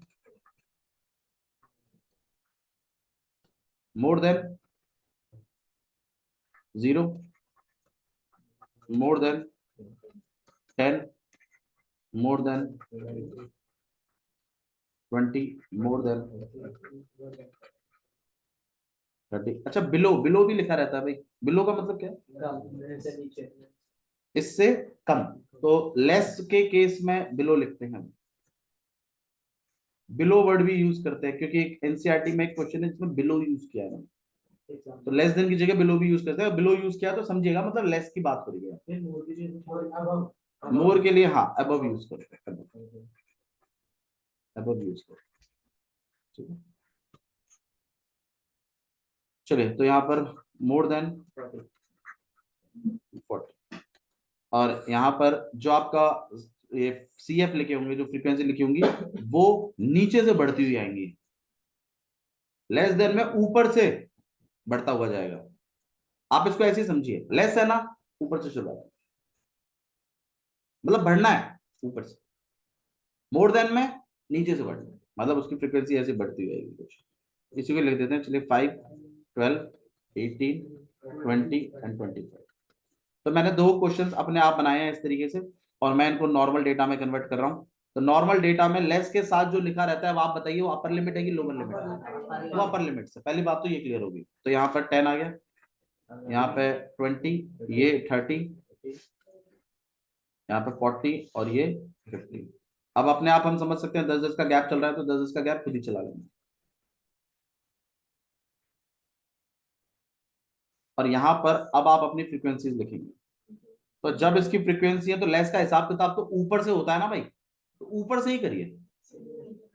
More than 0, more than 10, more than 20, more than 30। अच्छा, बिलो, बिलो भी लिखा रहता है भाई। बिलो का मतलब क्या है? इससे कम। तो लेस के केस में बिलो लिखते हैं, बिलो वर्ड भी यूज करते हैं क्योंकि एनसीईआरटी में एक क्वेश्चन है जिसमें बिलो यूज किया है। तो लेस देन की जगह बिलो भी यूज करते हैं। बिलो यूज किया तो समझिएगा मतलब लेस की बात करेंगे। मोर के लिए हाँ अबव यूज करते हैं, अबव यूज करते हैं, ठीक है। चलिए, तो यहाँ पर मोर देन 40, और यहाँ पर जो आपका ये सी एफ लिखे होंगे, जो फ्रीक्वेंसी लिखी होंगी वो नीचे से बढ़ती हुई आएंगी। लेस देन में ऊपर से बढ़ता हुआ जाएगा। आप इसको ऐसे ही समझिए, लेस है ना ऊपर से शुरुआत, मतलब बढ़ना है ऊपर से। मोर देन में नीचे से बढ़ना, मतलब उसकी फ्रीक्वेंसी ऐसे बढ़ती जाएगी कुछ। इसी को लिख देते हैं, चलिए 5, 12, 18, 20 एंड 25। तो मैंने दो क्वेश्चंस अपने आप बनाए हैं इस तरीके से, और मैं इनको नॉर्मल डेटा में कन्वर्ट कर रहा हूँ। तो नॉर्मल डेटा में लेस के साथ जो लिखा रहता है वो आप बताइए, वो अपर लिमिट है कि लोअर लिमिट है? वो अपर लिमिट से, पहली बात तो ये क्लियर होगी। तो यहाँ पर 10 आ गया, यहाँ पे 20, ये 30, यहाँ पे 40 और ये 50। अब अपने आप हम समझ सकते हैं 10-10 का गैप चल रहा है, तो 10-10 का गैप खुद ही चला लेंगे। और यहाँ पर अब आप अपनी फ्रीक्वेंसीज लिखेंगे। तो जब इसकी फ्रीक्वेंसी है तो लेस का हिसाब किताब तो ऊपर से होता है ना भाई, तो ऊपर से ही करिए।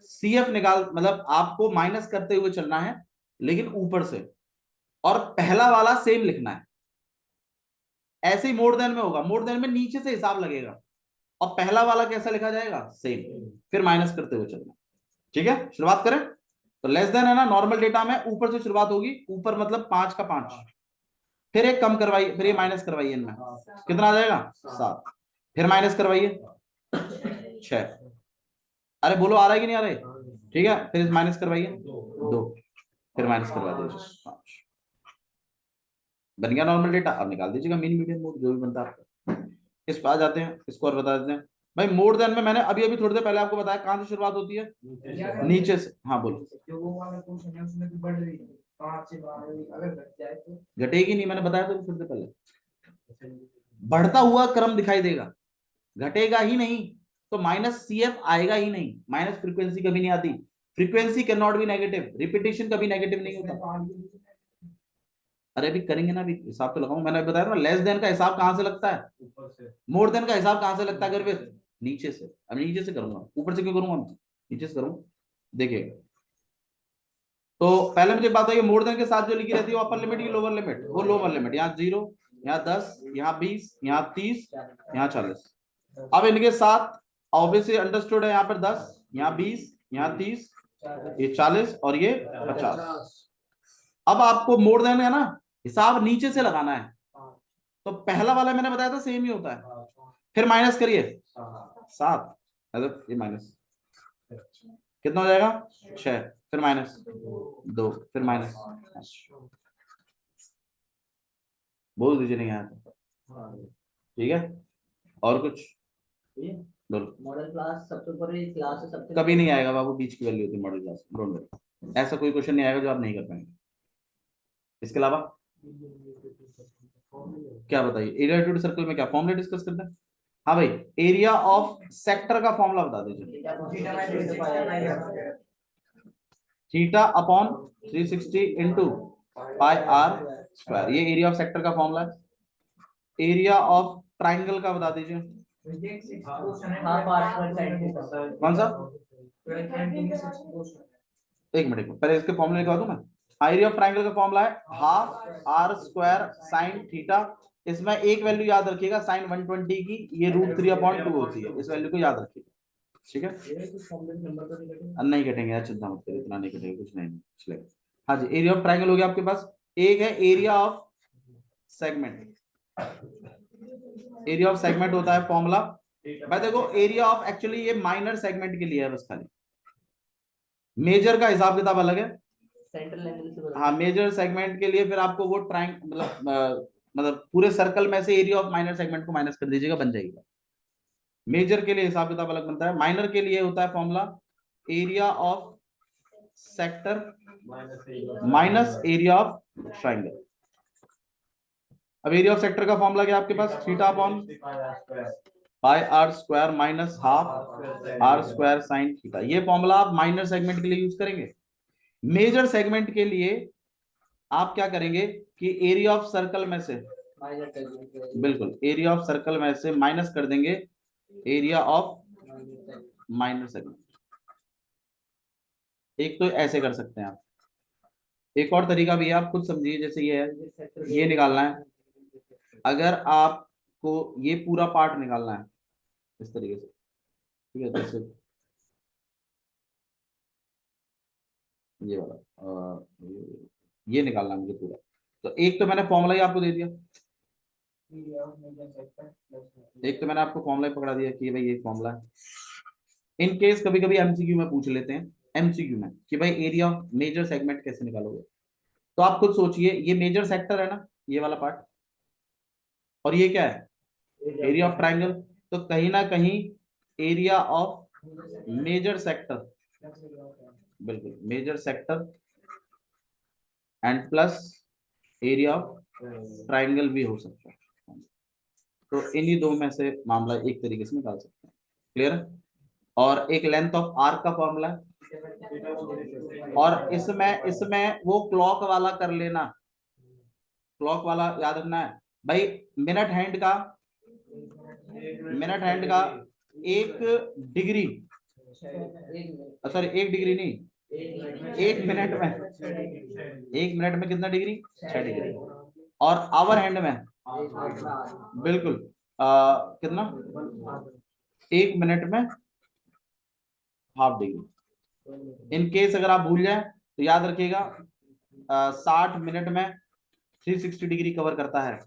सीएफ निकाल, मतलब आपको माइनस करते हुए चलना है लेकिन ऊपर से, और पहला वाला सेम लिखना है। ऐसे ही मोर देन में होगा, मोर देन में नीचे से हिसाब लगेगा, और पहला वाला कैसा लिखा जाएगा, सेम, फिर माइनस करते हुए चलना। ठीक है, शुरुआत करें। तो लेस देन है ना, नॉर्मल डेटा में ऊपर से शुरुआत होगी, ऊपर मतलब 5 का 5, फिर एक कम करवाइए, फिर ये माइनस करवाइए, इनमें कितना आ जाएगा, 7, फिर माइनस करवाइए 6। अरे बोलो आ रहा है कि नहीं आ रहा है? ठीक है, फिर माइनस करवाइए 2, फिर माइनस करवा दीजिए 5। बन गया नॉर्मल डेटा। अब निकाल दीजिएगा मीन मीडियन मोड, जो भी बनता है आपका। इस पर आ जाते हैं, इसको और बता देते हैं भाई। मोर देन में मैंने अभी अभी थोड़ी देर पहले आपको बताया कहां से शुरुआत होती है, नीचे से। हाँ बोलो। जो वो वाला क्वेश्चन है उसमें भी बढ़ रही है, 5 से 12 अगर घट जाए तो घटेगी नहीं, मैंने बताया था थोड़ी देर पहले, बढ़ता हुआ क्रम दिखाई देगा, घटेगा ही नहीं। तो माइनस सीएफ आएगा ही नहीं, माइनस फ्रीक्वेंसी कभी नहीं आती। Frequency can not be negative, repetition कभी नेगेटिव नहीं होता। अरे अभी करेंगे ना, अभी हिसाब तो लगाऊं, मैंने बताया था लेस देन का हिसाब कहां से लगता है, ऊपर से। मोर देन का हिसाब कहां से लगता है, अगर नीचे से। अब नीचे से करूंगा, ऊपर से क्यों करूंगा, नीचे से करूंगा। देखिए, तो पहले मुझे बात है, मोर देन के साथ जो लिखी रहती है वो अपर लिमिट की लोअर लिमिट, वो लोअर लिमिट, यहाँ 0, यहाँ 10, यहाँ 20, यहाँ 30, यहाँ 40। अब इनके साथ ऑब्वियसली अंडरस्टूड है, यहाँ पर 10, यहाँ 20, यहाँ 30, ये 40 और ये 50। अब आपको मोर देन है ना, हिसाब नीचे से लगाना है। तो पहला वाला मैंने बताया था सेम ही होता है, फिर माइनस करिए 7, ये माइनस कितना हो जाएगा, 6, फिर माइनस 2, फिर माइनस, बोल दीजिए नहीं आया तो। ठीक है, और कुछ बोलो। मॉडल क्लास सबसे ऊपर ही क्लास है, सबसे कभी नहीं आएगा बाबू, बीच की वैल्यू होती है मॉडल क्लास, डोंट वरी। ऐसा कोई क्वेश्चन नहीं आएगा जो आप नहीं कर पाएंगे। इसके अलावा क्या बताइए, एरिया टू सर्कल में क्या फॉर्मूला डिस्कस करते हैं? हाँ भाई, एरिया ऑफ सेक्टर का फॉर्मूला बता दीजिए। Theta upon 360 into pi r square, ये एरिया ऑफ सेक्टर का फॉर्मूला है। एरिया ऑफ ट्राइंगल का बता दीजिए। कौन सा? एक मिनट पहले इसके फॉर्मूले लिखवा दूं मैं। एरिया ऑफ ट्राइंगल का फॉर्मूला है half r square sine theta. इसमें एक वैल्यू याद रखिएगा, साइन 120 की ये √3/2 होती है, इस वैल्यू को याद रखिएगा। ठीक है, नहीं कटेंगे यार, चिंता मत करिए, इतना नहीं कटेगा, कुछ नहीं चलेगा। हाँ जी, एरिया ऑफ ट्राइंगल हो गया आपके पास। एक है area of segment, area of segment होता है फॉर्मूला भाई। देखो एरिया ऑफ एक्चुअली ये माइनर सेगमेंट के लिए है बस, खाली मेजर का हिसाब किताब अलग है। हाँ, मेजर सेगमेंट के लिए फिर आपको वो ट्राइंग मतलब पूरे सर्कल में से एरिया ऑफ माइनर सेगमेंट को माइनस कर दीजिएगा, बन जाएगा। मेजर के लिए हिसाब किताब अलग बनता है, माइनर के लिए होता है formula area of sector minus area of triangle. अब एरिया ऑफ सेक्टर का फॉर्मूला क्या है आपके पास, theta upon pi r square minus half r square sine theta. ये फॉर्मूला आप माइनर सेगमेंट के लिए यूज करेंगे। मेजर सेगमेंट के लिए आप क्या करेंगे कि एरिया ऑफ सर्कल में से, बिल्कुल एरिया ऑफ सर्कल में से माइनस कर देंगे एरिया ऑफ माइनर सेगमेंट। एक तो ऐसे कर सकते हैं आप, एक और तरीका भी है, आप खुद समझिए। जैसे ये है, ये निकालना है, अगर आपको ये पूरा पार्ट निकालना है इस तरीके से, ठीक है, जैसे ये वाला ये निकालना है मुझे पूरा। तो एक तो मैंने फॉर्मूला ही आपको दे दिया, एक तो मैंने आपको फॉर्मूला ही पकड़ा दिया कि भाई ये फॉर्मूला है। इन केस कभी कभी एमसीक्यू में पूछ लेते हैं, एमसीक्यू में कि भाई एरिया ऑफ मेजर सेगमेंट कैसे निकालोगे। तो आप खुद सोचिए, ये मेजर सेक्टर है ना, ये वाला पार्ट, और ये क्या है, एरिया ऑफ ट्राइंगल। तो कहीं ना कहीं एरिया ऑफ मेजर सेक्टर, बिल्कुल major sector and plus area of triangle भी हो सकता है। तो इन्हीं दो में से मामला एक तरीके से निकाल सकते हैं। क्लियर? और एक लेंथ ऑफ आर्क का फॉर्मूला है, और इसमें इसमें वो क्लॉक वाला कर लेना, क्लॉक वाला याद रखना है भाई। मिनट हैंड का 1 डिग्री, सॉरी 1 डिग्री नहीं, 1 मिनट में, 1 मिनट में कितना डिग्री? 6 डिग्री। और आवर हैंड में बिल्कुल कितना? 1 मिनट में ½ डिग्री। इन केस अगर आप भूल जाए तो याद रखिएगा 60 मिनट में 360 डिग्री कवर करता है,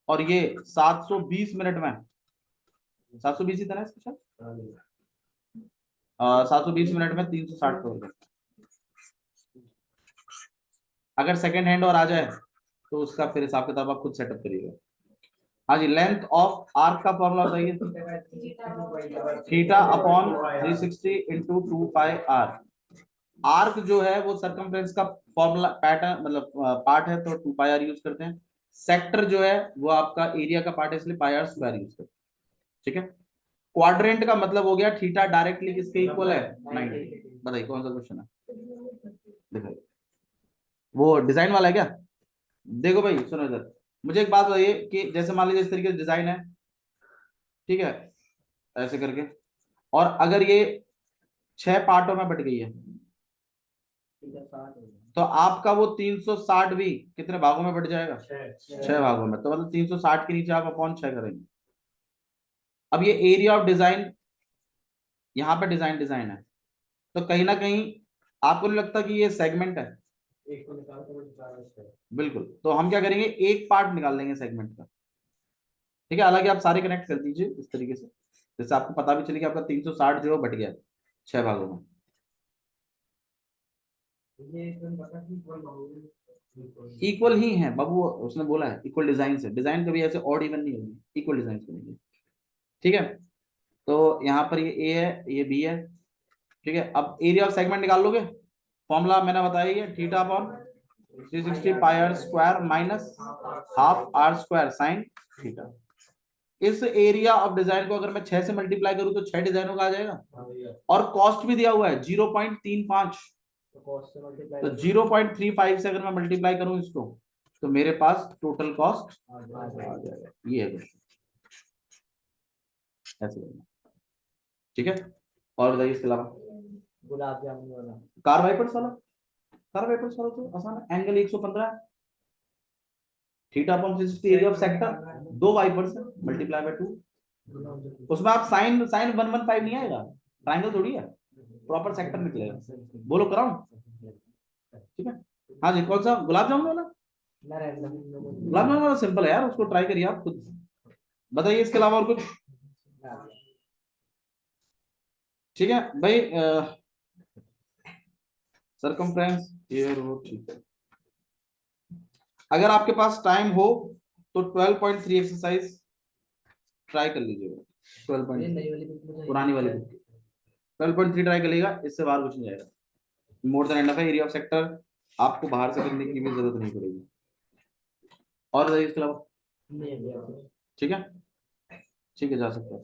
और ये 720 मिनट में, 720 ही था ना इसका शायद? 720 मिनट में 360 कवर करता है। अगर सेकेंड हैंड और आ जाए तो उसका फिर हिसाब किताब आप खुद सेटअप करिएगा। हाँ जी, लेंथ ऑफ आर्क का फॉर्मूला बताइए। Theta upon 360 into 2 pi r. Arc जो है वो सरकमफ्रेंस का फॉर्मूला पैटर्न मतलब पार्ट है, तो 2 पाई आर यूज करते हैं। सेक्टर जो है वो आपका एरिया का पार्ट है, इसलिए पाई आर स्क्वायर यूज करते हैं। ठीक है। क्वाड्रेंट का मतलब हो गया थीटा डायरेक्टली किसके इक्वल है? 90। बताइए कौन सा क्वेश्चन है? दिखाइए, वो डिजाइन वाला है क्या? देखो भाई सुनो इधर, मुझे एक बात बताइए कि जैसे मान लीजिए इस तरीके से डिजाइन है, ठीक है, ऐसे करके, और अगर ये 6 पार्टों में बट गई है, तो आपका वो 360 भी कितने भागों में बट जाएगा? 6 भागों में। तो मतलब 360 के नीचे आप अपॉन 6 करेंगे। अब ये एरिया ऑफ डिजाइन, यहाँ पे डिजाइन डिजाइन है, तो कहीं ना कहीं आपको नहीं लगता कि ये सेगमेंट है? बिल्कुल, तो हम क्या करेंगे, एक पार्ट निकाल लेंगे सेगमेंट का। ठीक है, हालांकि आप सारे कनेक्ट कर दीजिए इस तरीके से, जैसे आपको पता भी चले कि आपका 360 जो है बट गया 6 भागों में। इक्वल ही है बाबू, उसने बोला है इक्वल डिजाइन से, डिजाइन कभी ऐसे ऑड इवन नहीं होगी, इक्वल डिजाइन बनेगी। ठीक है, तो यहाँ पर ये ए है, ये बी है। ठीक है, अब एरिया ऑफ सेगमेंट निकाल लोगे, फॉर्मूला मैंने बताया है, theta upon 360 pi r square minus half r square sine theta. इस एरिया ऑफ डिजाइन को अगर मैं 6 से मल्टीप्लाई करूं तो 6 डिजाइनों का आ जाएगा, और कॉस्ट भी दिया हुआ है 0.35, तो 0.35 से अगर मैं मल्टीप्लाई करूं इसको, तो मेरे पास टोटल कॉस्ट आ जाएगा। ये है क्वेश्चन, ऐसे करना। ठीक है, और बताइए इसके अलावा गुलाब जामुन वाला, कार वाइपर्स वाला, कार वाइपर्स वाला तो आसान है, angle 115, theta upon 360 area of sector, 2 wipers है मल्टीप्लाई बाय 2, उसमें आप साइन साइन 115 नहीं आएगा, ट्रायंगल थोड़ी है, प्रॉपर सेक्टर निकलेगा। बोलो कराऊं? ठीक है, हाँ जी, कौन सा? गुलाब जामुन वाला? गुलाब जामुन वाला सिंपल है यार, उसको ट्राई करिए आप खुद। बताइए इसके अलावा और कुछ? ठीक है भाई, सरकमफ्रेंस ये वो ठीक है। अगर आपके पास टाइम हो तो 12.3 एक्सरसाइज ट्राई कर लीजिएगा, 12.3 पुरानी वाली बुक, 12.3 ट्राई कर लीजिएगा, इससे बाहर कुछ नहीं जाएगा। मोर देन एनफ है, एरिया ऑफ सेक्टर आपको बाहर से करने की भी जरूरत नहीं पड़ेगी। और बताइए इसके अलावा? ठीक है, ठीक है, जा सकते हैं।